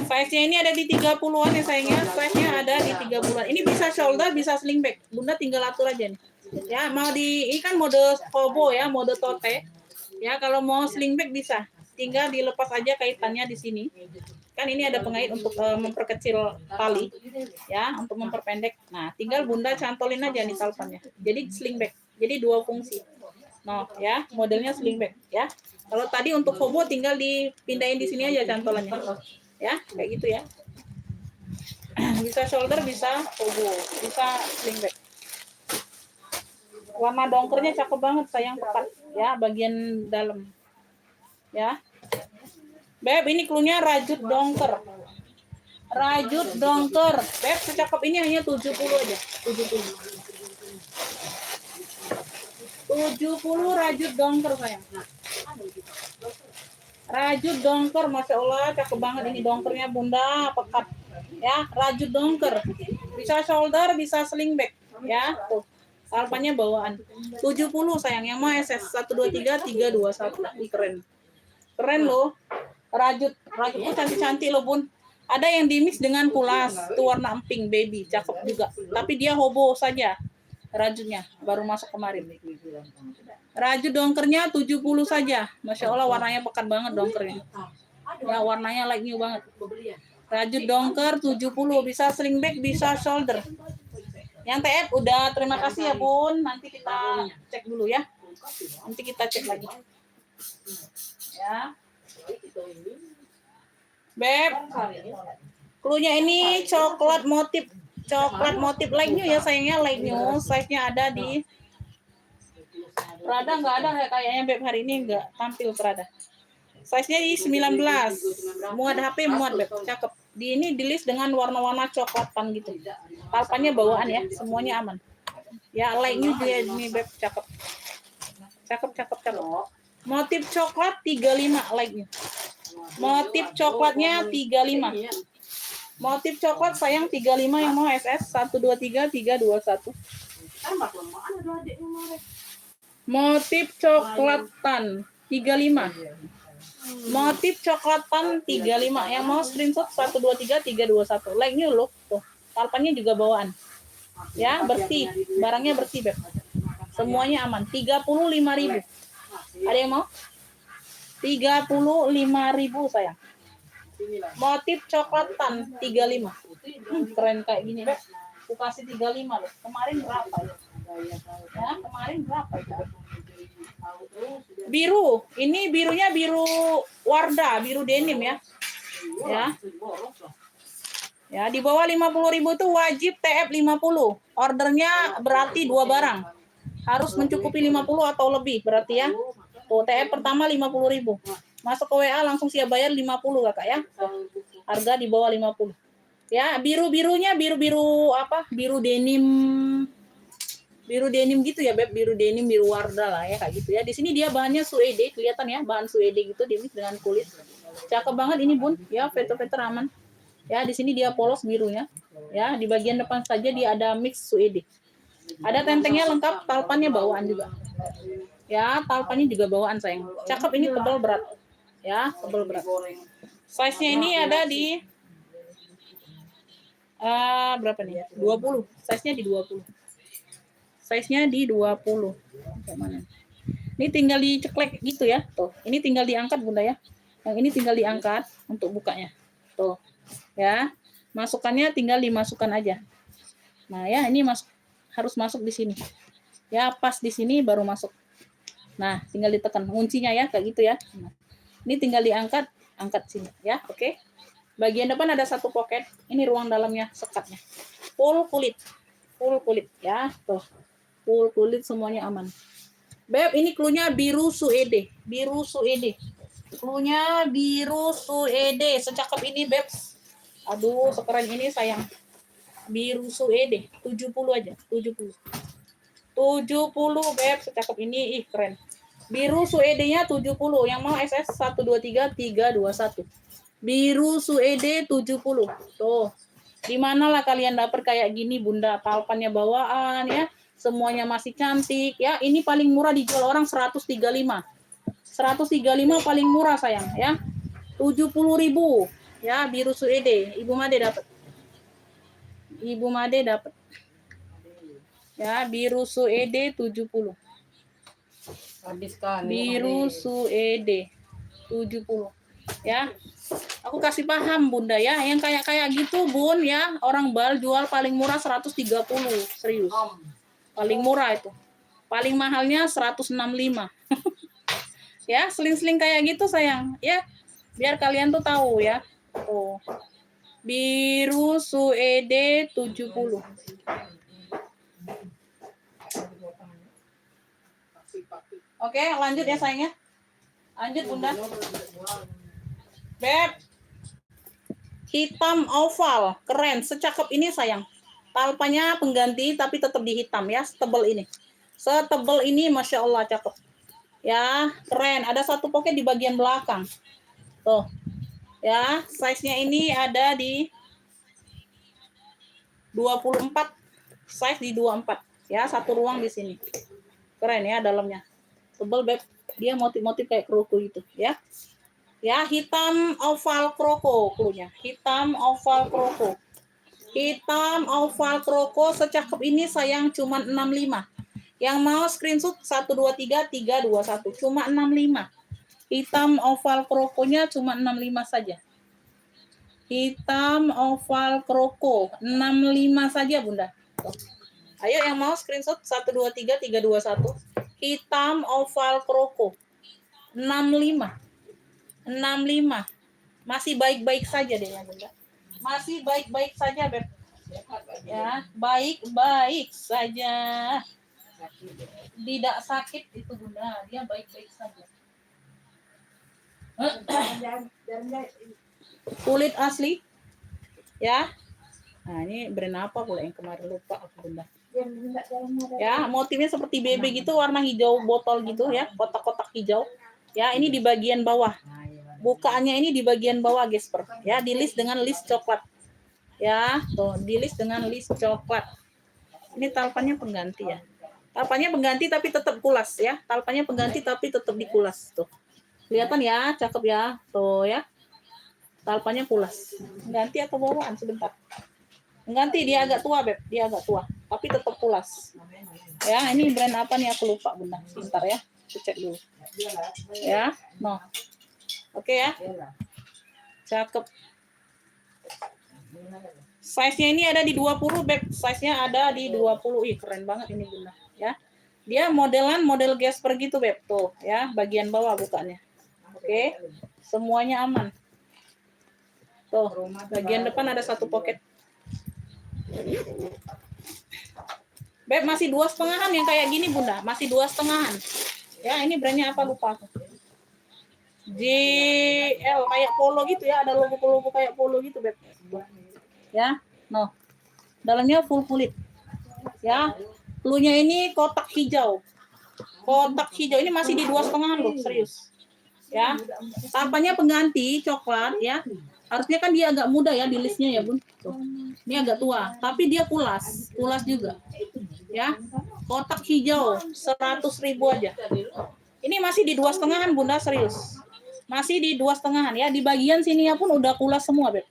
Size-nya ini ada di 30-an ya sayangnya. Size-nya ada di 30-an. Ini bisa shoulder, bisa sling bag. Bunda tinggal atur aja nih. Ya, mau ini kan mode hobo ya, mode tote. Ya, kalau mau sling bag bisa. Tinggal dilepas aja kaitannya di sini. Kan ini ada pengait untuk memperkecil tali ya, untuk memperpendek. Nah, tinggal Bunda cantolin aja nih talpannya. Jadi sling bag. Jadi dua fungsi. Nah, ya, modelnya sling bag ya. Kalau tadi untuk hobo tinggal dipindahin di sini aja cantolannya. Ya, kayak gitu ya. Bisa shoulder, bisa hobo, bisa sling bag. Warna dongkernya cakep banget, sayang pekat ya, bagian dalam. Ya. Beb, ini cluenya rajut dongker. Rajut dongker. Beb, secakep ini hanya 70 aja. 70 rajut dongker sayang. Rajut dongker, Masya Allah, cakep banget ini dongkernya Bunda, pekat. Ya, rajut dongker. Bisa shoulder, bisa sling bag. Ya, tuh. Talpannya bawaan. 70 sayang, yang mau SS 123 321. Ini keren. Keren loh. Rajutnya cantik-cantik loh Bun. Ada yang dimix dengan pulas, itu warna emping baby, cakep juga. Tapi dia hobo saja. Rajutnya baru masuk kemarin. Rajut dongkernya 70 saja. Masya Allah warnanya pekat banget dongkernya. Ya warnanya like new banget. Rajut dongker 70, bisa sling bag, bisa shoulder. Yang TF udah, terima kasih ya Bun. Nanti kita cek dulu ya. Nanti kita cek lagi. Ya. Beb, cluenya ini coklat motif light new ya sayangnya, light new. Size-nya ada di Prada, nggak ada kayaknya Beb hari ini, nggak tampil Prada. Size-nya di 19. Muat HP, muat Beb, cakep. Di ini di list dengan warna-warna coklatan gitu. Palpannya bawaan ya, semuanya aman. Ya, light new juga ini Beb, cakep. Cakep. Motif coklat 35 light new. Motif coklatnya 35. Motif coklat sayang 35 yang mau SS 123 321. Motif coklatan 35. Motif coklatan 35 yang mau screenshot 123 321. Like new look tuh. Palpannya juga bawaan. Ya, bersih. Barangnya bersih, Beb. Semuanya aman. 35.000. Ada yang mau? 35.000 sayang. Motif coklatan 35. Keren kayak gini, Beb. Aku kasih 35 loh. Kemarin berapa ya? Ya, kemarin berapa ya? Biru. Ini birunya biru Wardah, biru denim ya. Ya, di bawah 50.000 itu wajib TF 50. Ordernya berarti 2 barang. Harus mencukupi 50 atau lebih berarti ya. Tuh, TF pertama 50.000. Masuk ke WA langsung siap bayar 50 Kakak ya. Harga di bawah 50. Ya, biru-birunya biru-biru apa? Biru denim. Biru denim gitu ya, Beb. Biru denim, biru Wardah lah ya kayak gitu ya. Di sini dia bahannya suede, kelihatan ya, bahan suede gitu dimix dengan kulit. Cakep banget ini, Bun. Ya, veter-veter aman. Ya, di sini dia polos birunya. Ya, di bagian depan saja dia ada mix suede. Ada tentengnya lengkap, talpannya bawaan juga. Ya, talpannya juga bawaan sayang. Cakep ini, tebal berat. Ya, tebal berat. Size-nya ini ada di berapa nih? 20. Size-nya di 20. Size-nya di 20. Mana? Ini tinggal diceklek gitu ya. Tuh, ini tinggal diangkat Bunda ya. Yang ini tinggal diangkat untuk bukanya. Tuh. Ya. Masukannya tinggal dimasukkan aja. Nah, ya ini harus masuk di sini. Ya, pas di sini baru masuk. Nah, tinggal ditekan kuncinya ya kayak gitu ya. Nah, ini tinggal diangkat, angkat sini ya. Oke. Bagian depan ada satu pocket. Ini ruang dalamnya, sekatnya. Full kulit ya. Tuh. Full kulit semuanya aman. Beb, ini cluenya biru suede. Biru suede. Cluenya biru suede. Secakep ini, Beb. Aduh, sekeren ini sayang. Biru suede. 70 aja. 70. 70, Beb. Secakep ini. Ih, keren. Biru suede-nya 70. Yang mau SS 123 321. Biru suede 70. Tuh. Di mana lah kalian dapat kayak gini, Bunda? Palpannya bawaan ya. Semuanya masih cantik ya. Ini paling murah dijual orang 135. 135 paling murah sayang ya. 70.000 ya, biru suede. Ibu Made dapat. Ibu Made dapat. Ya, biru suede 70. Habiskan. Biru suede 70. Ya. Aku kasih paham Bunda ya. Yang kayak gitu Bun ya. Orang bal jual paling murah 130. Serius. Paling murah itu. Paling mahalnya 165. Ya, seling-seling kayak gitu sayang. Ya, biar kalian tuh tahu ya. Tuh. Biru suede 70. Oke, lanjut ya sayangnya. Lanjut Bunda. Beb. Hitam oval, keren, secakep ini sayang. Talpanya pengganti tapi tetap di hitam ya, setebal ini. Setebal ini Masya Allah cakep. Ya, keren. Ada satu pocket di bagian belakang. Tuh. Ya, size-nya ini ada di 24. Size di 24. Ya, satu ruang di sini. Keren ya dalamnya. Tebal, Beb. Dia motif-motif kayak kroko gitu, ya. Ya, hitam oval kroko cluenya. Hitam oval kroko. Hitam oval kroko secakep ini sayang cuma 65. Yang mau screenshot 123 321 cuma 65. Hitam oval krokonya cuma 65 saja. Hitam oval kroko 65 saja Bunda. Tuh. Ayo yang mau screenshot 123321. Hitam oval kroko 65. 65. Masih baik-baik saja deh ya Bunda. Masih baik-baik saja Beb. Ya, baik-baik saja. Tidak sakit itu Bunda, dia baik-baik saja. Kulit asli. Ya. Nah, ini brand apa pula yang kemarin lupa aku Bunda. Ya, motifnya seperti BB gitu, warna hijau botol gitu ya, kotak-kotak hijau. Ya, ini di bagian bawah. Bukaannya ini di bagian bawah, Gesper. Ya, di list dengan list coklat. Ya, tuh, di list dengan list coklat. Ini talpannya pengganti ya. Talpannya pengganti tapi tetap kulas ya. Talpannya pengganti tapi tetap dikulas tuh. Kelihatan ya, cakep ya. Tuh ya. Talpannya kulas. Ganti atau bawaan sebentar. Ganti, dia agak tua Beb, dia agak tua, tapi tetap kulas. Ya, ini brand apa nih aku lupa Bunda. Sebentar ya, aku cek dulu. Ya, no. Oke ya. Cakep. Size-nya ini ada di 20 Beb, size-nya ada di 20. Ih, keren banget ini Bunda, ya. Dia model Gesper gitu Beb, tuh ya, bagian bawah bukannya. Oke. Semuanya aman. Tuh, bagian depan ada satu pocket. Beb, masih 2,5-an yang kayak gini Bunda, masih 2,5-an. Ya, ini brandnya apa lupa aku. JL kayak polo gitu ya, ada logo kayak polo gitu Beb. Ya, no. Dalamnya full kulit. Ya, cluenya ini kotak hijau. Kotak hijau ini masih di 2,5-an loh, serius. Ya, tampaknya pengganti coklat ya. Harusnya kan dia agak muda ya di listnya ya Bun. Tuh. Ini agak tua, tapi dia kulas juga. Ya, kotak hijau 100.000 aja. Ini masih di 2,5-an Bunda, serius. Masih di 2,5-an ya. Di bagian sini ya pun udah kulas semua Beb.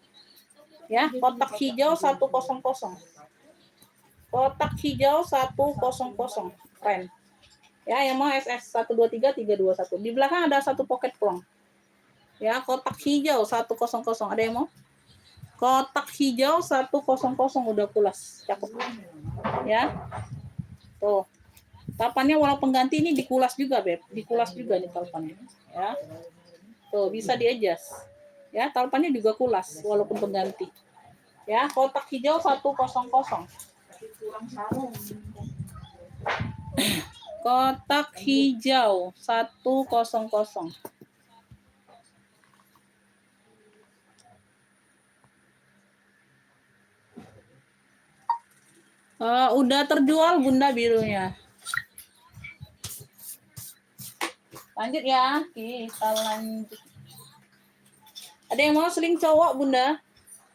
Ya, kotak hijau 100. Kotak hijau 100. Keren. Ya, yang mau SS 123321. Di belakang ada satu pocket plong. Ya, kotak hijau 100. Ada yang mau? Kotak hijau 100 udah kulas. Cakep. Ya. Tuh. Talpannya walau pengganti ini dikulas juga, Beb. Dikulas juga nih talpannya. Ya. Tuh, bisa di-adjust. Ya, talpannya juga kulas walaupun pengganti. Ya, kotak hijau 100. Kotak hijau 100. Udah terjual Bunda birunya. Lanjut ya, kita lanjut. Ada yang mau sling cowok Bunda?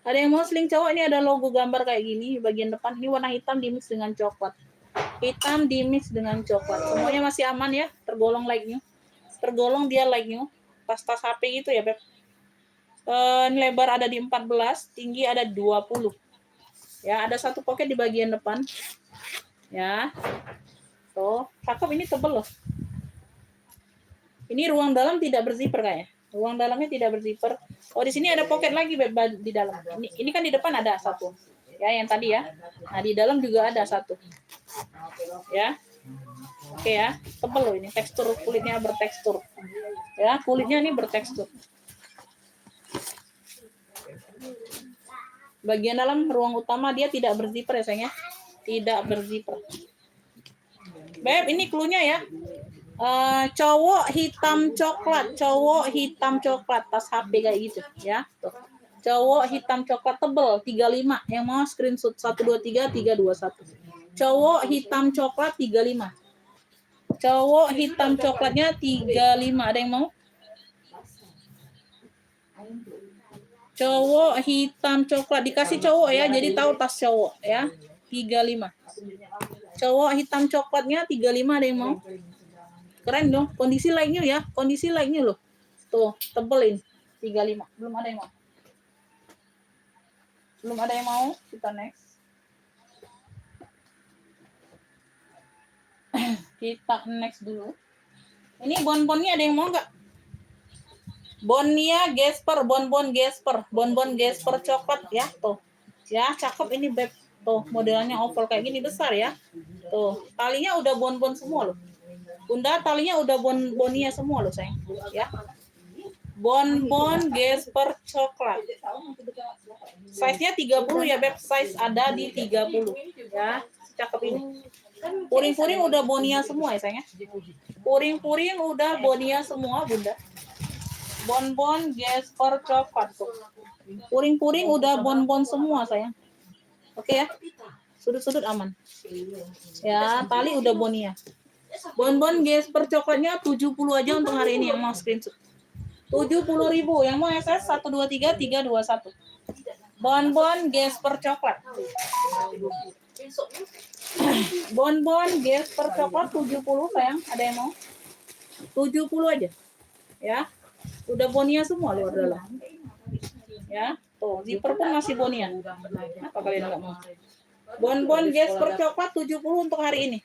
Ada yang mau sling cowok? Ini ada logo gambar kayak gini bagian depan. Ini warna hitam dimix dengan coklat. Hitam dimix dengan coklat. Semuanya masih aman ya, tergolong like new. Tergolong dia like new. Tas-tas HP gitu ya Beb. Ini lebar ada di 14, tinggi ada 20. Ya, ada satu pocket di bagian depan. Ya. Tuh, cakep, ini tebel loh. Ini ruang dalam tidak berzipper kayaknya. Ruang dalamnya tidak berzipper. Oh, di sini ada pocket lagi Beb di dalam. Ini kan di depan ada satu. Ya, yang tadi ya. Nah, di dalam juga ada satu. Ya. Oke ya, tebel loh ini, tekstur kulitnya bertekstur. Ya, kulitnya ini bertekstur. Bagian dalam ruang utama dia tidak berzipper ya sayangnya, tidak berzipper. Beb, ini cluenya ya. Cowok hitam coklat, tas HP kayak gitu ya. Tuh. Cowok hitam coklat tebel 35. Yang mau screenshot 123321. Cowok hitam coklat 35. Cowok hitam coklatnya 35. Ada yang mau? Cowok hitam coklat, dikasih cowok ya, jadi tahu tas cowok ya. 35. Cowok hitam coklatnya 35, ada yang mau? Keren dong, kondisi like-nya ya, kondisi like-nya loh. Tuh, tebelin 35. Belum ada yang mau. Belum ada yang mau, kita next. Kita next dulu. Ini bonbonnya ada yang mau nggak? Bonia Gesper, bonbon Gesper coklat ya, tuh. Ya, cakep ini Beb. Tuh, modelnya oval kayak gini besar ya. Tuh, talinya udah bonbon semua loh. Bunda, talinya udah bonia semua loh, sayang. Ya. Bonbon Gesper coklat. Size-nya 30 ya, Beb. Size ada di 30. Ya, cakep ini. Puring-puring udah bonia semua ya, sayang ya. Puring-puring udah bonia semua, Bunda. Bonbon Gesper coklat tuh. Puring-puring udah bonbon semua, sayang. Oke ya. Sudut-sudut aman. Ya, tali udah bonia. Bonbon Gesper coklatnya 70 aja untuk hari ini yang mau screenshot. 70.000, yang mau SS 123 321. Bonbon Gesper coklat. Bonbon Gesper coklat 70 sayang, ada yang mau? 70 aja. Ya. Udah bonia semua luar dalam. Ya. Tuh, zipper pun masih bonia. Apa kalian enggak mau? Bonbon Gesper coklat 70 untuk hari ini.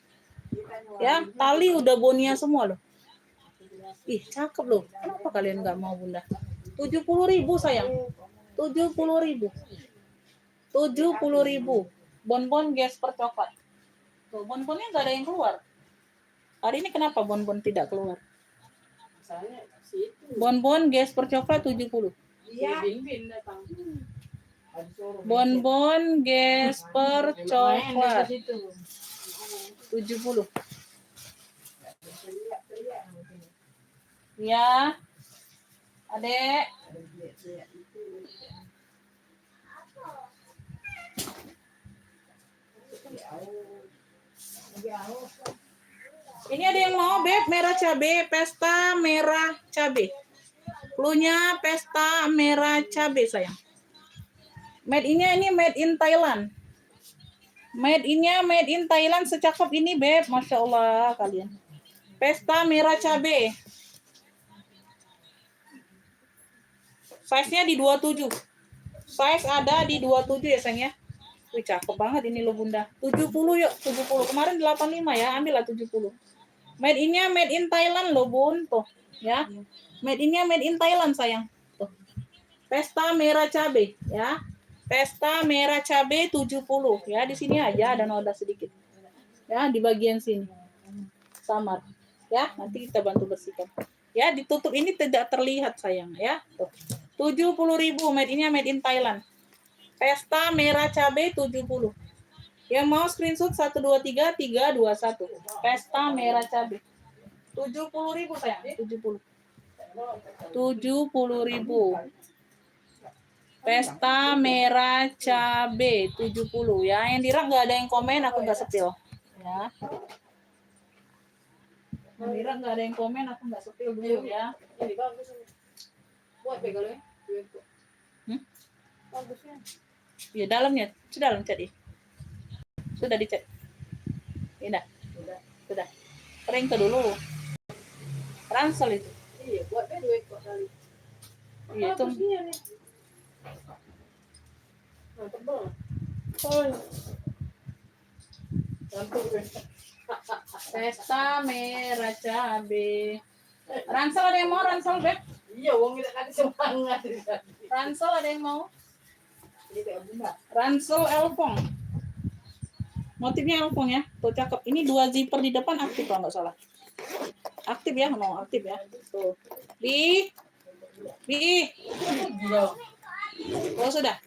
Ya, tali udah bonia semua loh. Ih, cakep loh. Kenapa kalian nggak mau, Bunda? 70.000 sayang. 70.000. 70.000. Bonbon Gesper coklat. Tuh, bonbonnya nggak ada yang keluar. Hari ini kenapa bonbon tidak keluar? Bonbon Gesper coklat 70. Iya. Bin datang. Bonbon Gesper coklat 70. Ya. Adek. Ini ada yang mau, Beb, merah cabe, pesta merah cabe. Cluenya pesta merah cabe, sayang. Made in-nya ini made in Thailand. Made in Thailand secakep ini, Beb. Masya Allah kalian. Pesta merah cabe. Size-nya di 27. Size ada di 27 ya, sayang ya. Wih, cakep banget ini loh, Bunda. 70 yuk, 70. Kemarin 85 ya, ambillah 70. Made in-nya made in Thailand loh, Bun. Tuh, ya. Made in-nya made in Thailand, sayang. Tuh. Pesta merah cabe, ya. Pesta merah cabe 70. Ya, di sini aja ada noda sedikit. Ya, di bagian sini. Samar. Ya, nanti kita bantu bersihkan. Ya, ditutup ini tidak terlihat, sayang, ya. Tuh. 70.000, made in-nya made in Thailand. Pesta merah cabe 70. Yang mau screenshot 123 321. Pesta merah cabe. 70.000 sayang, 70. 70.000. Pesta merah cabe 70 ya. Yang dirang nggak ada yang komen, aku nggak sepil. Ya. Yang dirang nggak ada yang komen, aku nggak sepil dulu ya. Ini bagus. Buat pegal ya. Bagusnya. Ya dalamnya, sudah dalam cat. Sudah dicat. Tidak. Sudah. Kering ke dulu. Ransel itu. Iya, buat dua ekor kali. Iya itu. Nah, tebal. Oh. Campur deh. Pesta merah cabe. Ransel ada yang mau? Ransel, Beb? Iya, wong kita kasih semangat. Ransel ada yang mau? Ini kayak bunda. Ransel Elfong. Motifnya Elfong ya. Tuh cakep. Ini 2 zipper di depan aktif kalau nggak salah. Aktif ya, mau aktif ya. Tuh. Bi. Oh sudah.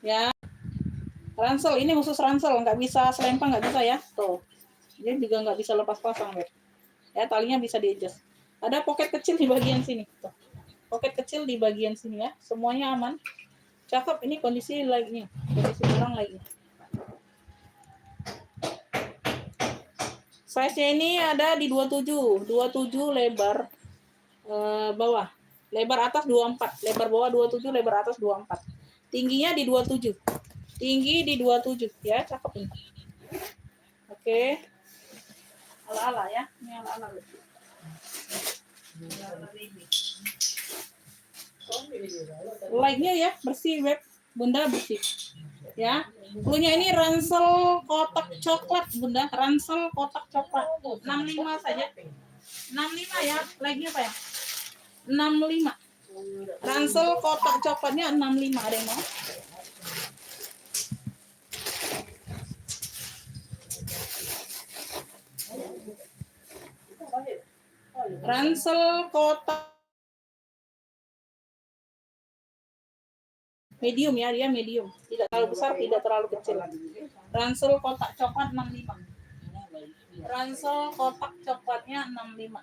Ya. Ransel ini khusus ransel, nggak bisa selempang, nggak bisa ya. Tuh. Dia juga nggak bisa lepas pasang, Beb. Ya, talinya bisa di-adjust. Ada pocket kecil di bagian sini. Tuh. Pocket kecil di bagian sini ya. Semuanya aman. Cakep, ini kondisi like-nya. Kondisi barang like-nya. Size-nya ini ada di 27. 27 lebar bawah. Lebar atas 24. Lebar bawah 27, lebar atas 24. Tingginya di 27. Tinggi di 27. Ya, cakep ini. Oke. Ala-ala ya. Ini ala-ala. Like-nya ya, bersih, Beb. Bunda bersih. Ya. Punya ini ransel kotak coklat, Bunda. Ransel kotak coklat. 65 saja. 65 ya. Lagi apa ya? 65. Ransel kotak coklatnya 65, ada yang mau? Ransel kotak medium ya, dia medium. Tidak terlalu besar, tidak terlalu kecil. Ransel kotak coklat 65. Ransel kotak coklatnya 65.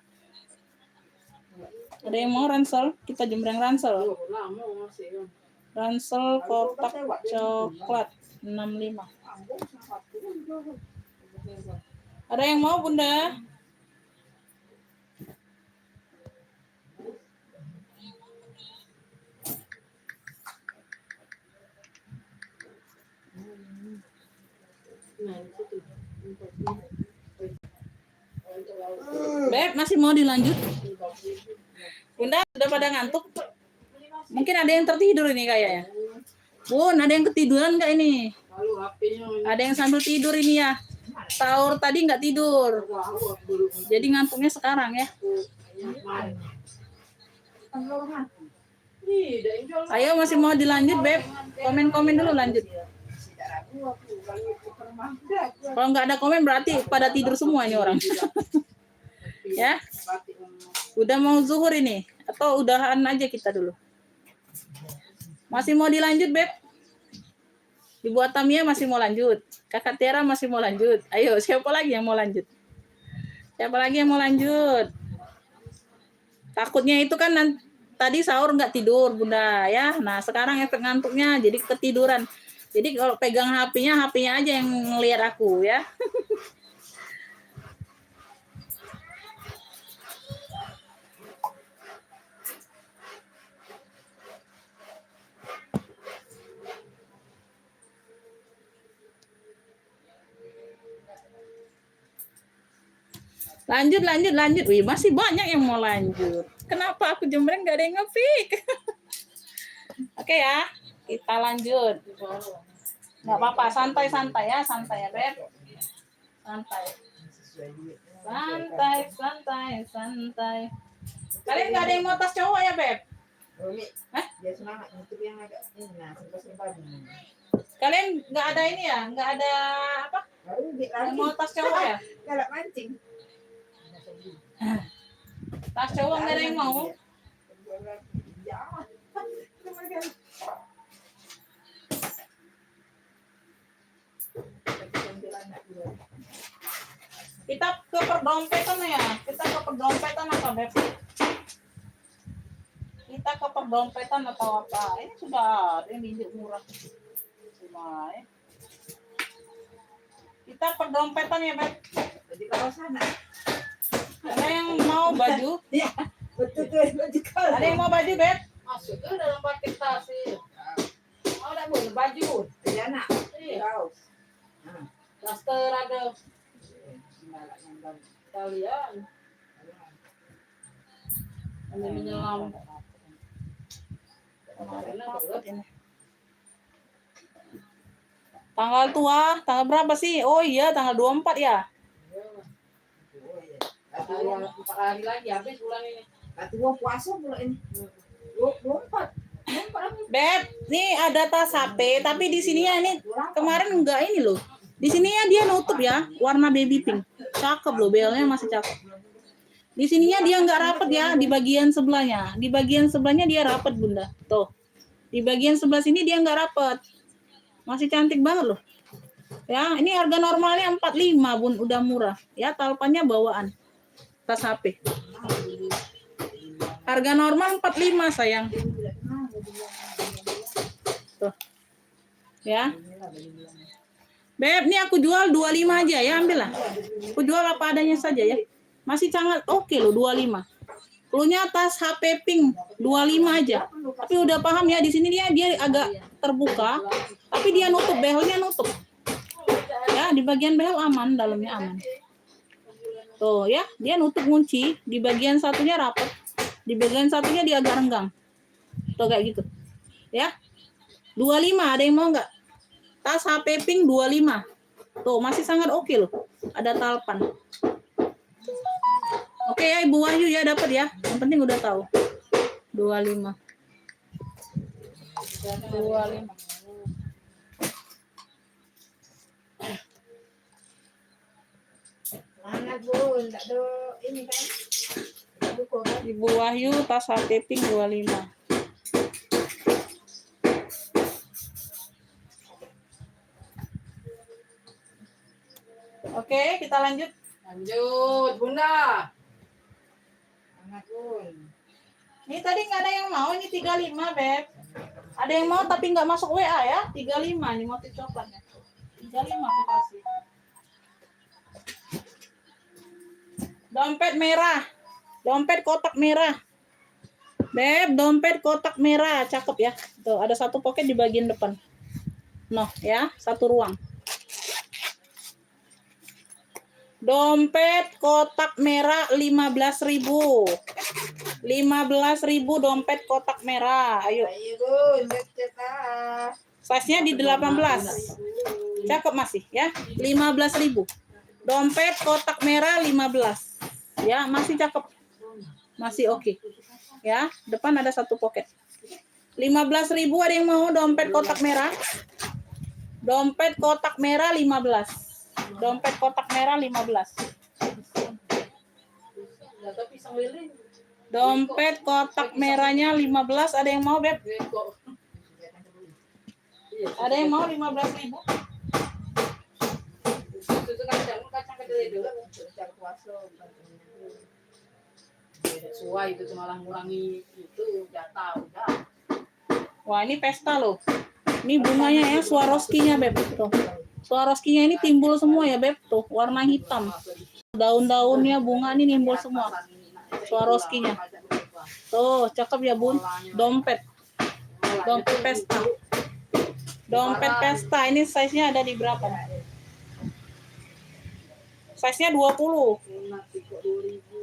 Ada yang mau ransel? Kita jembreng ransel. Ransel kotak coklat 65. Ada yang mau, Bunda? Beb, masih mau dilanjut? Bunda, sudah pada ngantuk? Mungkin ada yang tertidur ini kayaknya. Bun, ada yang ketiduran nggak ini? Ada yang sambil tidur ini ya? Sahur tadi nggak tidur. Jadi ngantuknya sekarang ya. Ayo, masih mau dilanjut, Beb? Komen-komen dulu lanjut. Kalau nggak ada komen berarti pada tidur semua ini orang. Ya, udah mau zuhur ini atau udahan aja kita dulu? Masih mau dilanjut, Beb? Ibu Atamia masih mau lanjut, Kakak Tiara masih mau lanjut. Ayo, siapa lagi yang mau lanjut? Siapa lagi yang mau lanjut? Takutnya itu kan tadi sahur nggak tidur, Bunda ya. Nah, sekarang efek ngantuknya jadi ketiduran. Jadi kalau pegang HP-nya aja yang ngelihat aku ya. Lanjut. Wih, masih banyak yang mau lanjut. Kenapa aku jembreng nggak ada yang nge-pick? Oke ya, kita lanjut. Nggak apa-apa, santai ya, Beb. Santai. Kalian nggak ada yang mau tas cowok ya, Beb? Hah? Kalian nggak ada ini ya? Nggak ada apa? Yang mau tas cowok ya? Galak mancing. Tas cowok nggak ada yang mau? Kita ke perdompetan ya. Kita ke perdompetan apa, Beb? Kita ke perdompetan atau apa? Ini sudah ada yang minjem murah. Cuma ya. Kita perdompetan ya, Beb. Jadi kalau sana. Ada yang mau baju? Iya, betul baju kalau. Ada yang mau baju, Beb? Masuk ke dalam paket tas sih. Mau enggak mau baju? Iya, nak. Kaos. Daster ada. Kalian. Ada menyelam. Tanggal tua, tanggal berapa sih? Oh iya, tanggal 24 ya. Hari lagi habis bulan ini. Tua puasa bulan ini. 24. Beb, nih ada tas HP, tapi di sini ya ini kemarin enggak ini loh. Di sini ya dia nutup ya, warna baby pink. Cakep loh, belnya masih cakep. Di sininya dia enggak rapet ya, di bagian sebelahnya. Di bagian sebelahnya dia rapet, Bunda. Tuh. Di bagian sebelah sini dia enggak rapet. Masih cantik banget loh. Ya, ini harga normalnya 45, Bun, udah murah. Ya, talpannya bawaan. Tas HP. Harga normal 45, sayang. Tuh. Ya. Beb, ini aku jual 25 aja ya, ambil lah. Aku jual apa adanya saja ya. Masih sangat oke loh 25. Cluenya tas HP pink 25 aja. Tapi udah paham ya, di sini dia agak terbuka, tapi dia nutup, behelnya nutup. Ya, di bagian behel aman, dalamnya aman. Tuh ya, dia nutup kunci, di bagian satunya rapat, di bagian satunya dia agak renggang. Tuh kayak gitu. Ya. 25, ada yang mau nggak? Tas HP pink 25. Tuh, masih sangat oke loh. Ada talpan. Oke ya Ibu Wahyu ya dapat ya. Yang penting udah tahu. 25. 25. Mana Bun? Tak ada ini kan? Buku kan? Ibu Wahyu tas HP pink 25. Oke, kita lanjut. Lanjut, Bunda. Mana Bun? Ini tadi nggak ada yang mau, ini 35, Beb. Ada yang mau tapi nggak masuk WA ya. 35 ini motif coklatnya. 35 aku kasih. Dompet merah. Dompet kotak merah. Beb, dompet kotak merah. Cakep ya. Tuh, ada satu pocket di bagian depan. Noh ya, satu ruang. Dompet kotak merah 15.000. 15.000 dompet kotak merah. Ayo. Ayo Bun, cetak. Size-nya di 18. Cakep masih ya. 15.000. Dompet kotak merah 15. Ya, masih cakep. Masih oke. Ya, depan ada satu pocket. 15.000 ada yang mau dompet kotak merah? Dompet kotak merah 15. Dompet kotak merah 15. Tapi pisang lilin. Dompet kotak merahnya 15 ada yang mau, Beb? Beko. Ada yang mau 15.000? Itu kacang kedelai dulu. Kacang kuaso. Beda suai itu malah ngurangi itu jatah udah. Wah, ini pesta loh. Ini bunganya ya, Swarovski-nya, Beb. Tuh. Swarovski-nya ini timbul semua ya, Beb. Tuh, warna hitam. Daun-daunnya bunga ini timbul semua. Swarovski-nya. Tuh, cakep ya, Bun. Dompet. Dompet pesta. Dompet pesta. Ini size-nya ada di berapa? Size-nya 20.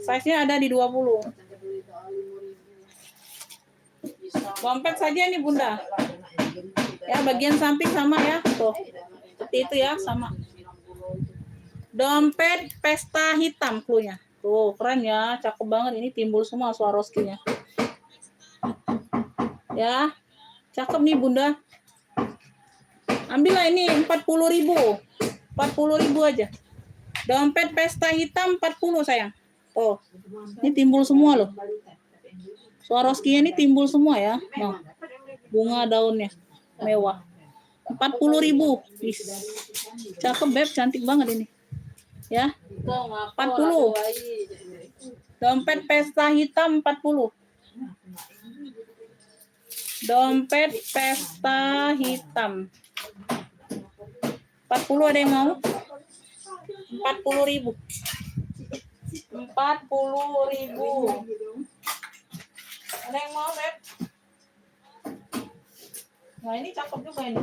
Size-nya ada di 20. Dompet saja nih, Bunda. Ya, bagian samping sama ya. Tuh. Seperti itu ya, sama. Dompet pesta hitam cluenya. Tuh, keren ya. Cakep banget. Ini timbul semua Swarovski-nya. Ya. Cakep nih, Bunda. Ambillah ini 40.000. 40.000 aja. Dompet pesta hitam 40 sayang. Oh, ini timbul semua loh. Swarovski-nya ini timbul semua ya. Nah, bunga daunnya mewah. 40.000. Cakep, Beb, cantik banget ini. Ya. 40. Dompet pesta hitam 40. Dompet pesta hitam 40 ada yang mau? 40.000. 40.000. Ada yang mau, Beb? Nah, ini cakep juga ini.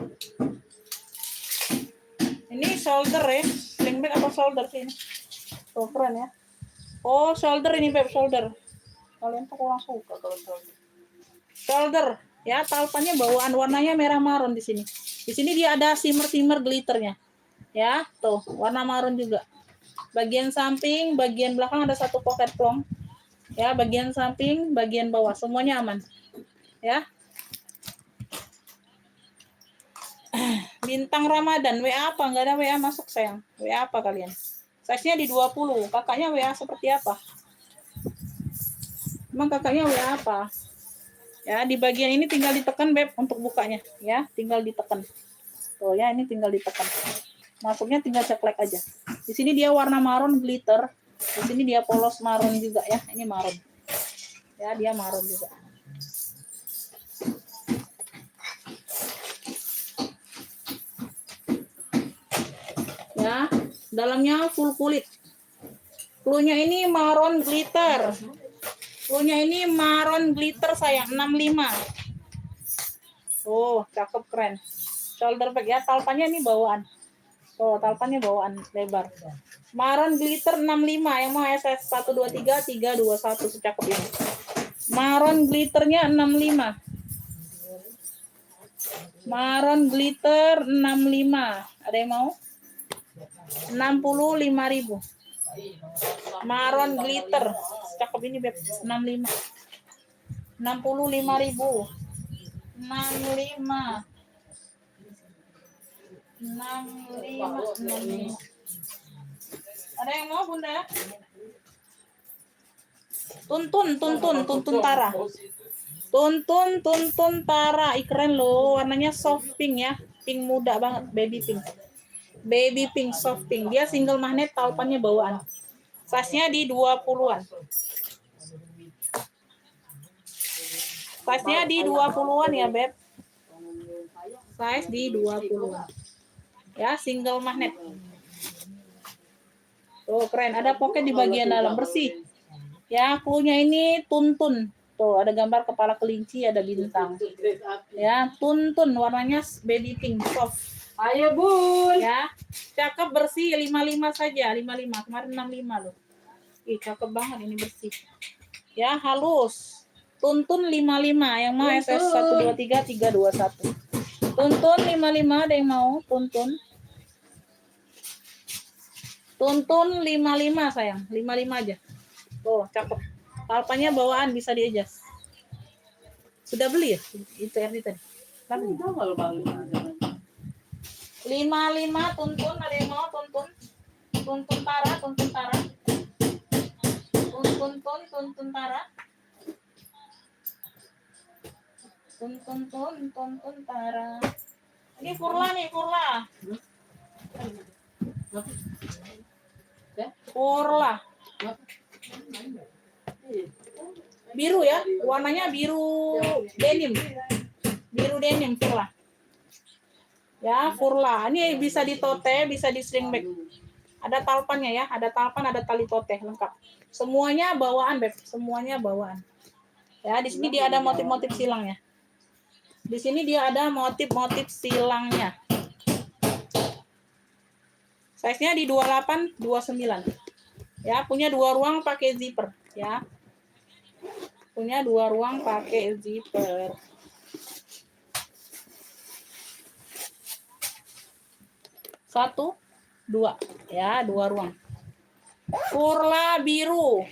Ini shoulder ya. Sling bag atau shoulder sih ini? Tuh, keren ya. Oh, shoulder ini, Beb, shoulder. Kalian tuh kurang suka kalau shoulder. Shoulder, ya, talpannya bawaan warnanya merah marun di sini. Di sini dia ada shimmer glitternya. Ya, tuh, warna marun juga. Bagian samping, bagian belakang ada satu pocket plong. Ya, bagian samping, bagian bawah, semuanya aman. Ya. Bintang Ramadan, WA apa? Enggak ada WA masuk, sayang. WA apa kalian? Size-nya di 20. Kakaknya WA seperti apa? Emang kakaknya WA apa? Ya, di bagian ini tinggal ditekan, Beb, untuk bukanya. Ya, tinggal ditekan. Tuh ya, ini tinggal ditekan. Masuknya tinggal ceklek aja. Di sini dia warna marun glitter. Di sini dia polos marun juga ya. Ini marun. Ya, dia marun juga. Ya, dalamnya full kulit. Cluenya ini marun glitter. Cluenya ini marun glitter sayang, 65. Oh, cakep, keren. Shoulder bag ya, talpannya ini bawaan. Oh, talpannya bawaan lebar. Marun glitter 65, yang mau SS 123 321 secakep ini. Marun glitternya 65. Marun glitter 65. Ada yang mau? 65.000. Maron glitter. Cakep ini Beb. 65. 65.000. 65. 65. Ada yang mau Bunda? Tuntun Tara. Tuntun Tara. Ih, keren loh. Warnanya soft pink ya. Pink muda banget, baby pink. Baby pink soft pink. Dia single magnet, talpannya bawaan. Size-nya di 20-an. Size-nya di 20-an ya, Beb. Size di 20-an. Ya, single magnet. Tuh, keren. Ada pocket di bagian dalam, bersih. Ya, clue-nya ini tuntun. Tuh, ada gambar kepala kelinci, ada bintang. Ya, tuntun. Warnanya baby pink, soft. Ayo Bun. Ya, cakep, bersih. 55 saja, 55. Kemarin 65 loh. Ih, cakep banget ini, bersih. Ya, halus. Tuntun 55. Yang mau SS 123 321. Tuntun 55, ada yang mau? Tuntun. Tuntun 55 sayang, 55 aja. Tuh, cakep. Talpannya bawaan, bisa diadjust. Sudah beli ya? Itu RD tadi. Kan beli. 55 tuntun, ada yang mau tuntun? Tuntun Tara. Tuntun Tara. Tuntun Tara. Ini Furla nih, Furla. Biru ya, warnanya biru denim. Biru denim Furla. Ya, Furla. Ini bisa ditote, bisa di sling bag. Ada talpannya ya, ada talpan, ada tali tote lengkap. Semuanya bawaan, Beb. Semuanya bawaan. Ya, di sini dia ada motif-motif silangnya. Di sini dia ada motif-motif silangnya. Size-nya di 28, 29. Ya, punya 2 ruang pakai zipper, ya. Punya 2 ruang pakai zipper. Satu, 2. Ya, 2 ruang. Furla biru.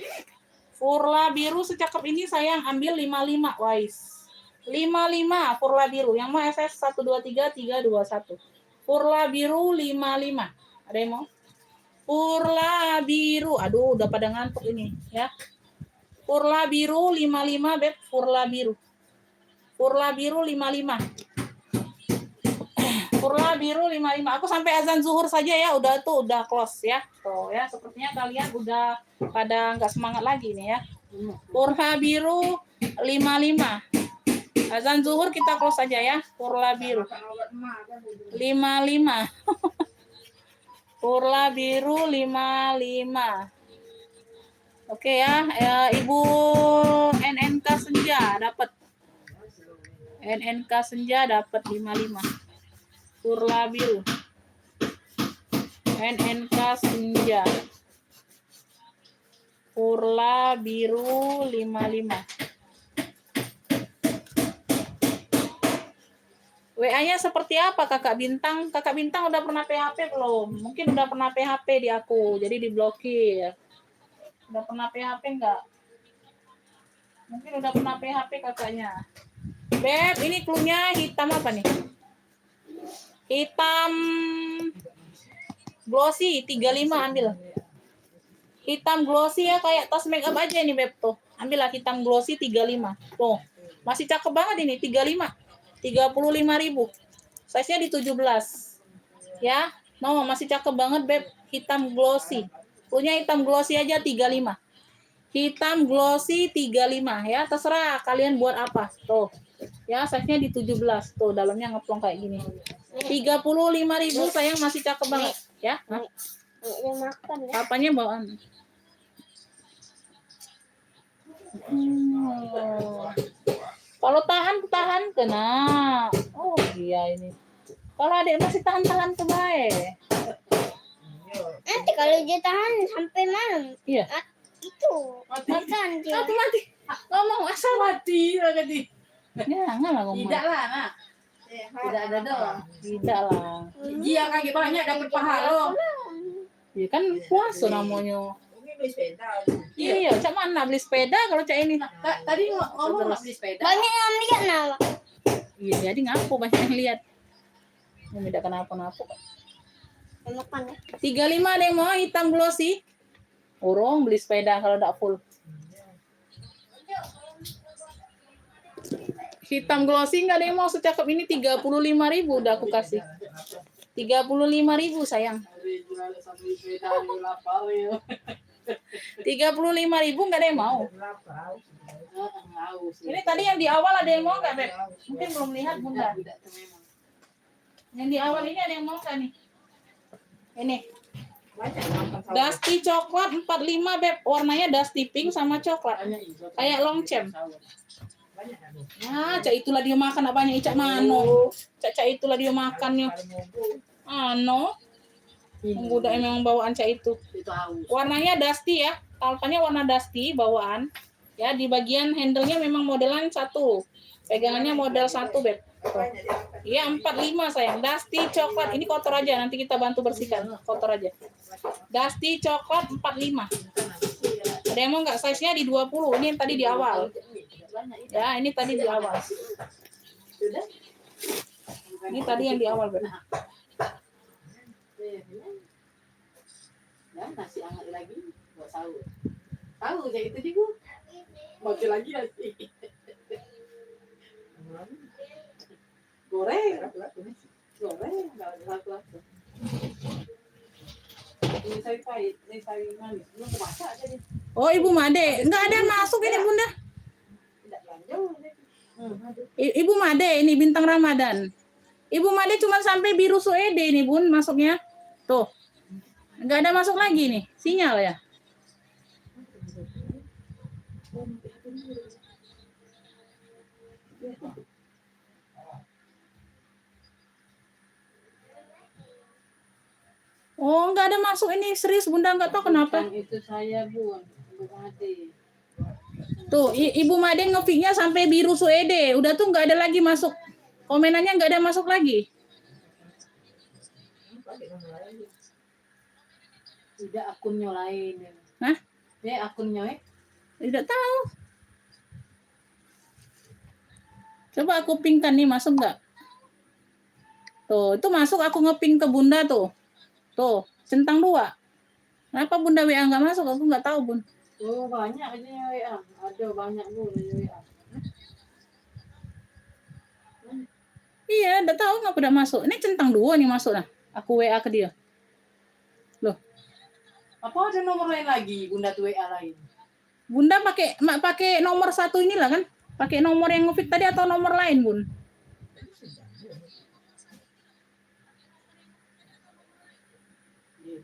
Furla biru secakep ini sayang, ambil 55, Wais. 55 Furla biru. Yang mau SS 123 321. Furla biru 55. Ada yang mau? Furla biru. Aduh, udah pada ngantuk ini, ya. Furla biru 55, Beb. Furla biru. Furla biru 55. Furla biru 55. Aku sampai azan zuhur saja ya, udah close ya. Tuh ya, sepertinya kalian udah pada nggak semangat lagi nih ya. Furla biru 55. Azan zuhur kita close saja ya. Furla biru 55. Furla biru 55. Oke ya, Ibu NNK Senja dapat. NNK Senja dapat 55. Furla biru. NNK Senja. Furla biru 55. WA-nya seperti apa Kakak Bintang? Kakak Bintang udah pernah PHP belum? Mungkin udah pernah PHP di aku, jadi diblokir. Udah pernah PHP enggak? Mungkin udah pernah PHP kakaknya. Beb, ini clue-nya hitam apa nih? Hitam glossy 35 ambil. Hitam glossy ya, kayak tas make up aja ini Beb tuh. Ambillah hitam glossy 35. Tuh. Masih cakep banget ini 35. 35.000. Size-nya di 17. Ya. No, masih cakep banget Beb. Hitam glossy. Punya hitam glossy aja 35. Hitam glossy 35 ya. Terserah kalian buat apa. Tuh. Ya, size-nya di 17. Tuh, dalamnya ngeplong kayak gini. 35.000 sayang, masih cakep banget ya. Hah? Apanya bawaan? Kalau tahan kena. Oh iya ini. Kalau adek masih tahan kebaik. Nanti kalau dia tahan sampai malam. Iya. Itu makan dia. Mati. Ngomong asal Mati tadi. jangan lah ngomong. Tidak lah, nak. Tidak ada doang. Tidak lah. Dia kaki banyak dapat pahala. Ya kan puasa namanya. Mungkin beli sepeda. Iya, cak mana beli sepeda kalau cak ini. Tadi ngomong nggak beli sepeda. Banyak yang lihat nama. Iya, jadi ngapu banyak yang lihat. Ini tidak kenapa-napa. Makan ya. 35 ada yang mau hitam glossy. Orang beli sepeda kalau tidak full. Hitam glossy nggak ada yang mau secakep ini 35.000 udah aku kasih. 35.000 sayang. 35.000 nggak ada yang mau. Ini tadi yang di awal ada yang mau nggak, Beb? Mungkin belum lihat Bunda. Yang di awal ini ada yang mau nggak nih? Ini. Dusty coklat 45, Beb. Warnanya dusty pink sama coklat. Kayak longcem. Nah, cak itulah dia makan apanya Icak mano. Cak itulah dia makannya. Ano. Budak memang bawaan cak itu. Warnanya dusty ya. Talpannya warna dusty bawaan. Ya, di bagian handle-nya memang modelan 1. Pegangannya model 1, Beb. Iya, 45 sayang. Dusty coklat. Ini kotor aja, nanti kita bantu bersihkan. Kotor aja. Dusty coklat 45. Ada yang mau nggak size-nya di 20? Ini yang tadi di awal. Ya, ini tadi di awal. Ini tadi yang di awal, Beb. Ya, nasi hangat lagi buat sahur. Tahu kayak itu juga. Mau lagi nasi. Goreng. Goreng enggak ada laku-laku. Ini saya pahit, ini saya manis. Belum masak jadi. Oh, Ibu Made. Nggak ada masuk ini, Bunda. Tidak lanjut. Ibu Made, ini bintang Ramadan. Ibu Made cuma sampai biru suede ini, Bun, masuknya. Tuh. Nggak ada masuk lagi nih. Sinyal ya. Oh, nggak ada masuk ini. Serius, Bunda nggak tahu kenapa. Itu saya, Bun. Bukan Ade. Tuh, Ibu Made ngepicknya sampai biru suede. Udah tuh nggak ada lagi masuk. Komenannya nggak ada masuk lagi. Tidak akunnya lain. Hah? Ya akunnya Tidak tahu. Coba aku pingkan nih, masuk nggak? Tuh, itu masuk aku ngeping ke Bunda tuh. Tuh, centang 2. Kenapa Bunda WA nggak masuk? Aku nggak tahu, Bun. Oh, banyak aja WA. Ada banyak, Bun, WA. Iya, nggak tahu nggak pada masuk. Ini centang 2 nih masuk nah. Aku WA ke dia. Loh, Apa ada nomor lain lagi, Bunda tuh WA lain? Bunda pakai nomor 1 inilah kan? Pakai nomor yang ngefit tadi atau nomor lain, Bun?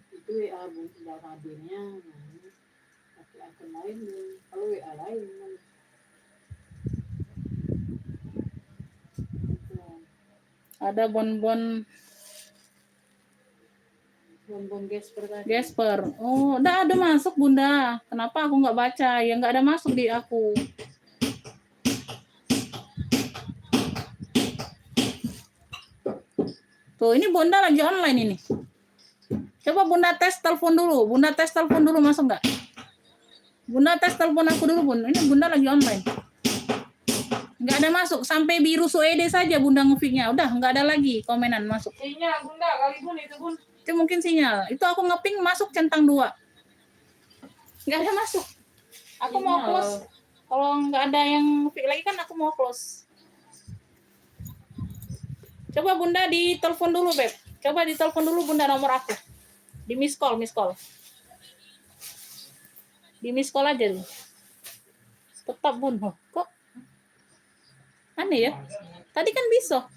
Itu WA Bunda hadirnya. Pakai akun lain, Bun. Kalau WA lain. Ada bonbon Gesper tadi. Gesper. Oh, udah ada masuk, Bunda. Kenapa aku nggak baca? Ya nggak ada masuk di aku. Tuh, ini Bunda lagi online ini. Coba Bunda tes telepon dulu. Bunda tes telepon dulu, masuk nggak? Bunda tes telepon aku dulu, Bun. Ini Bunda lagi online. Nggak ada masuk. Sampai biru suede saja Bunda ngefiknya. Udah, nggak ada lagi komenan masuk. Sinyal, Bunda. Kali Bun itu, Bun. Itu mungkin sinyal. Itu aku ngeping masuk centang 2. Nggak ada masuk. Aku mau close. Kalau nggak ada yang ngeping lagi kan aku mau close. Coba Bunda ditelepon dulu, Beb. Coba ditelepon dulu Bunda nomor aku. Di miss call. Di miss call aja nih. Tetap Bun. Oh, kok aneh ya? Tadi kan bisa.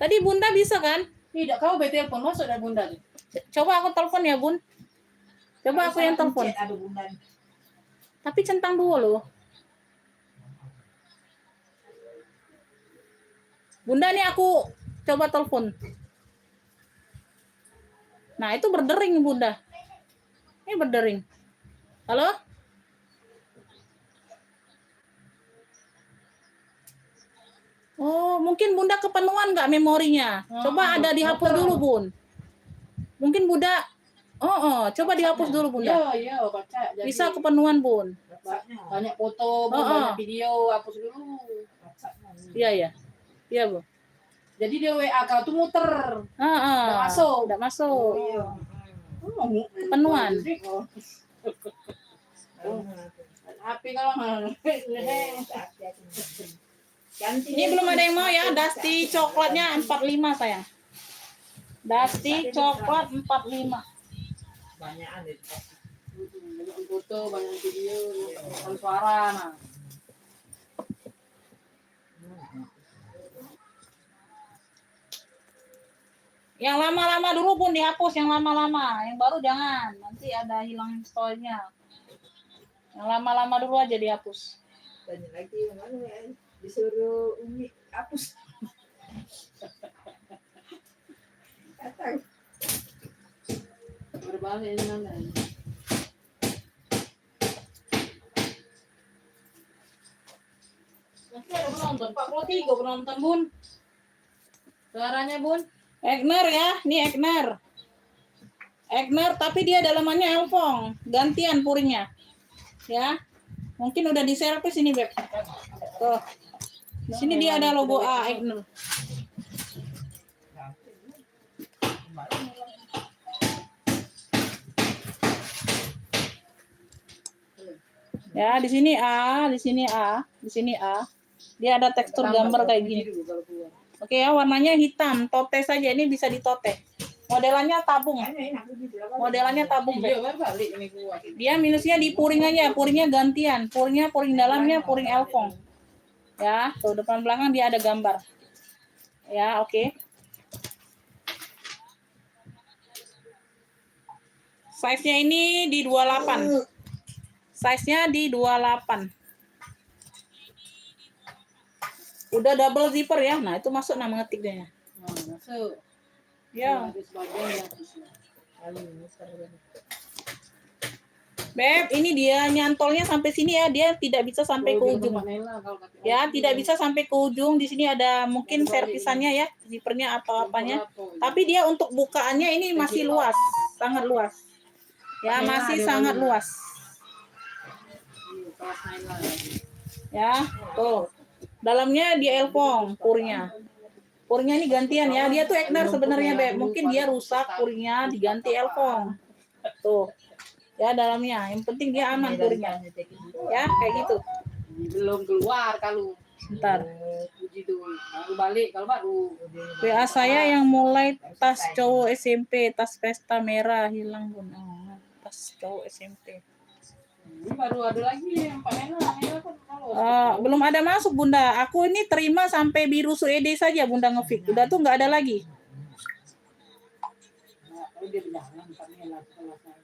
Tadi Bunda bisa kan? Tidak, kau telepon masuk dari Bunda. Coba aku telepon ya, Bun. Coba aku yang telepon. Ada Bunda. Tapi centang 2 loh. Bunda nih aku coba telepon. Nah, itu berdering Bunda. Ini berdering. Halo? Oh, mungkin Bunda kepenuhan nggak memorinya? Coba ada dihapus dulu, Bun. Mungkin Bunda Coba dihapus dulu Bunda. Iya, baca. Jadi, Bisa kepenuhan Bun. banyak foto, Bu, banyak video, hapus dulu. Iya. Iya Bu. Jadi dia WA kau tuh muter. Nggak masuk. Nggak masuk. Kepenuhan. Oh. HP kalau Ini belum ada yang mau ya, Dusty coklatnya 45 sayang. Dusty coklat 45. banyak foto, banyak video, banyak suara. Nah. Yang lama-lama dulu Bun dihapus, yang lama-lama. Yang baru jangan, nanti ada hilang story-nya. Yang lama-lama dulu aja dihapus. Banyak lagi yang mana ya disuruh Umi hapus. Kata Berbalik ini nana. Nanti ada penonton, 43 penonton Bun. Suaranya Bun? Egner ya, ini Egner. Egner tapi dia dalamannya Elfong, gantian puringnya. Ya. Mungkin udah diservis ini, Beb. Tuh. Di sini dia ada logo A Egner. Ya, di sini A, di sini A, di sini A. Dia ada tekstur gambar kayak gini. Oke ya, warnanya hitam, tote saja, ini bisa ditote. Modelannya tabung. Modelannya tabung. Iya, balik ini gua. Dia minusnya di puring aja, puringnya gantian. Puringnya puring dalamnya puring Elfong. Ya, tuh depan belakang dia ada gambar. Ya, oke. Size-nya ini di 28. Size-nya di 28. Udah double zipper ya. Nah, itu masuk nama ngetik dia. Nah, masuk. Ya. Ada sebagian yang bisa. Beb, ini dia nyantolnya sampai sini ya. Dia tidak bisa sampai ke ujung. Ya, tidak bisa sampai ke ujung. Di sini ada mungkin servisannya ya, zippernya atau apanya. Tapi dia untuk bukaannya ini masih luas, sangat luas. Ya, masih sangat luas. Ya, tuh. Dalamnya dia Elfong puringnya. Puringnya ini gantian ya. Dia tuh Egner sebenarnya, Beb. Mungkin dia rusak puringnya diganti Elfong. Tuh. Ya, dalamnya. Yang penting dia aman puringnya. Ya, kayak gitu. Belum keluar kalau. Bentar. Puji tuh. Baru balik kalau baru. WA saya yang mulai tas cowok SMP, tas pesta merah hilang Bun. Oh, tas cowok SMP. Ini baru ada lagi yang Pak Nena kan kalau. Belum ada masuk Bunda. Aku ini terima sampai biru suede saja Bunda ngefix. Udah tuh nggak ada lagi. Nah, kalau dia bilang Pak Nena kalau saya.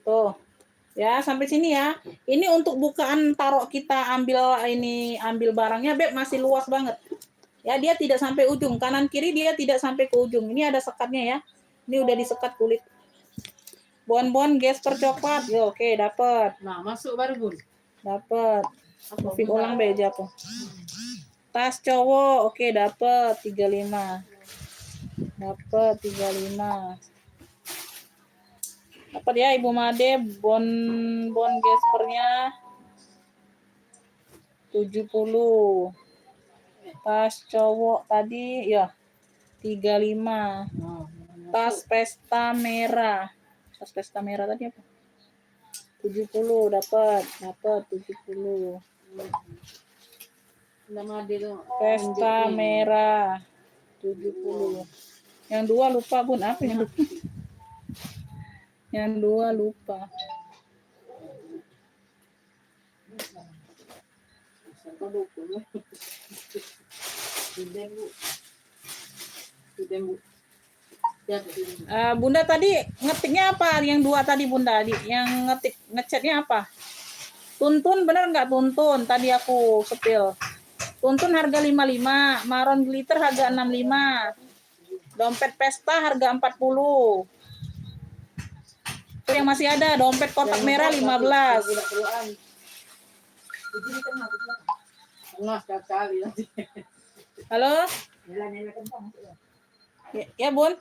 Tuh. Ya, sampai sini ya. Ini untuk bukaan taruh kita ambil barangnya, Beb, masih luas banget. Ya, dia tidak sampai ujung. Kanan kiri dia tidak sampai ke ujung. Ini ada sekatnya ya. Ini udah disekat kulit. Bon-bon gesper coklat. Yo, oke, dapat. Nah, masuk baru Bun. Dapat. Fix ulang be jatuh. Tas cowok, oke, dapat 35. Dapat 35. Dapat ya Ibu Made bon gespernya 70. Tas cowok tadi ya 35. Tas pesta merah. Tas pesta merah tadi apa? 70 dapat 70. Nama dia tuh. Pesta merah 70. Yang dua lupa Bun, apa yang lupa? Yang dua lupa. Bunda tadi ngetiknya apa? Yang dua tadi Bunda, yang ngechatnya apa? Tuntun bener nggak tuntun? Tadi aku sepil. Tuntun harga 55, maron glitter harga 65. Dompet pesta harga 40. yang masih ada, dompet kotak merah 15. Tidak perluan. Begini kan aku bilang. Tengah sekali nanti. Halo? Nela kentang. Ya, Bun.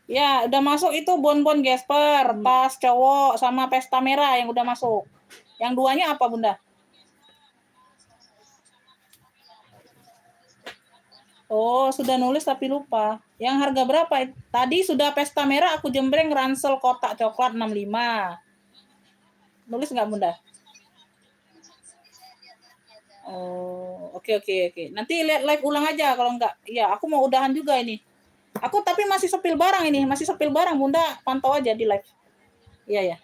Ya, udah masuk itu bonbon Gasper, tas cowok sama pesta merah yang udah masuk. Yang duanya apa, Bunda? Oh, sudah nulis tapi lupa. Yang harga berapa? Tadi sudah pesta merah aku jembreng ransel kotak coklat 65. Nulis nggak, Bunda? Oh, oke. Nanti lihat live ulang aja kalau enggak. Ya, aku mau udahan juga ini. Aku tapi masih sepil barang ini, masih sepil barang, Bunda. Pantau aja di live. Iya.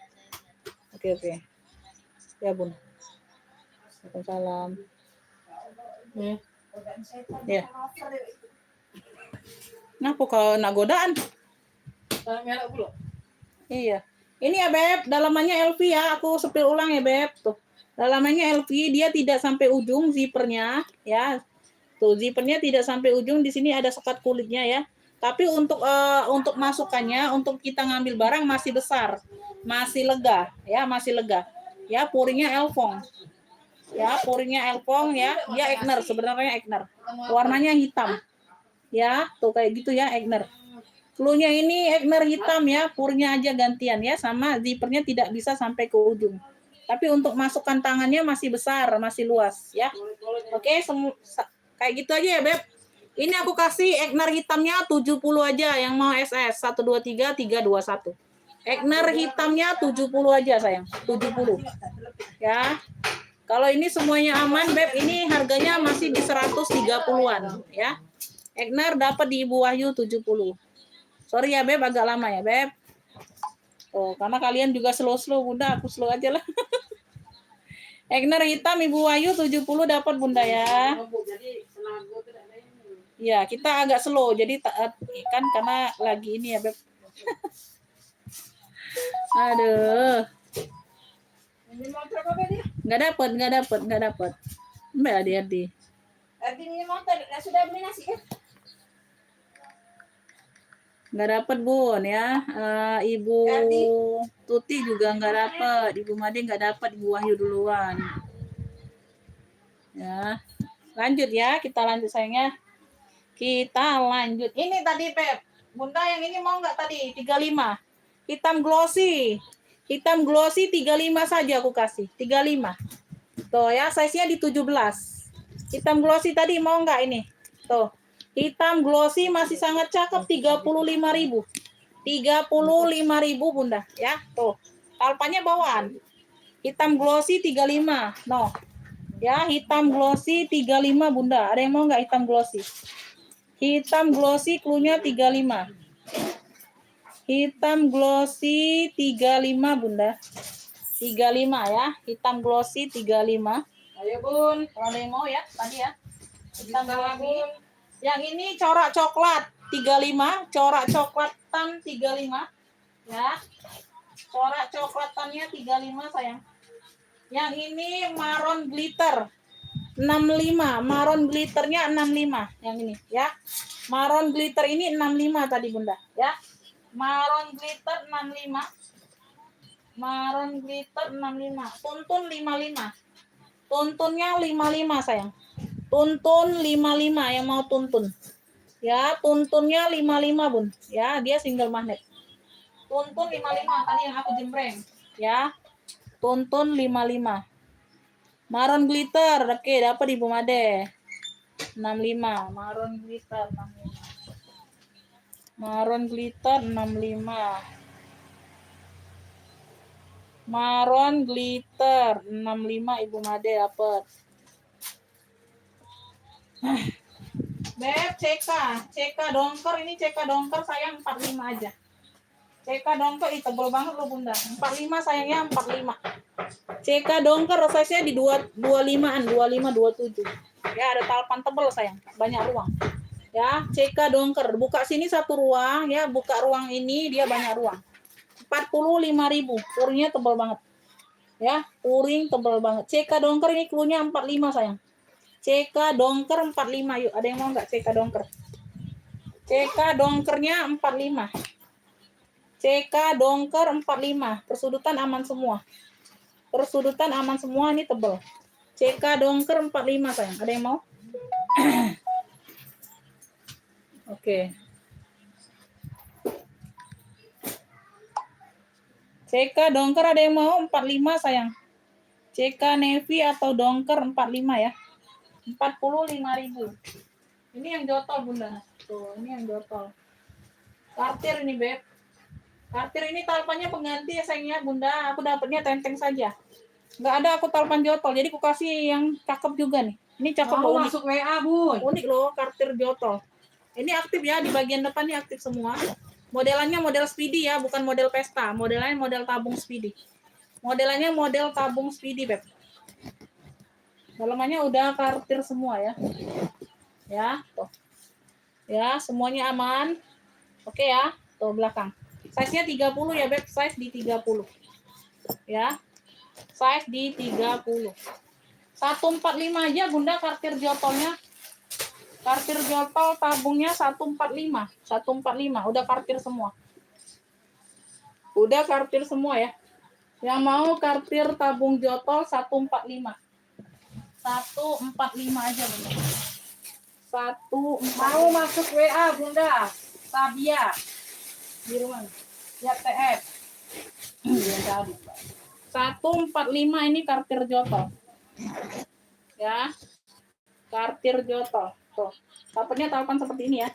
Oke. Ya, Bun. Waalaikumsalam. Ya. Kenapa kau nak godaan? Tanah merah pula. Iya. Ini ya, Beb, dalamannya LV ya. Aku sepil ulang ya, Beb. Tuh. Dalamannya LV, dia tidak sampai ujung zippernya, ya. Tuh, zippernya tidak sampai ujung. Di sini ada sekat kulitnya ya. Tapi untuk masukannya, untuk kita ngambil barang masih besar. Masih lega, ya, masih lega. Ya, puringnya Elfong. Ya, puringnya Elfong ya. Dia Egner, sebenarnya Egner. Warnanya hitam. Ya, tuh kayak gitu ya, Egner. Cluenya ini Egner hitam ya, purnya aja gantian ya, sama zippernya tidak bisa sampai ke ujung. Tapi untuk masukkan tangannya masih besar, masih luas ya. Oke, kayak gitu aja ya, Beb. Ini aku kasih Egner hitamnya 70 aja, yang mau SS 123 321. Egner hitamnya 70 aja sayang, 70. Ya. Kalau ini semuanya aman, Beb, ini harganya masih di 130-an ya. Egner dapat di Ibu Wahyu 70. Sorry ya, Beb, agak lama ya, Beb. Oh, karena kalian juga slow-slow, Bunda, aku slow aja lah. Egner hitam Ibu Wahyu 70 dapat, Bunda ya. Jadi tenaga tidak ada ini. Ya, kita agak slow, jadi kan karena lagi ini ya, Beb. Aduh. Ini motor apa dia? Nggak dapat. Mbak Adi. Tadi ini motor sudah beli nasi kan? Nggak dapat, Bun ya. Ibu Tuti juga nggak dapat, Ibu Made nggak dapat, Ibu Wahyu duluan. Ya, lanjut ya, kita lanjut sayangnya. Kita lanjut. Ini tadi, Pep. Bunda yang ini mau nggak tadi? 35. Hitam glossy 35 saja aku kasih. 35. Tuh ya, size-nya di 17. Hitam glossy tadi mau nggak ini? Tuh. Hitam glossy masih sangat cakep, 35.000. 35.000, Bunda ya. Tuh. Talpanya bawaan. Hitam glossy 35. No. Ya, hitam glossy 35, Bunda. Ada yang mau nggak hitam glossy? Hitam glossy cluenya 35. Hitam glossy 35, Bunda. 35 ya. Hitam glossy 35. Ayo, Bun. Kalau ada yang mau ya, tadi ya. Hitam glossy. Yang ini corak coklat 35, corak coklatan 35 ya. Corak coklatannya 35 sayang. Yang ini maron glitter 65, maron glitternya 65 yang ini ya. Maron glitter ini 65 tadi, Bunda ya. Maron glitter 65. Maron glitter 65. Tuntun 55. Tuntunnya 55 sayang. Tuntun 55 yang mau tuntun. Ya, tuntunnya 55, Bun. Ya, dia single magnet. Tuntun 55 tadi yang aku jembreng. Ya. Tuntun 55. Maron glitter, oke, dapat Ibu Made. 65, maron glitter 65. Maron glitter 65. Maron glitter 65 Ibu Made dapat. Beb, CK dongker ini CK dongker sayang 45 aja. CK dongker tebel banget loh, Bunda. 45 sayangnya 45. CK dongker size-nya di 25-an, 25 27. Ya, ada talpan tebel sayang, banyak ruang. Ya, CK dongker. Buka sini satu ruang ya, buka ruang ini dia banyak ruang. 45.000. Puringnya tebel banget. Ya, puring tebel banget. CK dongker ini cluenya 45 sayang. CK dongker 45, yuk. Ada yang mau nggak CK dongker? CK dongkernya 45. CK dongker 45. Persudutan aman semua. Persudutan aman semua, ini tebel. CK dongker 45 sayang. Ada yang mau? Oke. CK dongker ada yang mau? 45 sayang. CK navy atau dongker 45 ya. 45.000. Ini yang jotol bunda. Tuh, ini yang jotol. Kartir ini beb. Kartir ini talpannya pengganti ya sayangnya bunda. Aku dapatnya tenteng saja. Nggak ada aku talpan jotol. Jadi aku kasih yang cakep juga nih. Ini cakep Mau loh, unik. masuk WA, Bun. Unik loh kartir jotol. Ini aktif ya, di bagian depan ini aktif semua. Modelannya model speedy ya, bukan model pesta. Modelannya model tabung speedy. Modelannya model tabung speedy beb. Dalamannya udah kartir semua ya. Ya, tuh. Ya, semuanya aman. Oke ya, tuh belakang. Size-nya 30 ya beb, size di 30. Ya. Size di 30. 145 aja bunda kartir jotolnya. Kartir jotol tabungnya 145. 145, udah kartir semua. Udah kartir semua ya. Yang mau kartir tabung jotol 145. 145 aja bunda. 145. Mau masuk WA, Bunda. Sabia. Di rumah. Ya TF. 145 ini kartir jotol. Ya. Kartir jotol. Tuh. Talpannya talpan seperti ini ya.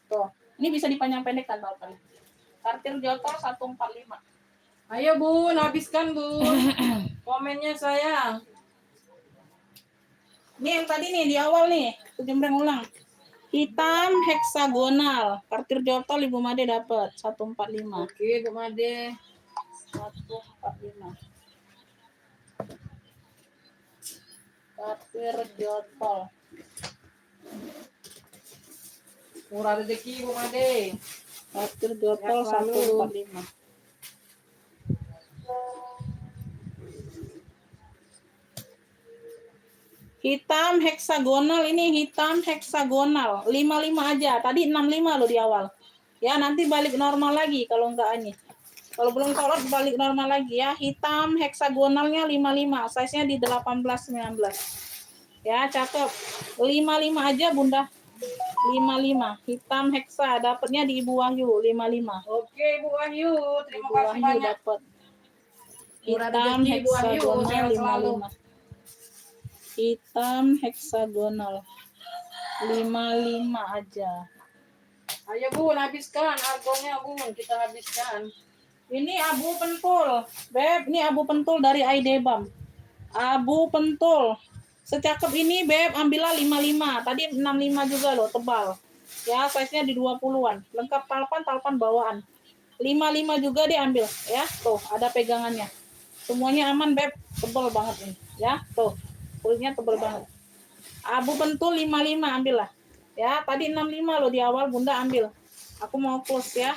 Tuh. Ini bisa dipanjang pendekkan talpan. Kartir jotol 145. Ayo, Bun. Habiskan, Bun. Komennya sayang. Ini yang tadi nih di awal nih. Aku jembreng ulang. Hitam heksagonal. Kartir jotol Ibu Made dapat 145. Oke, Bu Made. 145. Kartir jotol. Murah rezeki, Bu Made. Kartir jotol Ya, selalu. 145. Hitam heksagonal, ini hitam heksagonal 55 aja. Tadi 65 loh di awal. Ya, nanti balik normal lagi kalau enggak ini. Kalau belum kolot balik normal lagi ya. Hitam heksagonalnya 55, size-nya di 18 19. Ya, cakep. 55 aja bunda. 55 hitam heksa, dapatnya di Ibu Wahyu 55. Oke, Bu Wahyu. Terima Ibu kasih Wahyu banyak. dapat. Murah Hitam rezeki, Bu Wahyu. heksagonal Sehat selalu. 55. Hitam heksagonal 55 aja. Ayo, Bun. Habiskan. Argonya, Bun. Kita habiskan. Ini abu pentul, beb. Ini abu pentul dari Aidebam. Abu pentul. Secakep ini, beb, ambillah 55. Tadi 65 juga loh, tebal. Ya, size-nya di 20-an. Lengkap talpan, talpan bawaan. 55 juga diambil, ya. Tuh, ada pegangannya. Semuanya aman, beb. Tebal banget ini, ya. Tuh, kulitnya tebal banget. Abu pentul 55, ambillah. Ya, tadi 65 loh di awal, Bunda ambil. Aku mau close ya.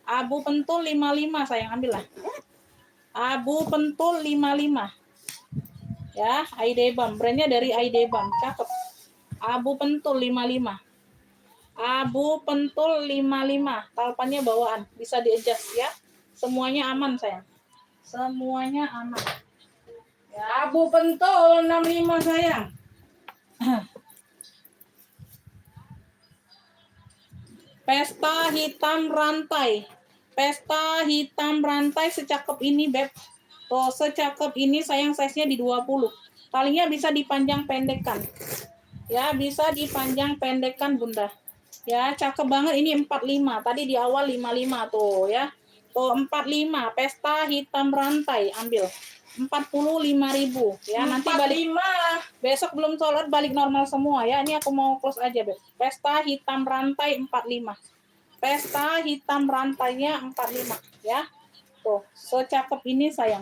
Abu pentul 55 sayang, ambillah. Abu pentul 55. Ya, Aidebam. Brandnya dari Aidebam. Cakep. Abu pentul 55. Abu pentul 55. Talpannya bawaan. Bisa di-adjust ya. Semuanya aman sayang. Semuanya aman. Ya, Abu pentul 65 sayang. Pesta hitam rantai. Pesta hitam rantai secakep ini, beb. Tuh, secakep ini sayang, size-nya di 20. Talinya bisa dipanjang pendekkan. Ya, bisa dipanjang pendekkan, Bunda. Ya, cakep banget ini 45. Tadi di awal 55 tuh ya. Tuh 45, pesta hitam rantai, ambil. 45.000 ya. Nanti balik 45. besok belum sholat balik normal semua ya. Ini aku mau close aja, Beb. Pesta hitam rantai 45. Pesta hitam rantainya 45 ya. Tuh, secakep ini sayang.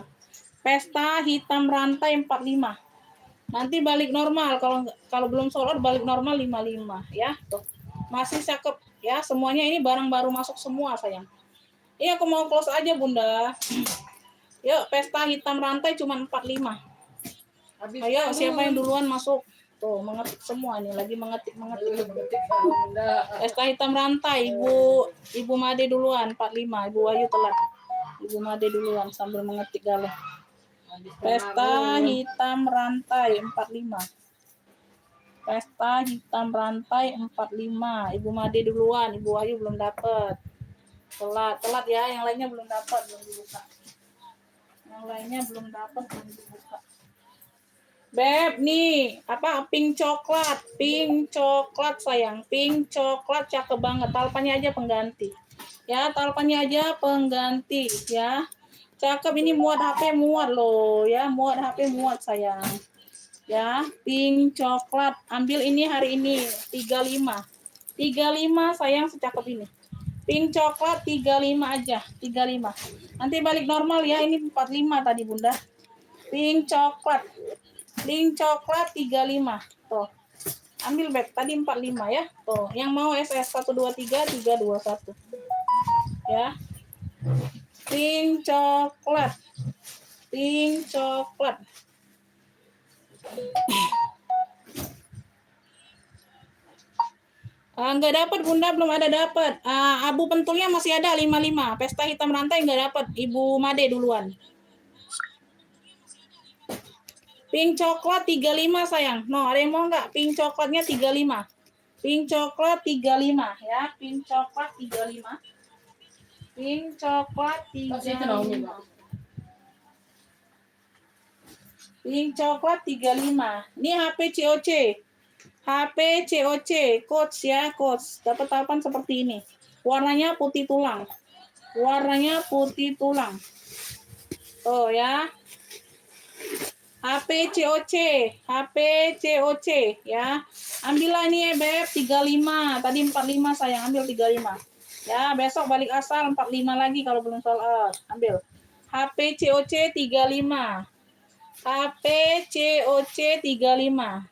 Pesta hitam rantai 45. Nanti balik normal, kalau belum sholat balik normal 55 ya. Tuh. Masih cakep ya, semuanya ini barang baru masuk semua sayang. Ini aku mau close aja, Bunda. Yuk, pesta hitam rantai cuma 45. Habiskan, Ayo, siapa yang Bun. duluan masuk? Tuh, mengetik semua nih, lagi mengetik. Mengetik kalau Bunda. Pesta hitam rantai, Ibu Made duluan 45, Ibu Wahyu telat. Ibu Made duluan sambil mengetik galau. Pesta hitam rantai 45. Pesta hitam rantai 45. Ibu Made duluan, Ibu Wahyu belum dapat. Telat ya, yang lainnya belum dapat, belum dibuka. Yang lainnya belum dapat, belum dibuka. Beb, nih, apa pink coklat sayang, pink coklat cakep banget, talpannya aja pengganti. Ya, talpannya aja pengganti ya. Cakep ini muat HP muat loh ya, muat HP muat sayang. Ya, pink coklat. Ambil ini hari ini 35. 35 sayang secakep ini. Pink coklat 35 aja, 35. Nanti balik normal ya, ini 45 tadi Bunda. Pink coklat. Pink coklat 35. Tuh. Ambil beb, tadi 45 ya. Tuh, yang mau SS 123 321. Ya. Pink coklat. Pink coklat. Enggak dapat Bunda, belum ada dapat. Abu pentulnya masih ada 55. Pesta hitam rantai enggak dapat. Ibu Made duluan. Pink coklat 35 sayang. No, ada yang mau enggak? Pink coklatnya 35. Pink coklat 35 ya. Pink coklat 35. Pink coklat 35. Pink coklat 35. Ini HP COC. HP COC, coach ya, coach. Dapat talpan seperti ini. Warnanya putih tulang. Warnanya putih tulang. Oh ya. HP COC, HP COC ya. Ambillah ini ya, Beb, 35. Tadi 45 sayang, ambil 35. Ya, besok balik asal 45 lagi kalau belum sold out. Ambil. HP COC 35. HP COC 35.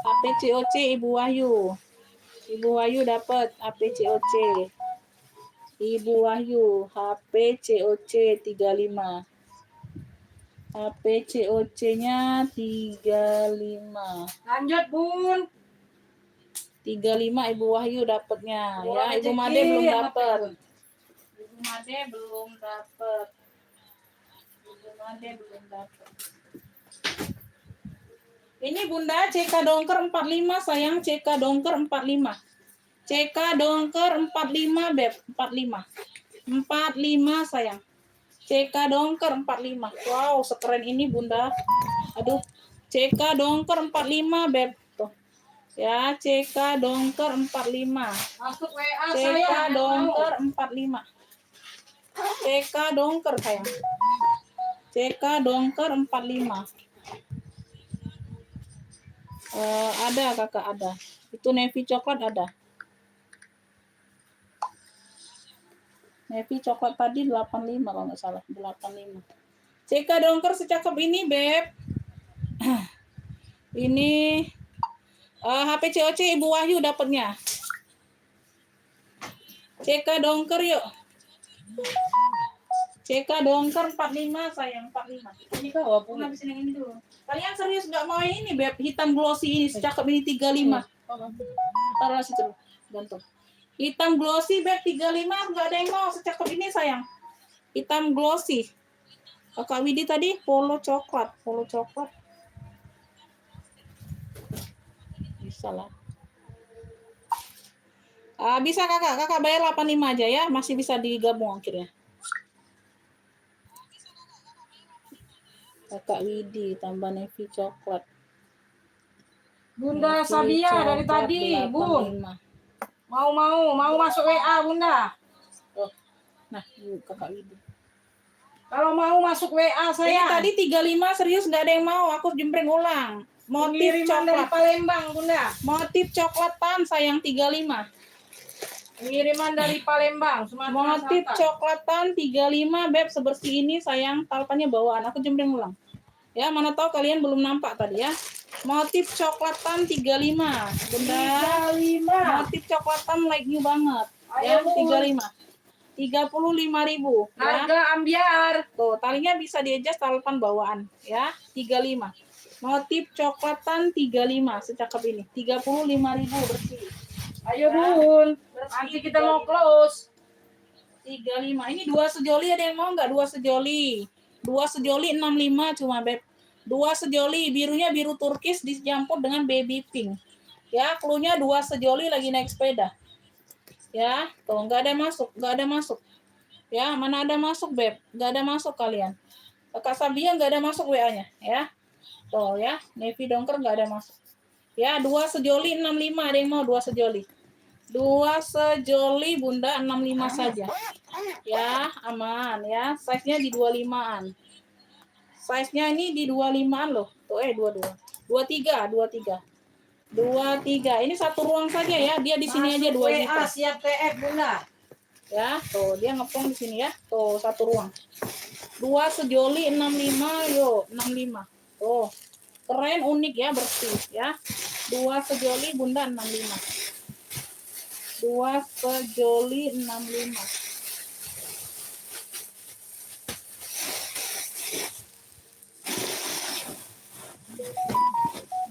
HP COC Ibu Wahyu. Ibu Wahyu dapat HP COC. Ibu Wahyu HP COC 35. HP COC-nya 35. Lanjut, Bun. 35 Ibu Wahyu dapatnya ya. Ibu Made belum dapat. Ibu Made belum dapat. Ibu Made belum dapat. Ini Bunda CK dongker 45 sayang, CK dongker 45. CK dongker 45 Beb, 45. 45 sayang. CK dongker 45. Wow, sekeren ini Bunda. Aduh. CK dongker 45 Beb. Tuh. Ya, CK dongker 45. Masuk WA CK saya. dongker 45. CK dongker sayang. CK dongker 45. Ada kakak ada. Itu navy coklat ada. Navy coklat tadi 85 kalau nggak salah. 85. CK dongker secakep ini Beb. Ini HP COC Ibu Wahyu dapatnya. CK dongker yuk. CK dongker 45 sayang, 45. Ini kau apa? Aku habisin yang ini dulu. Kalian serius nggak mau ini Beb? Hitam glossy ini secakep ini 35. Taruh situ dulu. Gantung. Hitam glossy Beb 35 nggak ada yang mau secakep ini sayang. Hitam glossy. Kakak Widi tadi polo coklat. Bisa lah. Bisa kakak bayar 85 aja ya, masih bisa digabung akhirnya. Kakak Widi tambah navy coklat. Bunda Navy Sabia dari coklat tadi, 85. Bun. Mau masuk WA, Bunda. Oh. Nah, kakak Widi. Kalau mau masuk WA Ini saya. tadi 35 serius nggak ada yang mau, aku jempreng ulang. Motif Pengiriman dari coklat. Palembang, Bunda. Motif coklatan sayang 35. Pengiriman dari Palembang, Sumatera Motif Selatan. coklatan 35 Beb sebersih ini sayang, talpannya bawaan. Aku jempreng ulang. Ya, mana tahu kalian belum nampak tadi ya. Motif coklatan 35. Bunda. 35. Motif coklatan like new banget. Ayo, Ya, Bun. 35. 35.000 ya. Harga ambiar. Tuh, talinya bisa di-adjust talpan bawaan ya, 35. Motif coklatan 35 secakep ini. 35.000 bersih. Ayo Bun, nanti kita mau close. 35. Ini 2 sejoli, ada yang mau nggak 2 sejoli? 2 sejoli 65 cuma beb. 2 sejoli, birunya biru turkis dicampur dengan baby pink. Ya, klunya 2 sejoli lagi naik sepeda. Ya, tuh nggak ada masuk, nggak ada masuk. Ya, mana ada masuk beb? Nggak ada masuk kalian. Kak Sabia nggak ada masuk WA-nya, ya. Tuh ya, Nevi Dongker nggak ada masuk. Ya, 2 sejoli 65, ada yang mau 2 sejoli. 2 sejoli Bunda 65 saja. Ya, aman ya. Size-nya di 25-an. Size-nya ini di 25-an loh. Tuh 22. 23, 23. 23. Ini satu ruang saja ya. Dia di sini aja 2 juta. Siap TF Bunda. Ya, tuh dia ngepong di sini ya. Tuh satu ruang. 2 sejoli 65, yuk 65. Tuh. Keren, unik ya, bersih ya. 2 sejoli Bunda 65. 2 sejoli 65.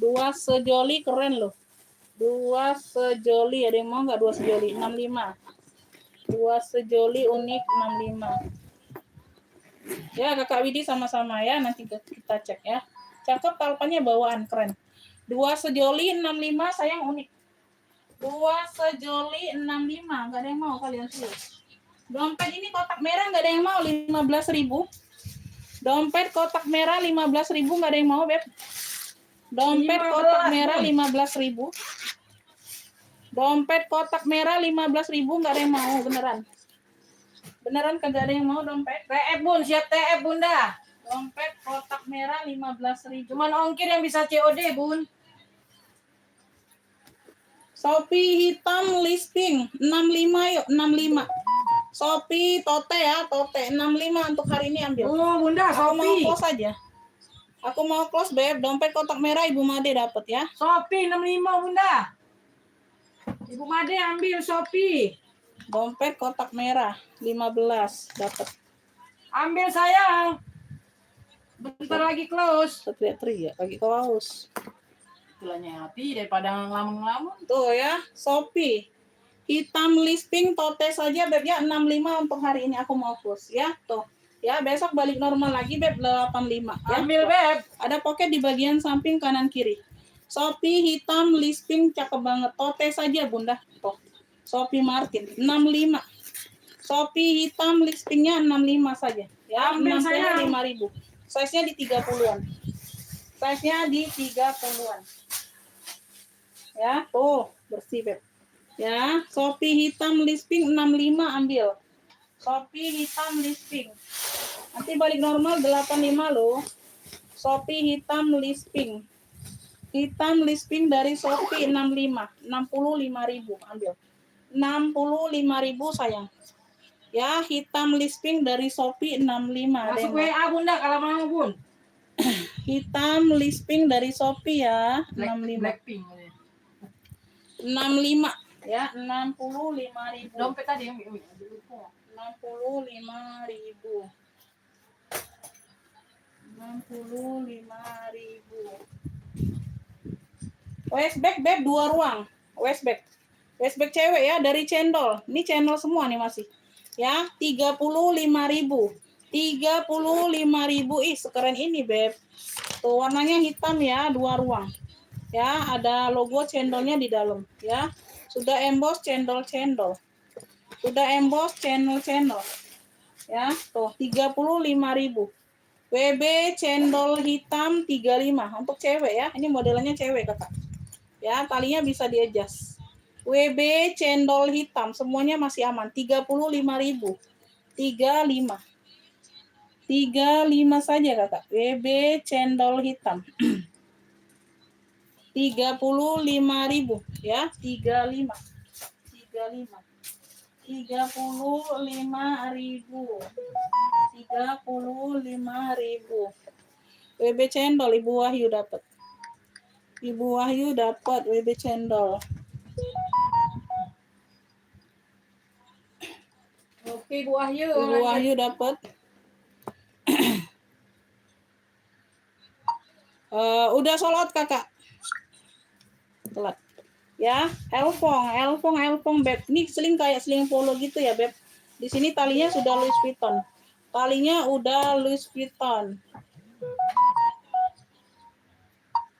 Dua sejoli keren loh. 2 sejoli, ada yang mau nggak 2 sejoli? 65. 2 sejoli unik 65. Ya, Kakak Widi sama-sama ya, nanti kita cek ya. Cakep, talpannya bawaan, keren. 2 sejoli 65, sayang unik. 2 sejoli 65, nggak ada yang mau kalian suruh. Dompet ini kotak merah nggak ada yang mau, 15.000. Dompet kotak merah 15.000, nggak ada yang mau beb. Dompet kotak merah 15.000. Dompet kotak merah 15.000, nggak ada yang mau, beneran. Beneran kagak ada yang mau dompet. TF Bun, siap TF Bunda. Dompet kotak merah 15.000. Cuman ongkir yang bisa COD Bun. Shopee hitam lisping 65 yuk, 65. Shopee tote ya, tote 65 untuk hari ini ambil. Oh Bunda, Aku mau Shopee. close aja. Aku mau close beb, dompet kotak merah Ibu Made dapat ya. Shopee 65 Bunda. Ibu Made ambil Shopee. Dompet kotak merah 15 dapat. Ambil sayang. Bentar lagi close. Tri ya, lagi kaos. Tulangnya hati daripada ngelamun-ngelamun. Tuh ya, Shopee. Hitam lisping tote saja beb ya 65 untuk hari ini aku mau close ya. Tuh. Ya, besok balik normal lagi beb 85 ya. Ambil Beb. Ada pocket di bagian samping kanan kiri. Shopee hitam lisping cakep banget. Tote saja Bunda. Tuh. Shopee Martin 65. Shopee hitam lispingnya 65 saja. Ya, Ambil saya. 65.000. Size-nya di 30-an. Size-nya di 30-an. Ya, tuh, bersih beb. Ya, Shopee hitam lisping 65 ambil. Shopee hitam lisping. Nanti balik normal 85 loh. Shopee hitam lisping. Hitam lisping dari Shopee 65. 65.000 ambil. 65.000 sayang. Ya, hitam lisping dari Shopee 65. Ada yang Masuk WA Bunda kalau mau Bun. hitam lisping dari Shopee ya, 65. Blackpink. 65 ya, 65.000. Dompet tadi yang 65.000. 65.000. Westback beb 2 ruang. Westback. Westback cewek ya dari cendol. Ini cendol semua nih masih. Ya, 35.000. 35.000. Ih, sekeren ini beb. Tuh warnanya hitam ya, 2 ruang. Ya, ada logo cendolnya di dalam ya. Sudah emboss cendol-cendol. Sudah emboss channel-channel. Ya, tuh 35.000. WB cendol hitam 35 untuk cewek ya. Ini modelnya cewek, Kakak. Ya, talinya bisa di-adjust. WB cendol hitam semuanya masih aman. 35.000. 35. 35 saja, Kakak. WB cendol hitam. 35.000 ya, 35. 35. 35.000. 35.000. WB cendol Ibu Wahyu dapat. Ibu Wahyu dapat WB cendol. Oke Bu Wahyu. Ibu Wahyu dapat. Udah sholat kakak. Telat. Ya, elfong beb. Ini seling kayak seling polo gitu ya beb. Di sini talinya sudah Louis Vuitton. Talinya udah Louis Vuitton.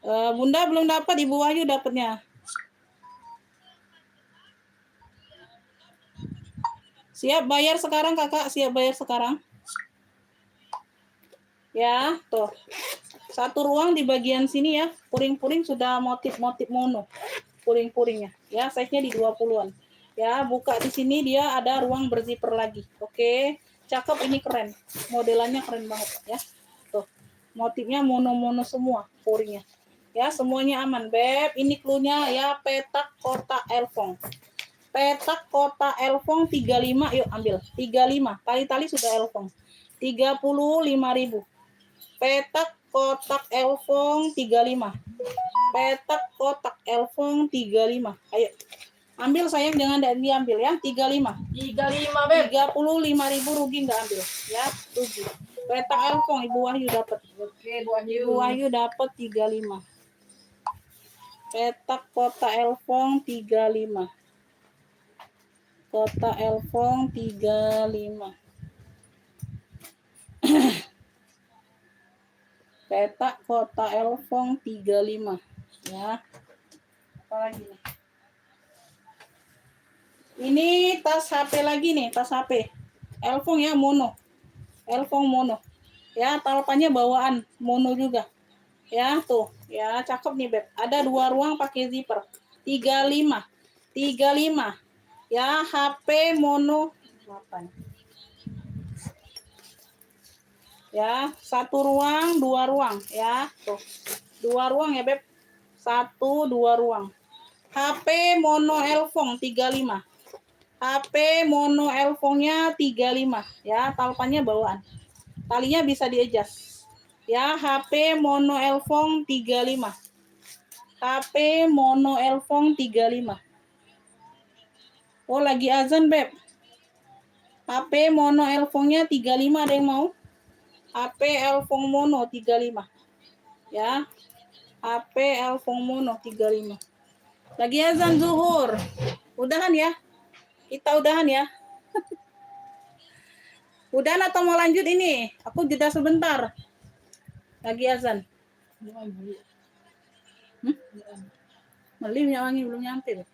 Bunda belum dapat, Ibu Wahyu dapatnya. Siap bayar sekarang kakak, siap bayar sekarang. Ya, tuh. Satu ruang di bagian sini ya. Puring-puring sudah motif-motif mono. Puring-puringnya. Ya, size-nya di 20-an. Ya, buka di sini dia ada ruang berzipper lagi. Oke. Cakep, ini keren. Modelannya keren banget ya. Tuh. Motifnya mono-mono semua puringnya. Ya, semuanya aman, Beb. Ini clue-nya ya, petak kotak elfong. Petak kotak elfong 35, yuk ambil. 35. Tali-tali sudah elfong. 35.000. Petak kotak elfong 35. Petak kotak elfong 35. Ayo. Ambil sayang, jangan diambil ya. 35. 35 beb. 35.000 rugi nggak ambil ya. Rugi. Petak elfong Ibu Wahyu dapat. Oke, Bu Wahyu. Ibu Wahyu dapat 35. Petak kotak elfong 35. Kotak elfong 35. Petak kotak elfong 35 ya. Apa lagi nih? Ini tas HP lagi nih, tas HP. Elfong ya, mono. Elfong mono. Ya, talpannya bawaan mono juga. Ya, tuh. Ya, cakep nih, Beb. Ada 2 ruang pakai zipper. 35. 35. Ya, HP mono 8. Ya, 1 ruang, 2 ruang ya. Tuh. 2 ruang ya, Beb. 1 2 ruang. HP mono elfong 35. HP mono elfongnya 35 ya, talpannya bawaan. Talinya bisa diadjust. Ya, HP mono elfong 35. HP mono elfong 35. Oh, lagi azan, Beb. HP mono elfongnya 35, ada yang mau? HP elfong mono 35. Ya. HP elfong mono 35. Lagi azan zuhur. Udahan ya. Kita udahan ya. Udahan atau mau lanjut ini? Aku jeda sebentar. Lagi azan. Meli minyak wangi belum nyampe.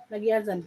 Lagi azan.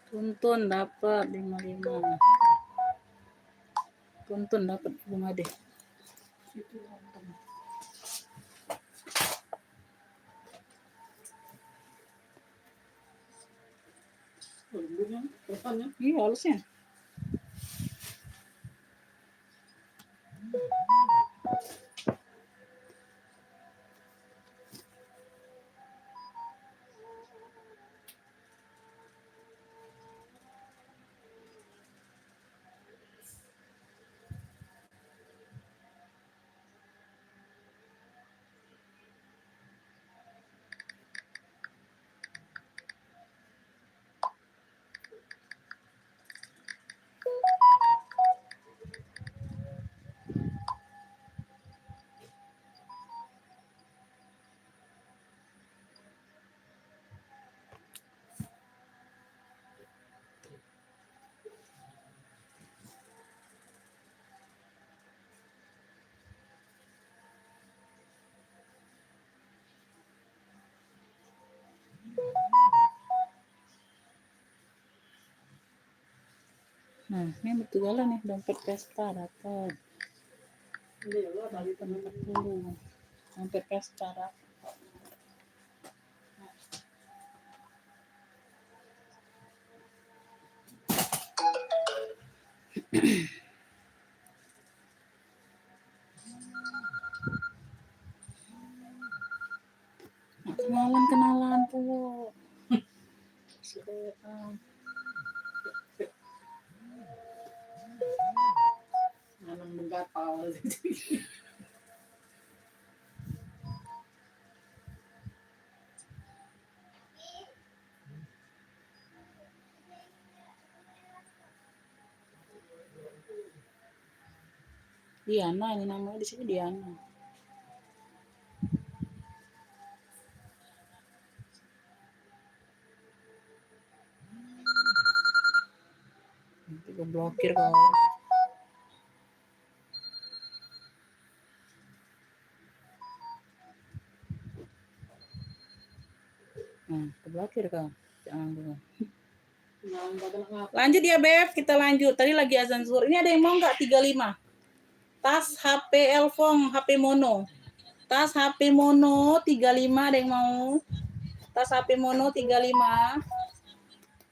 Tuntun dapat 55. Tuntun dapat bunga deh. halusnya, depannya. Iya, halusnya. Nah, ini betul nih dompet pesta dapat. Ini ya, tadi teman 40. Dompet pesta dapat. Kenalan pula. nanam menggatal. Diana ini namanya di sini Diana. Gue blokir kau. Nah, keblokir kau. Jangan dulu. Lanjut ya Beb, kita lanjut. Tadi lagi azan zuhur. Ini ada yang mau nggak 35? Tas HP Elfong, HP mono. Tas HP mono 35 ada yang mau? Tas HP mono 35.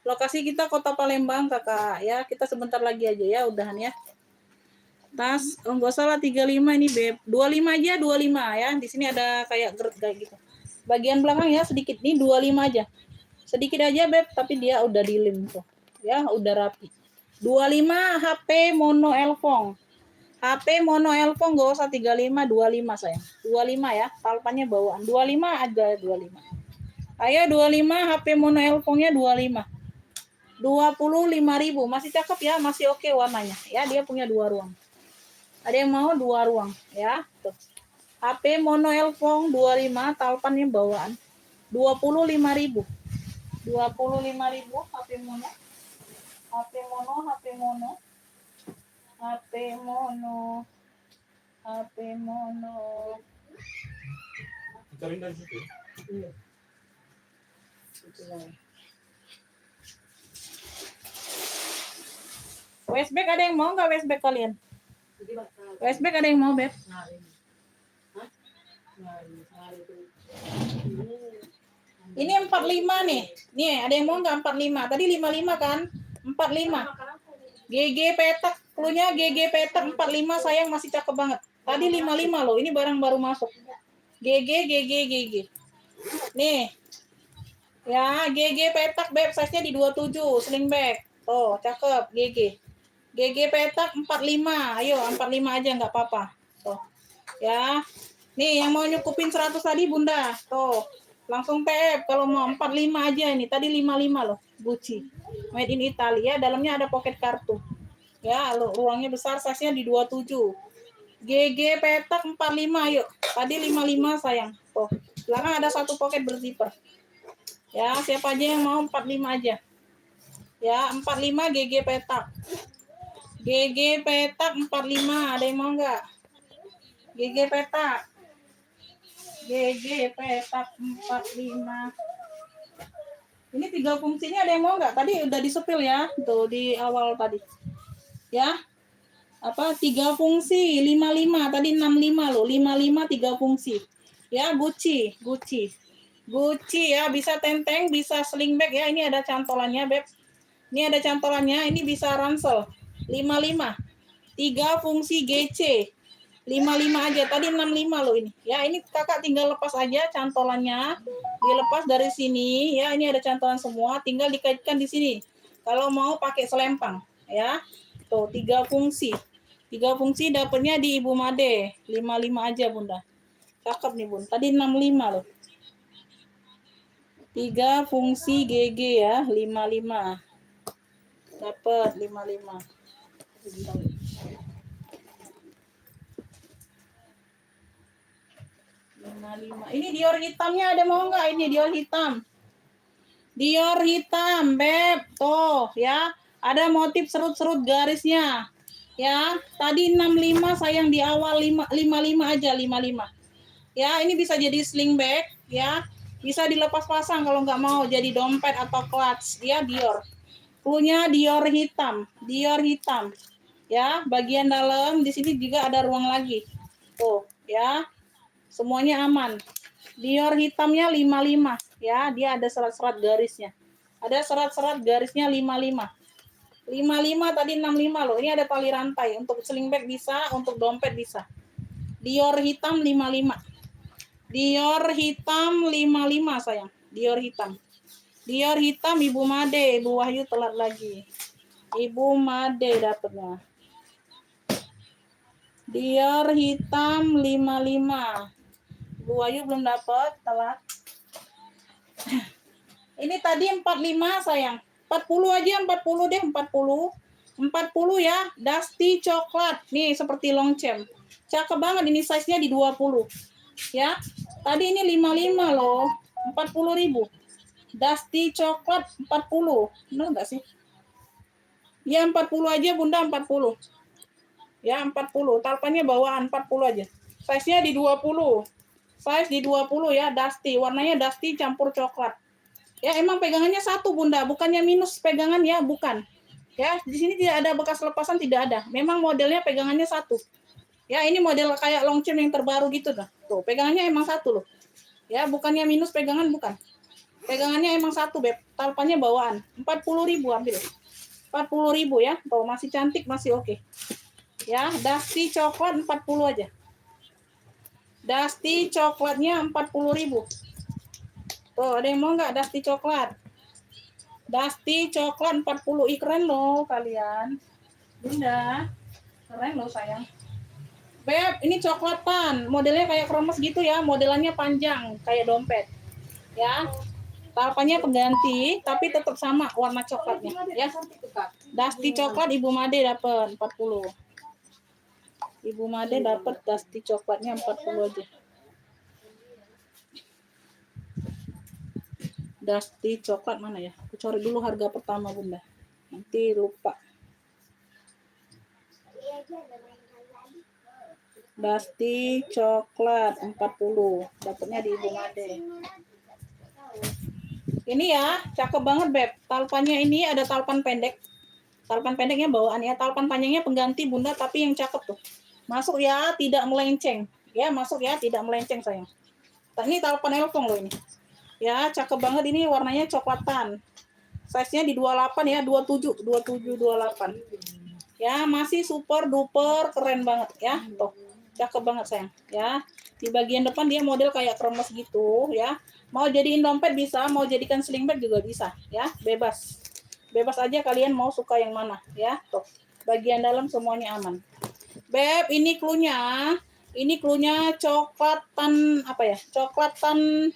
Lokasi kita Kota Palembang Kakak ya. Kita sebentar lagi aja ya, udahan ya. Tas enggak salah 35 ini Beb. 25 aja 25 ya. Di sini ada kayak gerd kayak gitu. Bagian belakang ya sedikit nih 25 aja. Sedikit aja Beb, tapi dia udah dilem tuh. Ya, udah rapi. 25 HP mono Elfong. HP mono Elfong enggak usah 35, 25 sayang. 25 ya, palpannya bawaan. 25 aja 25. Ayo 25 HP mono Elfongnya 25. 25.000 masih cakep ya, masih oke warnanya. Ya, dia punya 2 ruang. Ada yang mau 2 ruang ya. Tuh. HP mono Elfong 25, talpannya bawaan. 25.000. 25.000 HP mono. HP mono, HP mono. HP mono. HP mono. Cari dari situ. Iya. Westback ada yang mau nggak Westback kalian? Westback ada yang mau Beb? Ini 45 nih. Nih, ada yang mau nggak 45? Tadi 55 kan? 45. GG petak. Klunya GG petak 45 sayang masih cakep banget. Tadi 55 loh. Ini barang baru masuk. GG. Nih. Ya, GG petak Beb. Size-nya di 27. Sling bag. Oh, cakep. GG petak 45. Ayo, 45 aja nggak apa-apa. Tuh. Ya. Nih, yang mau nyukupin 100 tadi Bunda. Tuh. Langsung PF kalau mau 45 aja ini. Tadi 55 loh. Gucci. Made in Italy ya. Dalamnya ada pocket kartu. Ya, ruangnya besar. Size-nya di 27. GG petak 45 yuk. Tadi 55 sayang. Tuh. Belakang ada 1 pocket berzipper. Ya, siapa aja yang mau 45 aja. Ya, 45 GG petak. GG petak 45. Ada yang mau nggak? GG petak. GG petak 45. Ini 3 fungsinya ada yang mau nggak? Tadi udah disepil ya. Tuh di awal tadi. Ya. Apa 3 fungsi 55 tadi 65 loh. 55 3 fungsi. Ya, Gucci ya, bisa tenteng, bisa sling bag ya. Ini ada cantolannya, Beb. Ini ada cantolannya, ini bisa ransel. 55. 3 fungsi GC. 55 aja. Tadi 65 loh ini. Ya, ini Kakak tinggal lepas aja cantolannya. Dilepas dari sini, ya. Ini ada cantolan semua, tinggal dikaitkan di sini. Kalau mau pakai selempang, ya. Tuh, 3 fungsi. 3 fungsi dapatnya di Ibu Made. 55 aja, Bunda. Cakep nih, Bun. Tadi 65 loh. 3 fungsi GG ya, 55. Dapat 55. 55. Ini Dior hitamnya ada mau nggak? Ini Dior hitam. Dior hitam, Beb. Tuh, ya. Ada motif serut-serut garisnya. Ya, tadi 65 sayang di awal 55 aja, 55. Ya, ini bisa jadi sling bag, ya. Bisa dilepas pasang kalau nggak mau jadi dompet atau clutch, ya Dior. Cluenya Dior hitam, Dior hitam. Ya, bagian dalam di sini juga ada ruang lagi. Tuh, ya. Semuanya aman. Dior hitamnya 55, ya. Dia ada serat-serat garisnya. Ada serat-serat garisnya 55. 55 tadi 65 loh. Ini ada tali rantai untuk sling bag bisa, untuk dompet bisa. Dior hitam 55. Dior hitam 55 sayang. Dior hitam. Dior hitam Ibu Made. Ibu Wahyu telat lagi. Ibu Made dapatnya. Dior hitam 55. Ibu Wahyu belum dapat, telat. Ini tadi 45 sayang. 40 aja, 40 deh, 40. 40 ya, dusty coklat. Nih seperti longchamp. Cakep banget ini size-nya di 20. Ya. Tadi ini 55 loh. 40.000. Dusty coklat 40. Benar enggak sih? Ya 40 aja Bunda, 40. Ya 40. Talpannya bawaan 40 aja. Size-nya di 20. Size di 20 ya, dusty. Warnanya dusty campur coklat. Ya emang pegangannya satu Bunda, bukannya minus pegangan ya, bukan. Ya, di sini tidak ada bekas lepasan, tidak ada. Memang modelnya pegangannya satu. Ya, ini model kayak longchamp yang terbaru gitu dah. Tuh, pegangannya emang satu loh. Ya, bukannya minus pegangan, bukan. Pegangannya emang satu, Beb. Talpannya bawaan. 40.000 ambil. 40.000 ya. Tuh, masih cantik, masih oke. Ya, dusty coklat 40 aja. Dusty coklatnya 40.000. Tuh, ada yang mau nggak dusty coklat? Dusty coklat 40. Ih, keren loh kalian. Bunda, keren loh sayang. Beb, ini coklatan. Modelnya kayak kromes gitu ya. Modelannya panjang, kayak dompet. Ya. Talpannya pengganti, tapi tetap sama warna coklatnya. Ya. Dusty coklat Ibu Made dapat 40. Ibu Made dapat dusty coklatnya 40 aja. Dusty coklat mana ya? Aku cari dulu harga pertama Bunda. Nanti lupa. Dusty coklat 40. Dapatnya di Ibu Made. Ini ya, cakep banget Beb. Talpannya ini ada talpan pendek. Talpan pendeknya bawaan ya. Talpan panjangnya pengganti Bunda, tapi yang cakep tuh. Masuk ya, tidak melenceng. Ya, masuk ya, tidak melenceng sayang. Ini talpan elfong loh ini. Ya, cakep banget ini warnanya coklatan. Size-nya di 28 ya, 27, 28. Ya, masih super duper keren banget ya. Tuh. Cakep banget sayang, ya. Di bagian depan dia model kayak kremes gitu ya. Mau jadiin dompet bisa, mau jadikan sling bag juga bisa ya, bebas. Bebas aja kalian mau suka yang mana ya. Tuh. Bagian dalam semuanya aman. Beb, ini cluenya. Ini cluenya coklatan apa ya? Coklatan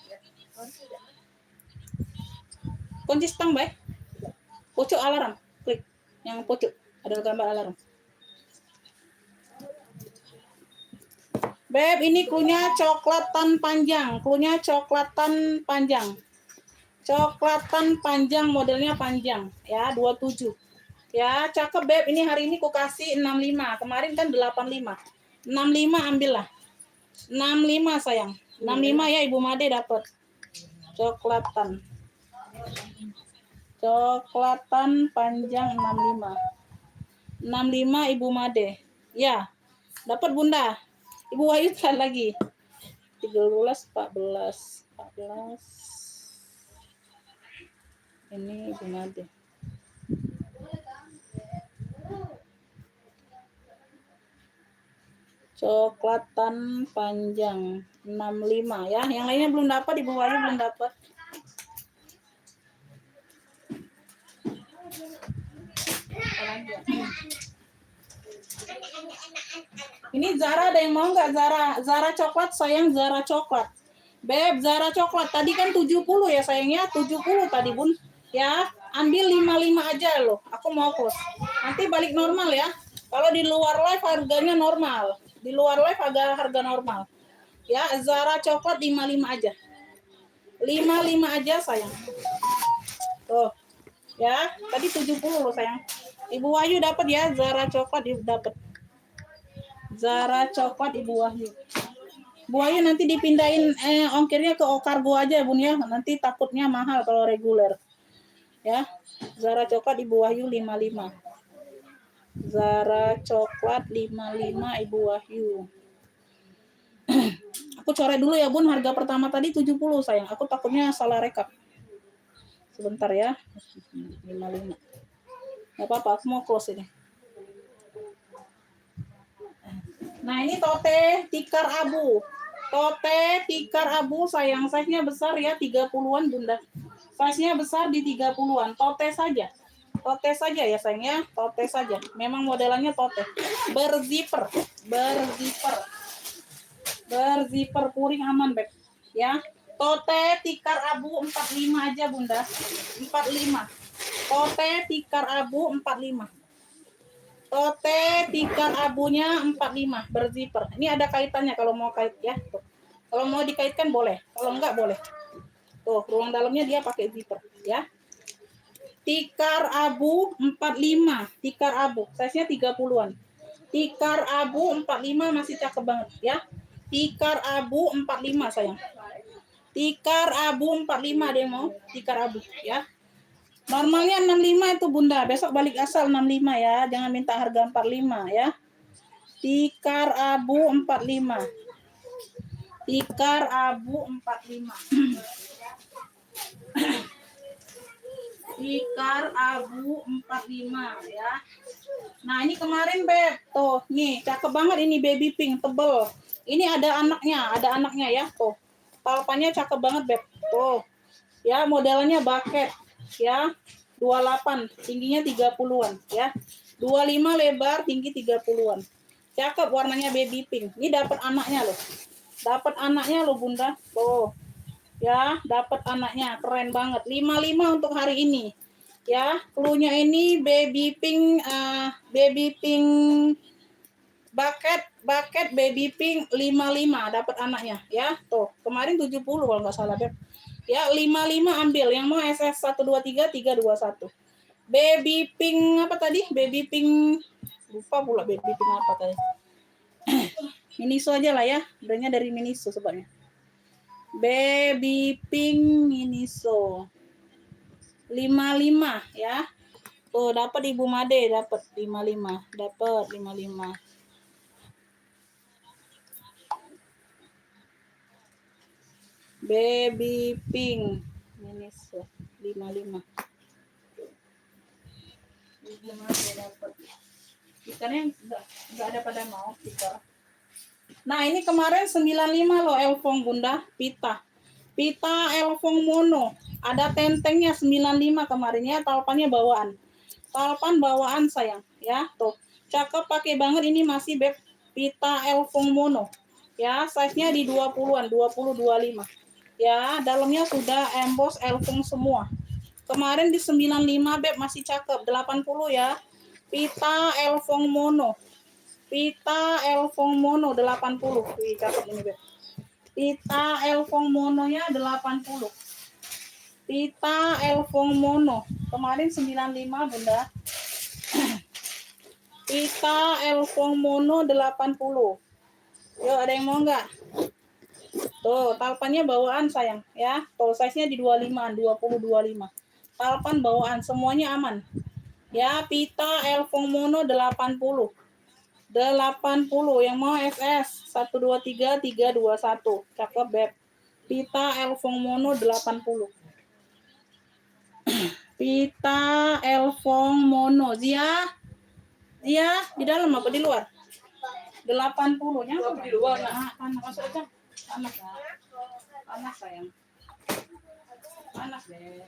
kunci stang baik. Pucuk alarm, klik yang pucuk, ada gambar alarm. Beb, ini cluenya coklatan panjang, cluenya coklatan panjang. Coklatan panjang, modelnya panjang ya, 27. Ya, cakep Beb. Ini hari ini ku kasih 65. Kemarin kan 85. 65 ambillah. 65 sayang. 65 ya Ibu Made dapat. Coklatan. Coklatan panjang 65. 65 Ibu Made. Ya. Dapat Bunda. Ibu Wahyu lagi. 13, 14, 14. Ini Ibu Made. Coklatan panjang 65 ya. Yang lainnya belum dapat, Ibu Wahyu belum dapat. Ini Zara, ada yang mau nggak Zara? Zara coklat sayang, Zara coklat. Beb, Zara coklat. Tadi kan 70 ya sayangnya, 70 tadi Bun. Ya, ambil 55 aja loh. Aku mau close. Nanti balik normal ya. Kalau di luar live harganya normal. Di luar live harga normal. Ya, Zara coklat 55 aja. 55 aja sayang. Tuh. Ya, tadi 70 loh sayang. Ibu Wahyu dapat ya, Zara coklat dapat. Zara coklat Ibu Wahyu. Bu Wahyu nanti dipindahin ongkirnya ke Okargo aja Bun ya. Nanti takutnya mahal kalau reguler. Ya. Zara coklat Ibu Wahyu 55. Zara coklat 55 Ibu Wahyu. Aku coret dulu ya Bun, harga pertama tadi 70 sayang. Aku takutnya salah rekap. Sebentar ya. 55. Enggak apa-apa, aku mau close ini. Nah, ini tote tikar abu. Tote tikar abu sayang, size-nya besar ya, 30-an Bunda. Size-nya besar di 30-an. Tote saja. Tote saja ya sayang ya, tote saja. Memang modelannya tote. Berzipper. Berzipper puring aman, Beb. Ya. Tote tikar abu 45 aja Bunda. 45. Tote tikar abu 45. Tote tikar abunya 45 berzipper. Ini ada kaitannya kalau mau kait ya. Tuh. Kalau mau dikaitkan boleh, kalau enggak boleh. Tuh, ruang dalamnya dia pakai zipper ya. Tikar abu 45, tikar abu. Size-nya 30-an. Tikar abu 45 masih cakep banget ya. Tikar abu 45 sayang. Tikar abu 45 dia mau tikar abu ya. Normalnya 65 itu Bunda, besok balik asal 65 ya, jangan minta harga 45 ya. Tikar abu 45. Tikar abu 45. Tikar abu 45 ya. Nah, ini kemarin Beb, tuh, nih cakep banget ini baby pink tebel. Ini ada anaknya ya, tuh. Palpannya cakep banget Beb. Tuh. Ya, modelnya bucket. Ya, 28, tingginya 30-an ya. 25 lebar, tinggi 30-an. Cakep warnanya baby pink. Ini dapat anaknya loh. Dapat anaknya loh Bunda. Tuh. Ya, dapat anaknya. Keren banget. 55 untuk hari ini. Ya, cluenya ini baby pink bucket baby pink 55 dapat anaknya ya. Tuh, kemarin 70 kalau nggak salah Beb. Ya, 55 ambil. Yang mau SS 123 321. Baby pink apa tadi? Baby pink lupa pula baby pink apa tadi. Miniso aja lah ya. Brandnya dari Miniso sebabnya. Baby pink Miniso. 55 ya. Tuh dapat Ibu Made dapat 55. Dapat 55. Baby pink Miniso 55. Ikannya enggak ada pada mau stiker. Nah, ini kemarin 95 loh Elfong Bunda, pita Elfong mono. Ada tentengnya 95 kemarin ya, talpannya bawaan. Talpan bawaan sayang, ya. Tuh. Cakep pakai banget ini masih Beb. Pita Elfong mono. Ya, size-nya di 20-an, 20 25. Ya, dalamnya sudah emboss Elfong semua. Kemarin di 95 Beb masih cakep, 80 ya. Pita Elfong mono. Pita Elfong mono 80. Wih, cakep ini Beb. Pita Elfong mononya 80. Pita Elfong mono. Kemarin 95 Bunda. Pita Elfong mono 80. Yuk, ada yang mau enggak? Tuh, talpannya bawaan sayang ya. Tuh, size-nya di 25, 20 25. Talpan bawaan, semuanya aman. Ya, pita Elfong mono 80. 80 yang mau SS 123 321. Cakep Beb. Pita Elfong mono 80. Pita Elfong mono. Zia? Iya, di dalam apa di luar? 80 nya. Aku di luar, nak. Panas masuk aja. Panas. Panas sayang. Panas deh.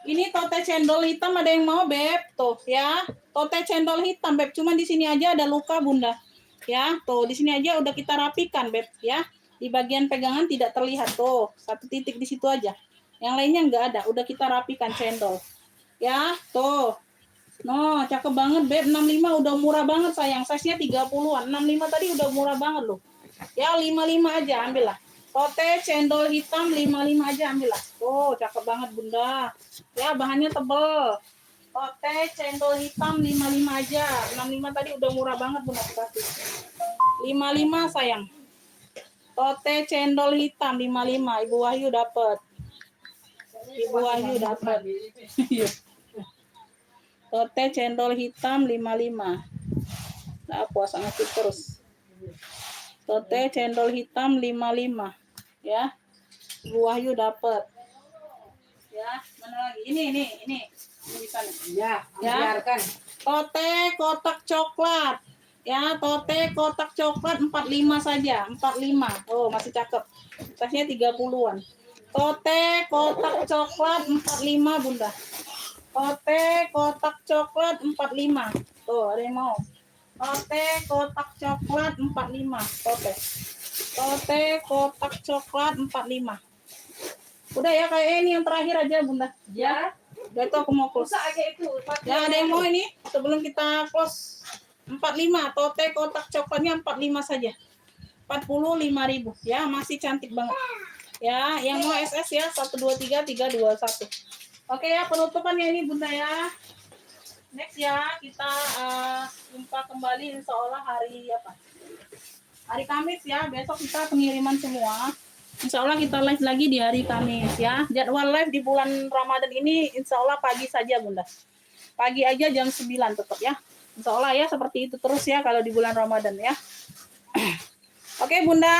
Ini tote cendol hitam ada yang mau, Beb? Tuh ya. Tote cendol hitam, Beb. Cuman di sini aja ada luka, Bunda. Ya, tuh di sini aja udah kita rapikan, Beb, ya. Di bagian pegangan tidak terlihat tuh. 1 titik di situ aja. Yang lainnya enggak ada. Udah kita rapikan cendol. Ya, tuh. No, cakep banget, Beb. 65 udah murah banget, sayang. Size-nya 30-an. 65 tadi udah murah banget loh. Ya, 55 aja ambillah. Tote cendol hitam 55 aja ambillah. Tuh, cakep banget, Bunda. Ya, bahannya tebel. Tote cendol hitam 55 aja. 65 tadi udah murah banget, Bunda, kasih. 55 sayang. Tote cendol hitam 55. Ibu Wahyu dapat. Ibu Wahyu dapat. Tote cendol hitam 55. Nah, puasa ngasih terus. Tote cendol hitam 55. Ya. Ibu Wahyu dapat. Ya, mana lagi? Ini. Ini bisa nih. Ya, Ya. biarkan. Tote kotak coklat. Ya, tote kotak coklat 45 saja. 45. Oh, masih cakep. Size-nya 30-an. Tote kotak coklat 45, Bunda. Tote kotak coklat 45. Tuh, ada yang mau. Tote kotak coklat 45. Tote. Tote kotak coklat 45. Udah ya, kayak ini yang terakhir aja, Bunda. Ya. Udah itu aku mau close. Usah aja itu. Ya, ada yang mau ini sebelum kita close. 45. Tote kotak coklatnya 45 saja. 45.000 ya, masih cantik banget. Ya, yang mau SS ya 123 321. Oke ya, penutupannya ini Bunda ya. Next ya, kita jumpa kembali insya Allah hari apa? Hari Kamis ya. Besok kita pengiriman semua. Insya Allah kita live lagi di hari Kamis ya. Jadwal live di bulan Ramadan ini insya Allah pagi saja, Bunda. Pagi aja jam 9 tetap ya. Insya Allah ya, seperti itu terus ya kalau di bulan Ramadan ya. Oke Bunda,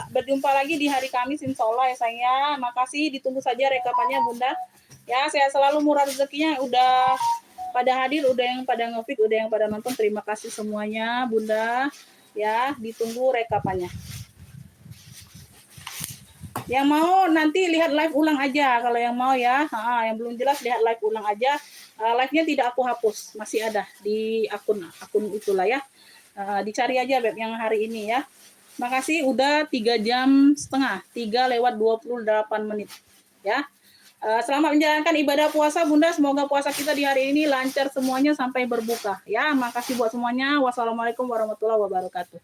berjumpa lagi di hari Kamis insya Allah ya sayangnya. Makasih, ditunggu saja rekapannya Bunda. Ya, saya selalu murah rezekinya. Udah pada hadir, udah yang pada nge-feed, udah yang pada nonton. Terima kasih semuanya Bunda. Ya, ditunggu rekapannya. Yang mau nanti lihat live ulang aja kalau yang mau ya. Yang belum jelas lihat live ulang aja. Live-nya tidak aku hapus, masih ada di akun itulah ya. Dicari aja Beb yang hari ini ya. Makasih udah 3 jam setengah, 3:28 ya. Selamat menjalankan ibadah puasa Bunda. Semoga puasa kita di hari ini lancar semuanya sampai berbuka ya. Makasih buat semuanya. Wassalamualaikum warahmatullahi wabarakatuh.